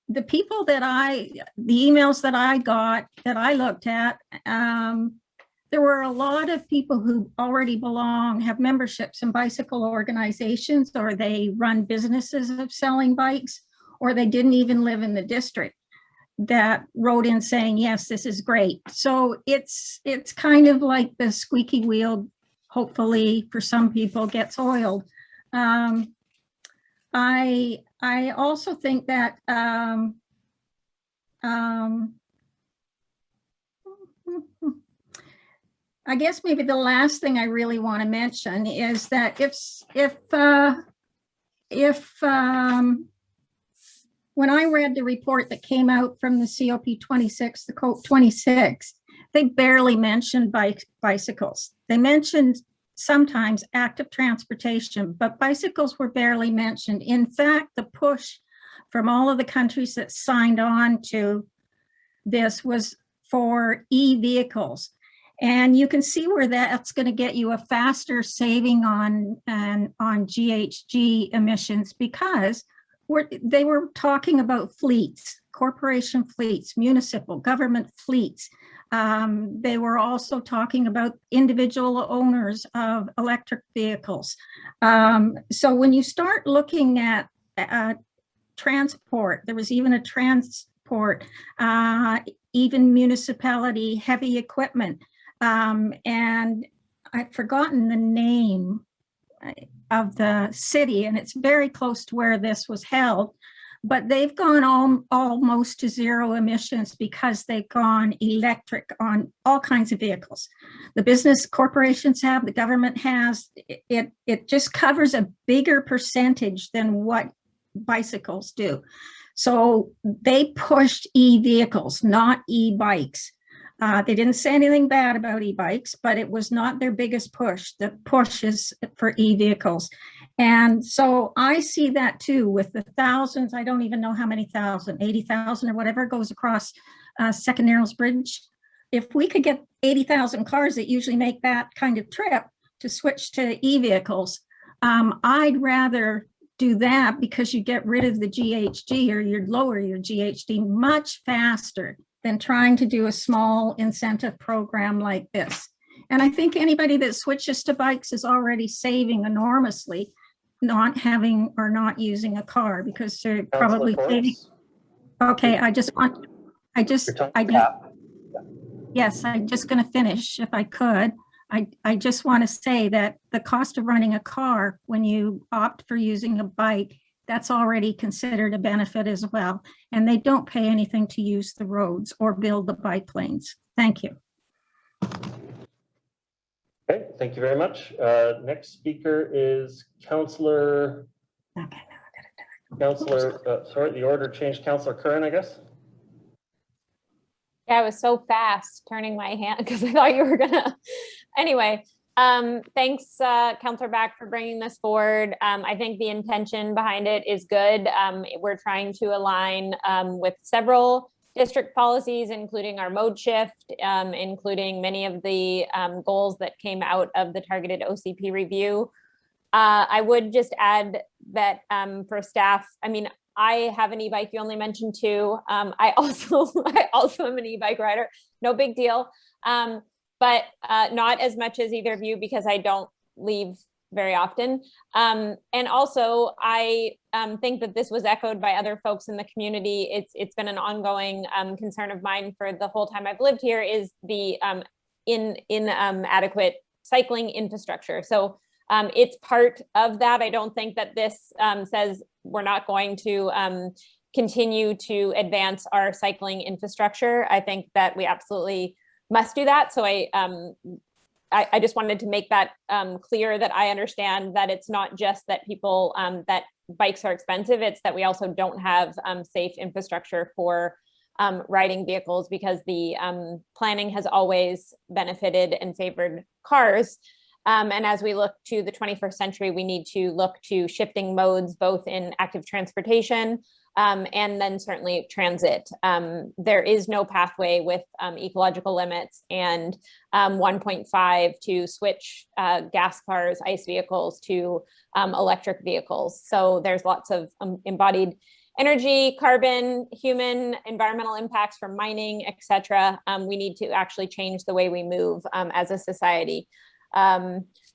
the people that the emails that I got, that I looked at, there were a lot of people who already have memberships in bicycle organizations, or they run businesses of selling bikes, or they didn't even live in the district, that wrote in saying, yes, this is great. So it's kind of like the squeaky wheel, hopefully for some people, gets oiled. I also think that I guess maybe the last thing I really want to mention is that when I read the report that came out from the COP26, the COP26, they barely mentioned bicycles. They mentioned sometimes active transportation, but bicycles were barely mentioned. In fact, the push from all of the countries that signed on to this was for e-vehicles. And you can see where that's going to get you a faster saving on GHG emissions, because they were talking about fleets, corporation fleets, municipal government fleets. They were also talking about individual owners of electric vehicles. So when you start looking at transport, there was even a transport, even municipality heavy equipment. And I've forgotten the name of the city, and it's very close to where this was held, but they've gone almost to zero emissions because they've gone electric on all kinds of vehicles. The business corporations have, the government has, it just covers a bigger percentage than what bicycles do. So they pushed e-vehicles, not e-bikes. They didn't say anything bad about e-bikes, but it was not their biggest push. The push is for e-vehicles. And so I see that too with the thousands, I don't even know how many thousand, 80,000 or whatever goes across Second Narrows Bridge. If we could get 80,000 cars that usually make that kind of trip to switch to e-vehicles, I'd rather do that, because you get rid of the GHG, or you'd lower your GHG much faster than trying to do a small incentive program like this. And I think anybody that switches to bikes is already saving enormously, not having or not using a car, because they're probably saving. Okay, I'm just going to finish if I could. I just want to say that the cost of running a car, when you opt for using a bike, that's already considered a benefit as well. And they don't pay anything to use the roads or build the bike lanes. Thank you. Okay, thank you very much. Next speaker is Councilor. Okay, Sorry, the order changed. Councilor Curran, I guess. Yeah, I was so fast turning my hand because I thought you were gonna. Anyway, thanks, Councilor Back, for bringing this forward. I think the intention behind it is good. We're trying to align with several district policies, including our mode shift, including many of the goals that came out of the targeted OCP review. I would just add that for staff, I mean, I have an e-bike, you only mentioned two. I also am an e-bike rider, no big deal. but not as much as either of you because I don't leave very often. And also, I think that this was echoed by other folks in the community. It's been an ongoing concern of mine for the whole time I've lived here is the inadequate cycling infrastructure. So it's part of that. I don't think that this says we're not going to continue to advance our cycling infrastructure. I think that we absolutely must do that. So I just wanted to make that clear, that I understand that it's not just that people, that bikes are expensive, it's that we also don't have safe infrastructure for riding vehicles, because the planning has always benefited and favored cars. And as we look to the 21st century, we need to look to shifting modes, both in active transportation and then certainly transit. There is no pathway with ecological limits and 1.5 to switch gas cars, ICE vehicles to electric vehicles. So there's lots of embodied energy, carbon, human, environmental impacts from mining, et cetera. We need to actually change the way we move as a society.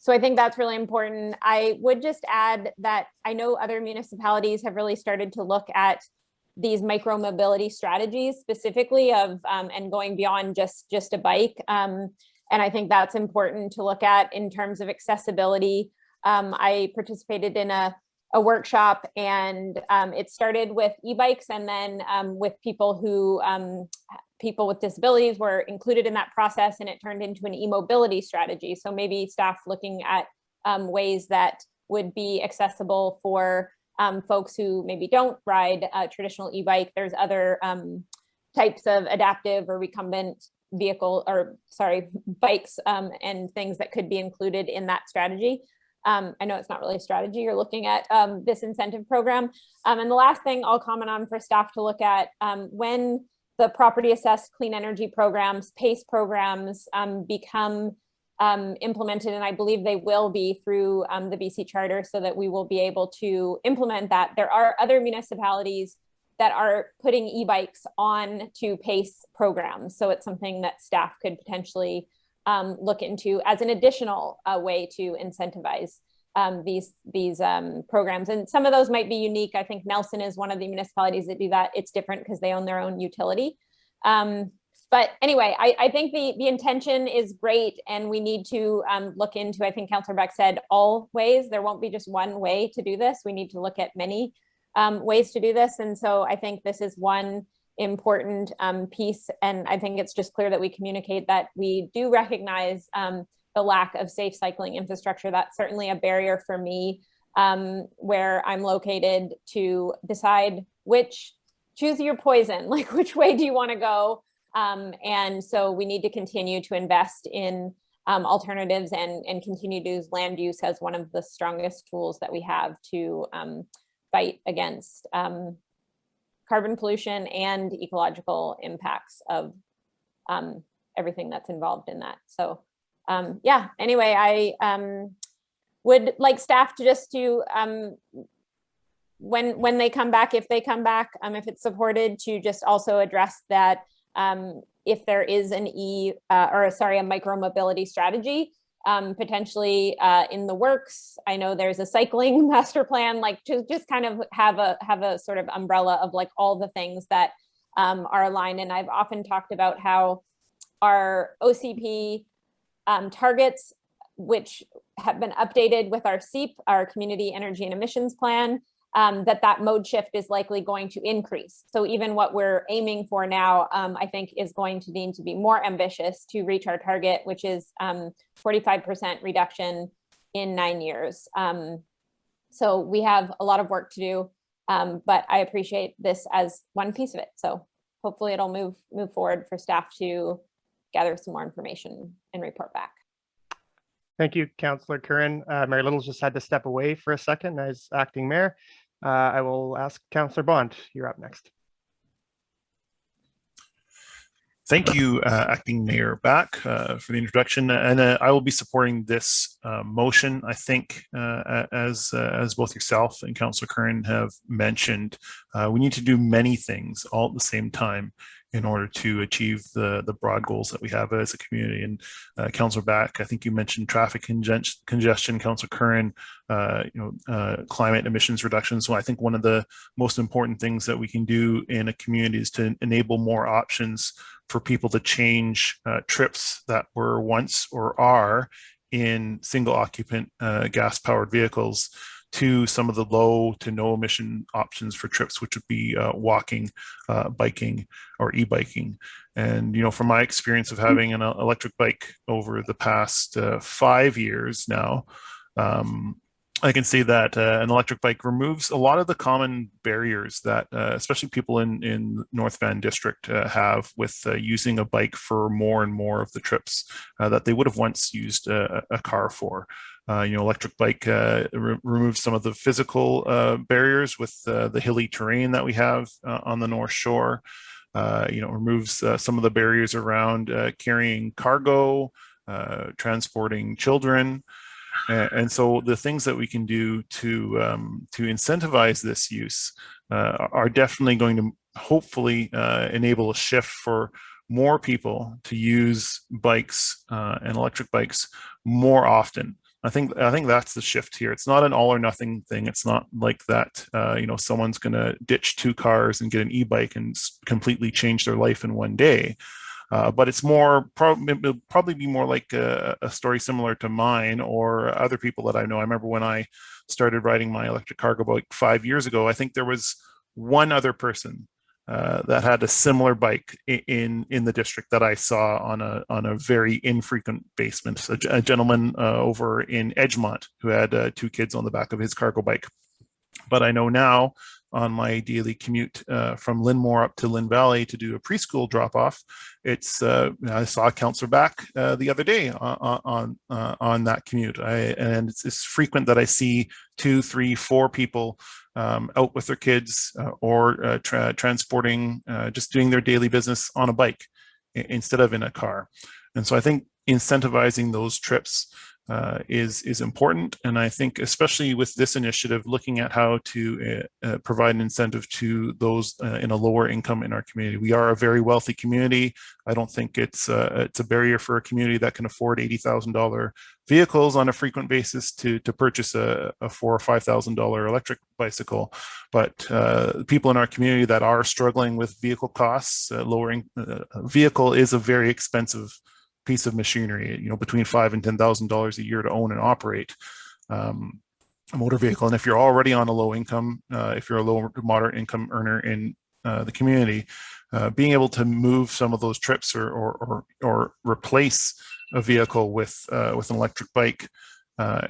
So I think that's really important. I would just add that I know other municipalities have really started to look at these micro mobility strategies specifically of and going beyond just a bike. And I think that's important to look at in terms of accessibility. I participated in a workshop, and it started with e-bikes, and then with people who people with disabilities were included in that process, and it turned into an e-mobility strategy. So maybe staff looking at ways that would be accessible for folks who maybe don't ride a traditional e-bike. There's other types of adaptive or recumbent bikes and things that could be included in that strategy. I know it's not really a strategy, you're looking at this incentive program. And the last thing I'll comment on for staff to look at, when the property assessed clean energy programs, PACE programs become implemented, and I believe they will be through the BC Charter, so that we will be able to implement that. There are other municipalities that are putting e-bikes on to PACE programs. So it's something that staff could potentially look into as an additional way to incentivize these programs. And some of those might be unique. I think Nelson is one of the municipalities that do that. It's different because they own their own utility. But anyway, I think the intention is great, and we need to look into, I think Councilor Beck said, all ways. There won't be just one way to do this. We need to look at many ways to do this. And so I think this is one important piece. And I think it's just clear that we communicate that we do recognize the lack of safe cycling infrastructure. That's certainly a barrier for me where I'm located, to decide choose your poison, like which way do you want to go? And so we need to continue to invest in alternatives and continue to use land use as one of the strongest tools that we have to fight against carbon pollution and ecological impacts of everything that's involved in that. So yeah, anyway, I would like staff to just to, when they come back, if they come back, if it's supported, to just also address that if there is a micro mobility strategy potentially in the works. I know there's a cycling master plan, like to just kind of have a sort of umbrella of like all the things that are aligned. And I've often talked about how our OCP targets, which have been updated with our CEP, our Community Energy and Emissions Plan, that mode shift is likely going to increase. So even what we're aiming for now, I think is going to need to be more ambitious to reach our target, which is 45% reduction in 9 years. So we have a lot of work to do, but I appreciate this as one piece of it. So hopefully it'll move forward for staff to gather some more information and report back. Thank you, Councillor Curran. Mayor Little's just had to step away for a second as acting mayor. I will ask Councillor Bond. You're up next. Thank you, Acting Mayor Back, for the introduction, and I will be supporting this motion. I think, as both yourself and Councillor Curran have mentioned, we need to do many things all at the same time, in order to achieve the broad goals that we have as a community. And Councillor Back, I think you mentioned traffic congestion, Councillor Curran, climate emissions reduction. So I think one of the most important things that we can do in a community is to enable more options for people to change trips that were once or are in single occupant gas powered vehicles to some of the low to no emission options for trips, which would be walking, biking, or e-biking. And, from my experience of having an electric bike over the past 5 years now, I can say that an electric bike removes a lot of the common barriers that especially people in North Van District have with using a bike for more and more of the trips that they would have once used a car for. Electric bike removes some of the physical barriers with the hilly terrain that we have on the North Shore. Removes some of the barriers around carrying cargo, transporting children. And so the things that we can do to incentivize this use are definitely going to hopefully enable a shift for more people to use bikes and electric bikes more often. I think that's the shift here. It's not an all or nothing thing. It's not like that, someone's going to ditch 2 cars and get an e-bike and completely change their life in one day. But it's it'll probably be more like a story similar to mine or other people that I know. I remember when I started riding my electric cargo bike 5 years ago, I think there was one other person that had a similar bike in the district that I saw on a very infrequent basis. A gentleman over in Edgemont who had 2 kids on the back of his cargo bike. But I know now on my daily commute from Linmore up to Lynn Valley to do a preschool drop-off, I saw Councilor Back the other day on that commute. And it's frequent that I see 2, 3, 4 people out with their kids or transporting, just doing their daily business on a bike instead of in a car. And so I think incentivizing those trips is important. And I think especially with this initiative, looking at how to provide an incentive to those in a lower income in our community. We are a very wealthy community. I don't think it's a barrier for a community that can afford $80,000 vehicles on a frequent basis to purchase a $4,000 or $5,000 electric bicycle. But people in our community that are struggling with vehicle costs, lowering vehicle is a very expensive piece of machinery, between $5,000 and $10,000 a year to own and operate a motor vehicle. And if you're already on a low income, if you're a low to moderate income earner in the community, being able to move some of those trips or replace a vehicle with an electric bike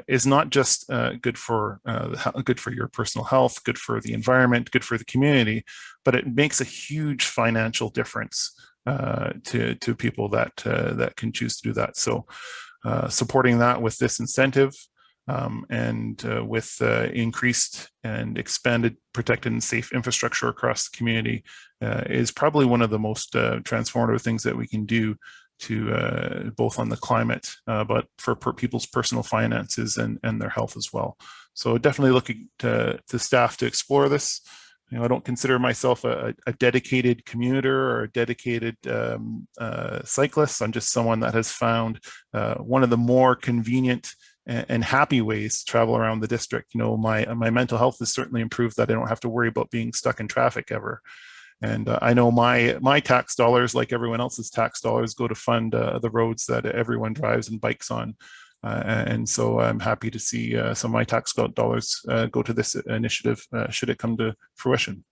is not just good for your personal health, good for the environment, good for the community, but it makes a huge financial difference to people that can choose to do that. So supporting that with this incentive and with increased and expanded protected and safe infrastructure across the community is probably one of the most transformative things that we can do to both on the climate, but for people's personal finances and their health as well. So definitely looking to staff to explore this. I don't consider myself a dedicated commuter or a dedicated cyclist. I'm just someone that has found one of the more convenient and happy ways to travel around the district. My mental health has certainly improved that I don't have to worry about being stuck in traffic ever. And I know my tax dollars, like everyone else's tax dollars, go to fund the roads that everyone drives and bikes on. And so I'm happy to see some of my tax dollars go to this initiative should it come to fruition.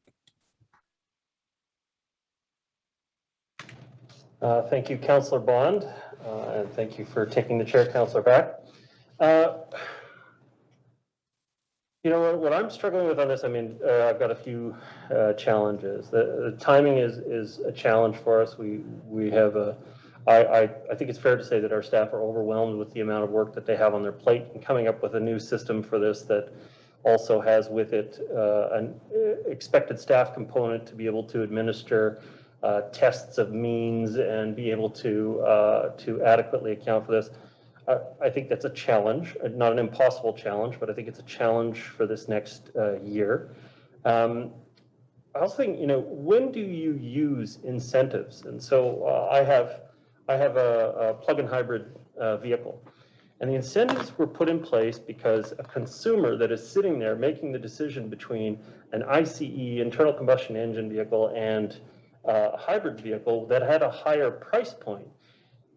Thank you, Councillor Bond, and thank you for taking the chair, Councillor Back. What I'm struggling with on this, I've got a few challenges. The timing is a challenge for us. We have I think it's fair to say that our staff are overwhelmed with the amount of work that they have on their plate, and coming up with a new system for this that also has with it an expected staff component to be able to administer tests of means and be able to adequately account for this. I think that's a challenge, not an impossible challenge, but I think it's a challenge for this next year. also think, when do you use incentives? And so I have a plug-in hybrid vehicle. And the incentives were put in place because a consumer that is sitting there making the decision between an ICE, internal combustion engine vehicle, and a hybrid vehicle that had a higher price point,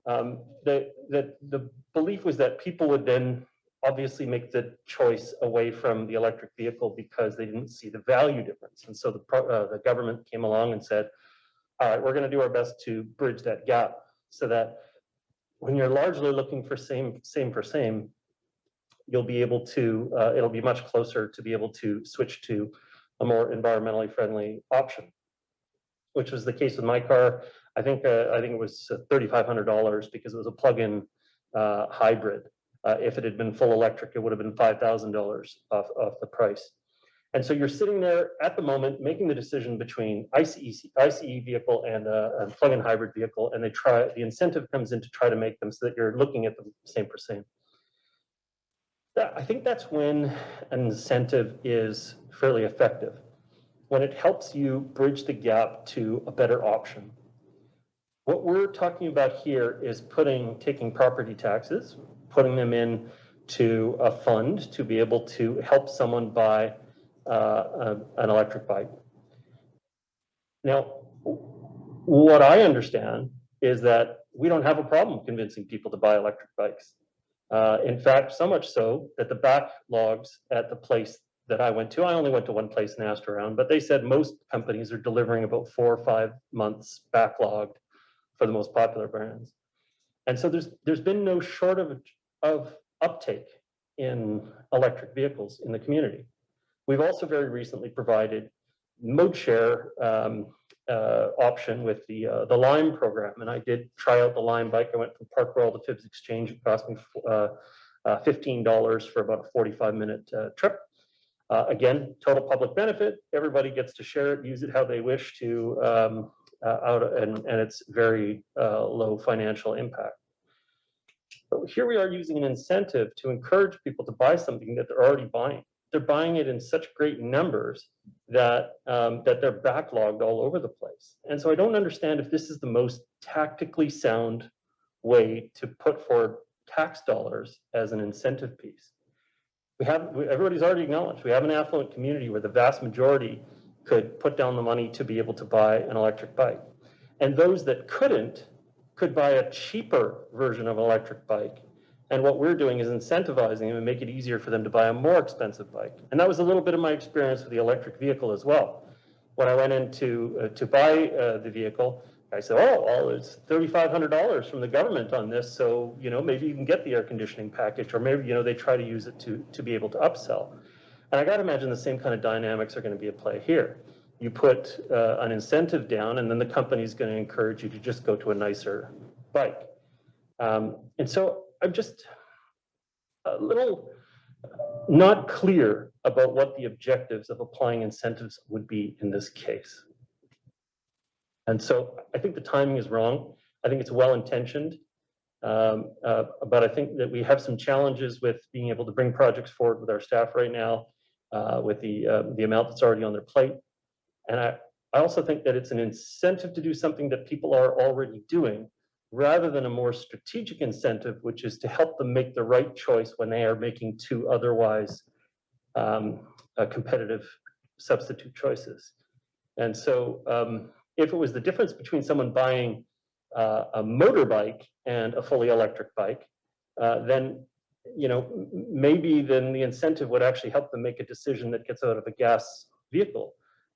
the belief was that people would then obviously make the choice away from the electric vehicle because they didn't see the value difference. And so the government came along and said, all right, we're going to do our best to bridge that gap so that when you're largely looking for same for same, you'll be able to, it'll be much closer to be able to switch to a more environmentally friendly option, which was the case with my car. I think it was $3,500 because it was a plug-in hybrid. If it had been full electric, it would have been $5,000 off the price. And so you're sitting there at the moment making the decision between ICE vehicle and a plug-in hybrid vehicle, and the incentive comes in to try to make them so that you're looking at them same for same. I think that's when an incentive is fairly effective, when it helps you bridge the gap to a better option. What we're talking about here is taking property taxes, putting them into a fund to be able to help someone buy an electric bike. Now, what I understand is that we don't have a problem convincing people to buy electric bikes. In fact, so much so that the backlogs at the place that I went to, I only went to one place and asked around, but they said most companies are delivering about 4 or 5 months backlogged for the most popular brands. And so there's been no shortage of uptake in electric vehicles in the community. We've also very recently provided mode share option with the Lime program, and I did try out the Lime bike. I went from Park Royal to Phibbs Exchange. It cost me $15 for about a 45-minute trip. Again, total public benefit. Everybody gets to share it, use it how they wish to, and it's very low financial impact. But here we are using an incentive to encourage people to buy something that they're already buying. They're buying it in such great numbers that they're backlogged all over the place. And so I don't understand if this is the most tactically sound way to put forward tax dollars as an incentive piece. Everybody's already acknowledged, we have an affluent community where the vast majority could put down the money to be able to buy an electric bike. And those that couldn't could buy a cheaper version of an electric bike. And what we're doing is incentivizing them and make it easier for them to buy a more expensive bike. And that was a little bit of my experience with the electric vehicle as well. When I went in to buy the vehicle, I said, oh, well, it's $3,500 from the government on this. So, maybe you can get the air conditioning package, or maybe, they try to use it to be able to upsell. And I got to imagine the same kind of dynamics are going to be at play here. You put an incentive down, and then the company's going to encourage you to just go to a nicer bike. And so I'm just a little not clear about what the objectives of applying incentives would be in this case. And so I think the timing is wrong. I think it's well-intentioned, but I think that we have some challenges with being able to bring projects forward with our staff right now, with the amount that's already on their plate. And I also think that it's an incentive to do something that people are already doing, rather than a more strategic incentive, which is to help them make the right choice when they are making two otherwise competitive substitute choices. And so if it was the difference between someone buying a motorbike and a fully electric bike, then maybe then the incentive would actually help them make a decision that gets out of a gas vehicle.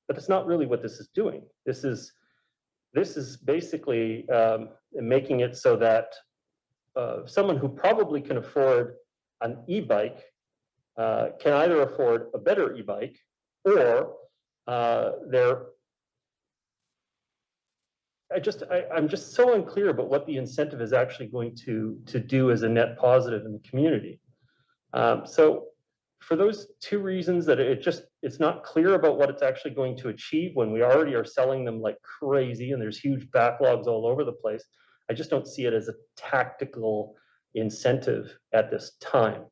But it's not really what this is doing. This is basically making it so that someone who probably can afford an e-bike can either afford a better e-bike, or I'm just so unclear about what the incentive is actually going to do as a net positive in the community. So for those two reasons, that it's not clear about what it's actually going to achieve when we already are selling them like crazy and there's huge backlogs all over the place. I just don't see it as a tactical incentive at this time.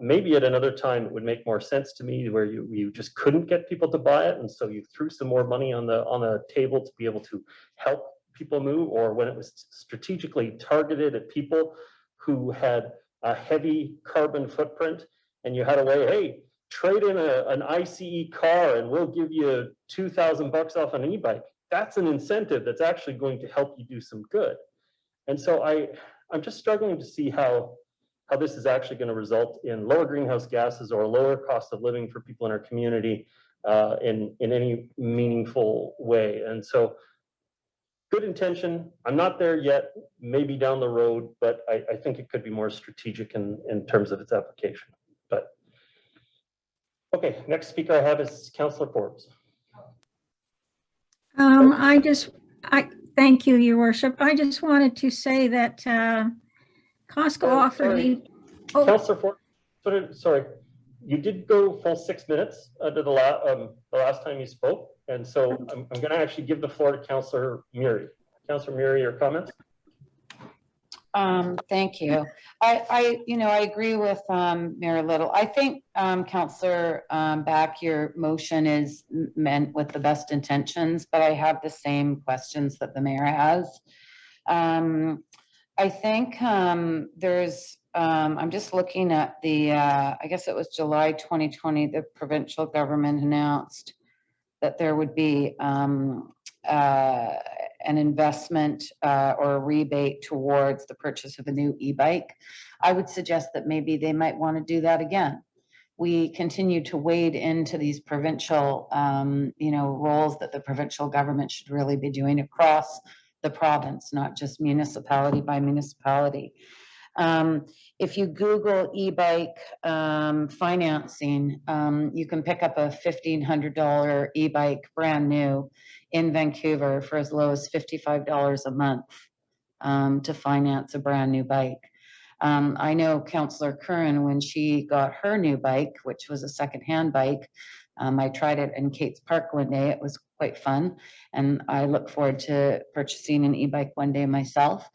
Maybe at another time, it would make more sense to me where you just couldn't get people to buy it. And so you threw some more money on the table to be able to help people move, or when it was strategically targeted at people who had a heavy carbon footprint, and you had a way, hey, trade in an ICE car and we'll give you $2,000 off an e-bike. That's an incentive that's actually going to help you do some good. And so I'm just struggling to see how this is actually going to result in lower greenhouse gases or lower cost of living for people in our community in any meaningful way. And so good intention. I'm not there yet, maybe down the road, but I think it could be more strategic in terms of its application. But okay, next speaker I have is Councilor Forbes. Thank you, Your Worship. I just wanted to say that Costco offered me. Oh. Councilor Forbes, sorry, you did go full 6 minutes to the last time you spoke. And so I'm going to actually give the floor to Councilor Murray. Councilor Murray, your comments? Thank you. I agree with Mayor Little. I think Councilor Back, your motion is meant with the best intentions, but I have the same questions that the mayor has. I think there's, I'm just looking at the, I guess it was July 2020, the provincial government announced that there would be an investment or a rebate towards the purchase of a new e-bike. I would suggest that maybe they might want to do that again. We continue to wade into these provincial, roles that the provincial government should really be doing across the province, not just municipality by municipality. If you Google e-bike financing, you can pick up a $1,500 e-bike brand new in Vancouver for as low as $55 a month to finance a brand new bike. I know Councillor Curran, when she got her new bike, which was a secondhand bike, I tried it in Kate's Park one day. It was quite fun, and I look forward to purchasing an e-bike one day myself.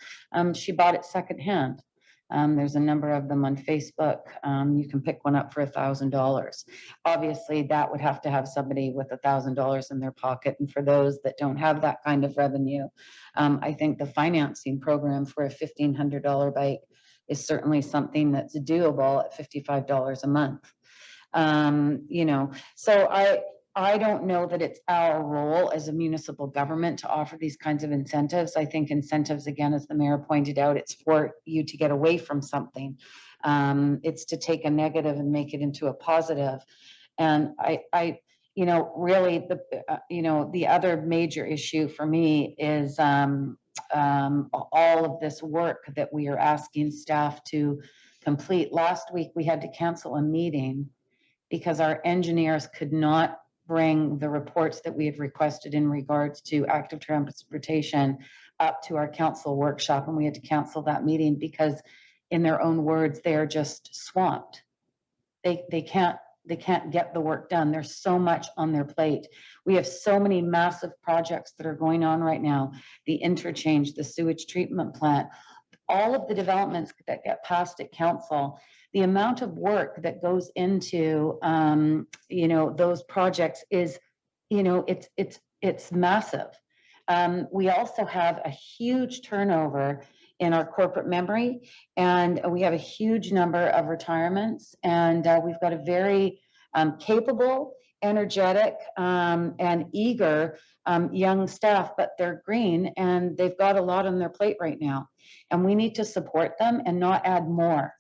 She bought it secondhand. There's a number of them on Facebook. You can pick one up for $1,000. Obviously, that would have to have somebody with $1,000 in their pocket. And for those that don't have that kind of revenue, I think the financing program for a $1,500 bike is certainly something that's doable at $55 a month. So I don't know that it's our role as a municipal government to offer these kinds of incentives. I think incentives, again, as the mayor pointed out, it's for you to get away from something. It's to take a negative and make it into a positive. And really the other major issue for me is all of this work that we are asking staff to complete. Last week, we had to cancel a meeting because our engineers could not bring the reports that we had requested in regards to active transportation up to our council workshop, and we had to cancel that meeting because, in their own words, they are just swamped. They can't get the work done. There's so much on their plate. We have so many massive projects that are going on right now. The interchange, the sewage treatment plant, all of the developments that get passed at council. The amount of work that goes into, those projects is, it's massive. We also have a huge turnover in our corporate memory, and we have a huge number of retirements, and we've got a very capable, energetic, and eager young staff, but they're green and they've got a lot on their plate right now, and we need to support them and not add more.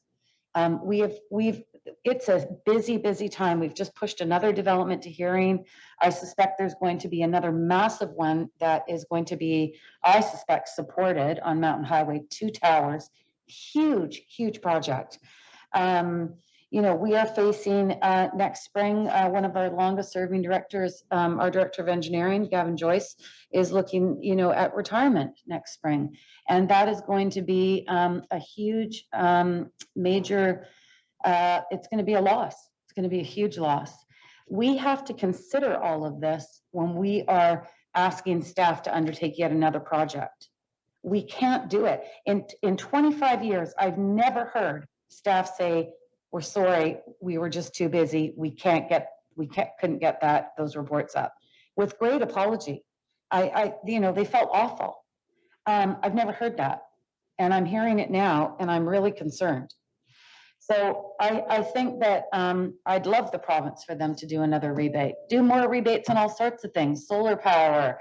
It's a busy time. We've just pushed another development to hearing. I suspect there's going to be another massive one that is going to be, I suspect, supported on Mountain Highway, 2 towers, huge project. We are facing next spring, one of our longest serving directors, our director of engineering, Gavin Joyce, is looking, at retirement next spring. And that is going to be a huge, major, it's going to be a loss. It's going to be a huge loss. We have to consider all of this when we are asking staff to undertake yet another project. We can't do it. In 25 years, I've never heard staff say, we're sorry, we were just too busy. Couldn't get those reports up. With great apology. They felt awful. I've never heard that. And I'm hearing it now, and I'm really concerned. So I think that I'd love the province for them to do another rebate, do more rebates on all sorts of things, solar power,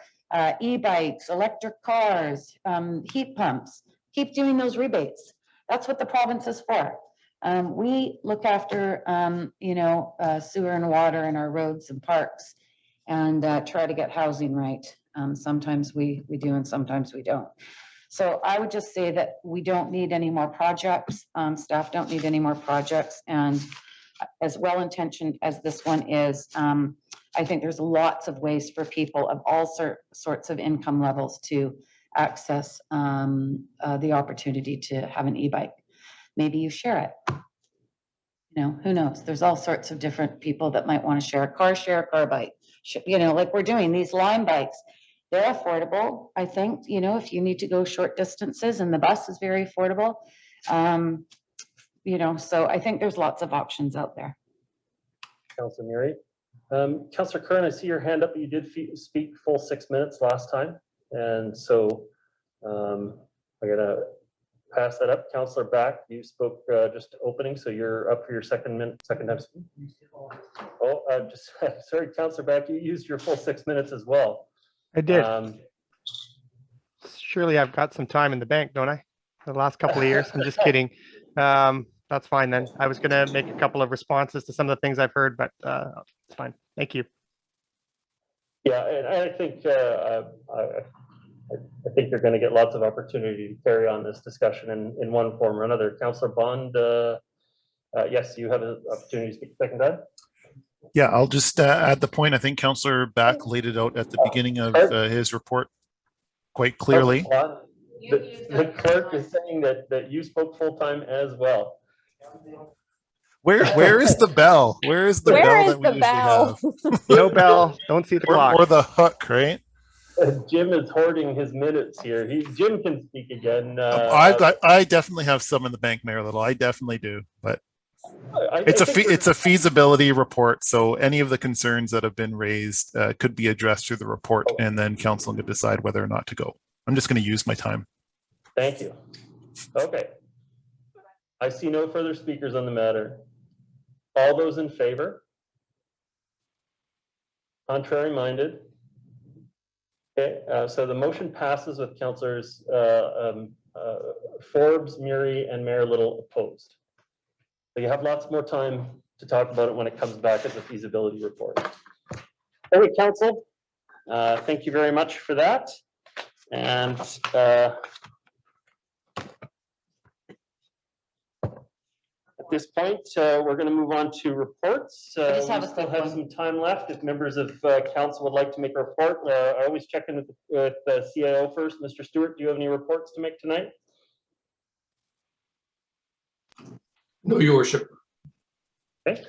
e-bikes, electric cars, heat pumps, keep doing those rebates. That's what the province is for. We look after, sewer and water and our roads and parks and try to get housing right. Sometimes we do and sometimes we don't. So I would just say that we don't need any more projects. Staff don't need any more projects. And as well-intentioned as this one is, I think there's lots of ways for people of all sorts of income levels to access the opportunity to have an e-bike. Maybe you share it. Who knows? There's all sorts of different people that might want to share a car bike. Like we're doing these Lime bikes. They're affordable, I think, if you need to go short distances, and the bus is very affordable. So I think there's lots of options out there. Councilor Murray. Councilor Curran, I see your hand up. You did speak full 6 minutes last time. And so I'm going to pass that up. Councilor Back, you spoke just opening, so you're up for your second time speaking. Oh, sorry, Councilor Back, you used your full 6 minutes as well. I did. Surely I've got some time in the bank, don't I? The last couple of years. I'm just kidding. That's fine then. I was going to make a couple of responses to some of the things I've heard, but it's fine. Thank you. Yeah, and I think I think you're going to get lots of opportunity to carry on this discussion in one form or another. Councilor Bond, yes, you have an opportunity to speak second time. Yeah, I'll just add the point. I think Councillor Back laid it out at the beginning of his report quite clearly. The clerk is saying that you spoke full time as well. Where is the bell? Where is the bell that we usually have? No bell. Don't see the clock. Or the hook, right? Jim is hoarding his minutes here. Jim can speak again. I definitely have some in the bank, Mayor Little. I definitely do, but it's a feasibility report. So any of the concerns that have been raised could be addressed through the report, and then council can decide whether or not to go. I'm just going to use my time. Thank you. Okay. I see no further speakers on the matter. All those in favor? Contrary minded? Okay, so the motion passes with councillors Forbes, Murray, and Mayor Little opposed. So you have lots more time to talk about it when it comes back as a feasibility report. Okay, council, thank you very much for that. And at this point, we're going to move on to reports. We still have some time left. If members of council would like to make a report, I always check in with the CIO first. Mr. Stewart, do you have any reports to make tonight? No, Your Worship. Okay,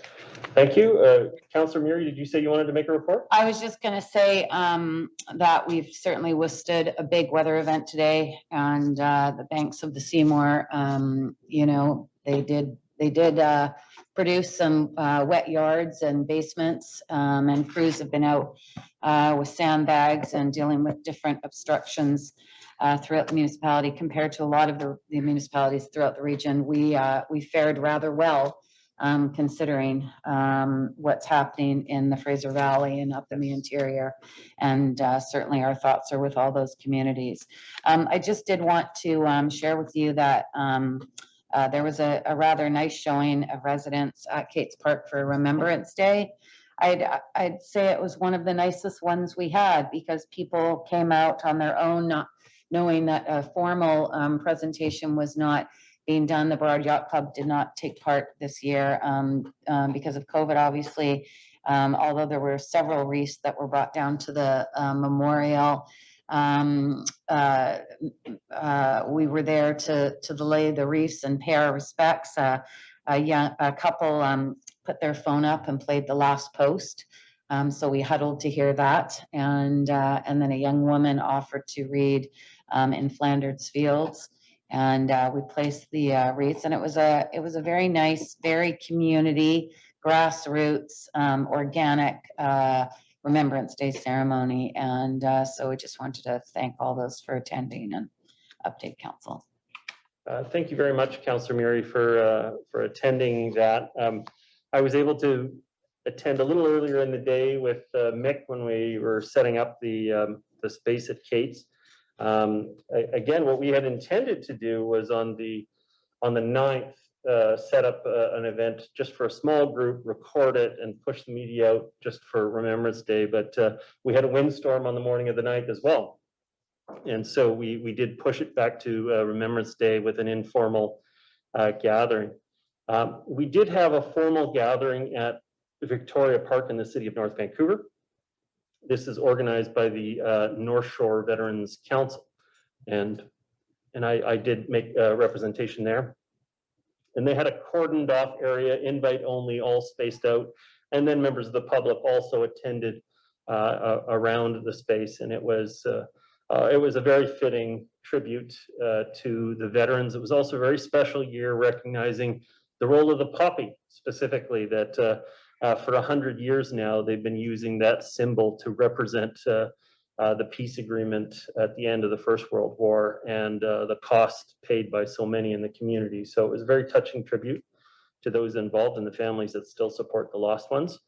thank you. Councillor Murray, did you say you wanted to make a report? I was just going to say that we've certainly withstood a big weather event today, and the banks of the Seymour, they did produce some wet yards and basements, and crews have been out with sandbags and dealing with different obstructions throughout the municipality. Compared to a lot of the municipalities throughout the region, we fared rather well, considering what's happening in the Fraser Valley and up in the interior. And certainly our thoughts are with all those communities. I just did want to share with you that there was a rather nice showing of residents at Kate's Park for Remembrance Day. I'd say it was one of the nicest ones we had, because people came out on their own, not knowing that a formal presentation was not being done. The Broad Yacht Club did not take part this year because of COVID, obviously, although there were several wreaths that were brought down to the memorial. We were there to lay the wreaths and pay our respects. A couple put their phone up and played The Last Post. So we huddled to hear that. And then a young woman offered to read In Flanders Fields. And we placed the wreaths, and it was a very nice, very community, grassroots, organic Remembrance Day ceremony. And so we just wanted to thank all those for attending, and Uptake Council. Thank you very much, Councillor Murray, for attending that. I was able to attend a little earlier in the day with Mick when we were setting up the space at Kate's. Again, what we had intended to do was on the 9th, set up an event just for a small group, record it, and push the media out just for Remembrance Day. But we had a windstorm on the morning of the 9th as well. And so we did push it back to Remembrance Day with an informal gathering. We did have a formal gathering at Victoria Park in the city of North Vancouver. This is organized by the North Shore Veterans Council. And I did make a representation there. And they had a cordoned off area, invite only, all spaced out. And then members of the public also attended around the space. And it was a very fitting tribute to the veterans. It was also a very special year recognizing the role of the poppy, specifically, that for 100 years now, they've been using that symbol to represent the peace agreement at the end of the First World War and the cost paid by so many in the community. So it was a very touching tribute to those involved and the families that still support the lost ones.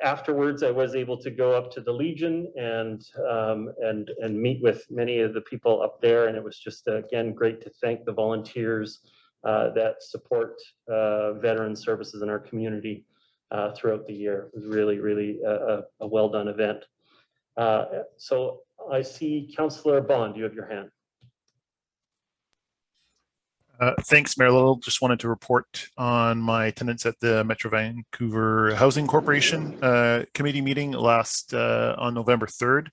Afterwards, I was able to go up to the Legion and meet with many of the people up there. And it was just, again, great to thank the volunteers that support veteran services in our community throughout the year. It was really, really a well done event. So I see Councillor Bond, you have your hand. Thanks, Mayor Little. Just wanted to report on my attendance at the Metro Vancouver Housing Corporation committee meeting last on November 3rd.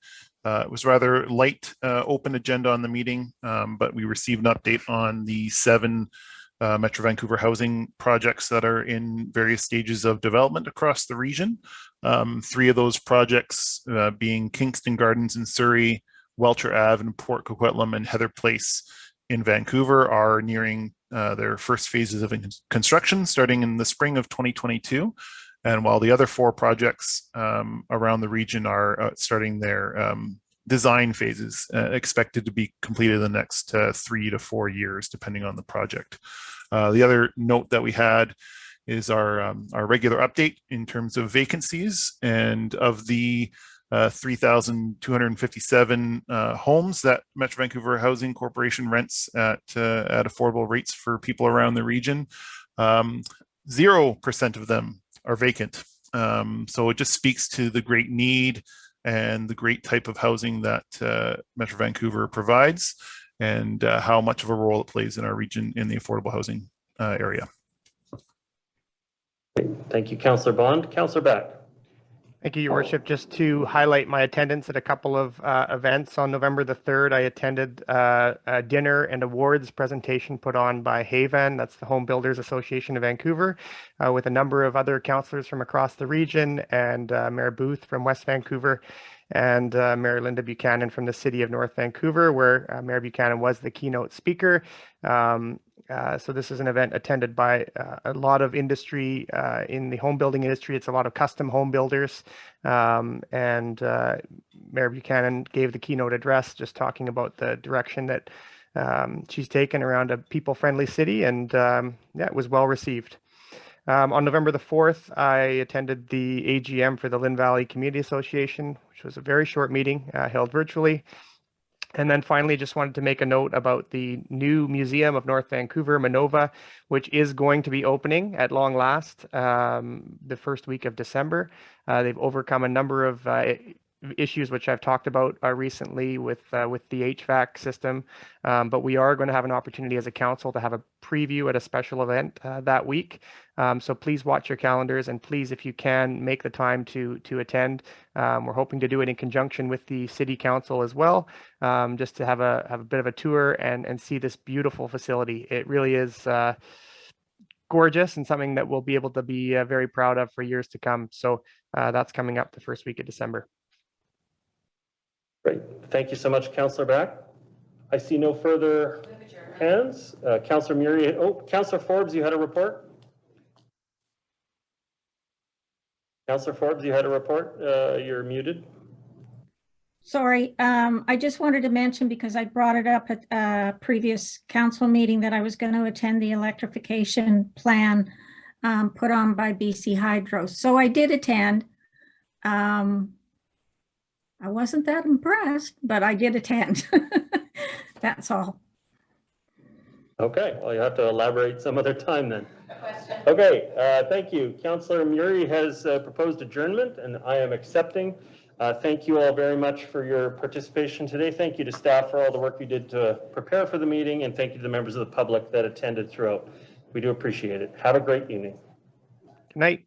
It was rather light open agenda on the meeting, but we received an update on the 7 Metro Vancouver housing projects that are in various stages of development across the region. 3 of those projects being Kingston Gardens in Surrey, Welcher Ave in Port Coquitlam, and Heather Place in Vancouver are nearing their first phases of construction starting in the spring of 2022. And while the other 4 projects around the region are starting their design phases, expected to be completed in the next 3 to 4 years, depending on the project. The other note that we had is our regular update in terms of vacancies, and of the 3,257 homes that Metro Vancouver Housing Corporation rents at affordable rates for people around the region, 0% of them are vacant. So it just speaks to the great need and the great type of housing that Metro Vancouver provides, and how much of a role it plays in our region in the affordable housing area. Thank you, Councillor Bond. Councillor Back. Thank you, Your Worship. Just to highlight my attendance at a couple of events on November the 3rd, I attended a dinner and awards presentation put on by Haven, that's the Home Builders Association of Vancouver, with a number of other councillors from across the region, and Mayor Booth from West Vancouver, and Mayor Linda Buchanan from the City of North Vancouver, where Mayor Buchanan was the keynote speaker. So this is an event attended by a lot of industry in the home building industry. It's a lot of custom home builders. And Mayor Buchanan gave the keynote address, just talking about the direction that she's taken around a people-friendly city. And yeah, it was well received. On November the 4th, I attended the AGM for the Lynn Valley Community Association, which was a very short meeting held virtually. And then finally, just wanted to make a note about the new Museum of North Vancouver, Minova, which is going to be opening at long last the first week of December. They've overcome a number of issues which I've talked about recently with the HVAC system, but we are going to have an opportunity as a council to have a preview at a special event that week. So please watch your calendars, and please, if you can, make the time to attend. We're hoping to do it in conjunction with the City Council as well, just to have a bit of a tour and see this beautiful facility. It really is gorgeous and something that we'll be able to be very proud of for years to come. So that's coming up the first week of December. Great. Thank you so much, Councillor Back. I see no further hands. Councilor Murray, Councilor Forbes, you had a report? Councilor Forbes, you had a report. You're muted. Sorry, I just wanted to mention, because I brought it up at a previous council meeting, that I was going to attend the electrification plan put on by BC Hydro. So I did attend. I wasn't that impressed, but I did attend. That's all. Okay, well, you have to elaborate some other time then. Okay, thank you. Councilor Murray has proposed adjournment, and I am accepting. Thank you all very much for your participation today. Thank you to staff for all the work you did to prepare for the meeting, and thank you to the members of the public that attended throughout. We do appreciate it. Have a great evening. Good night.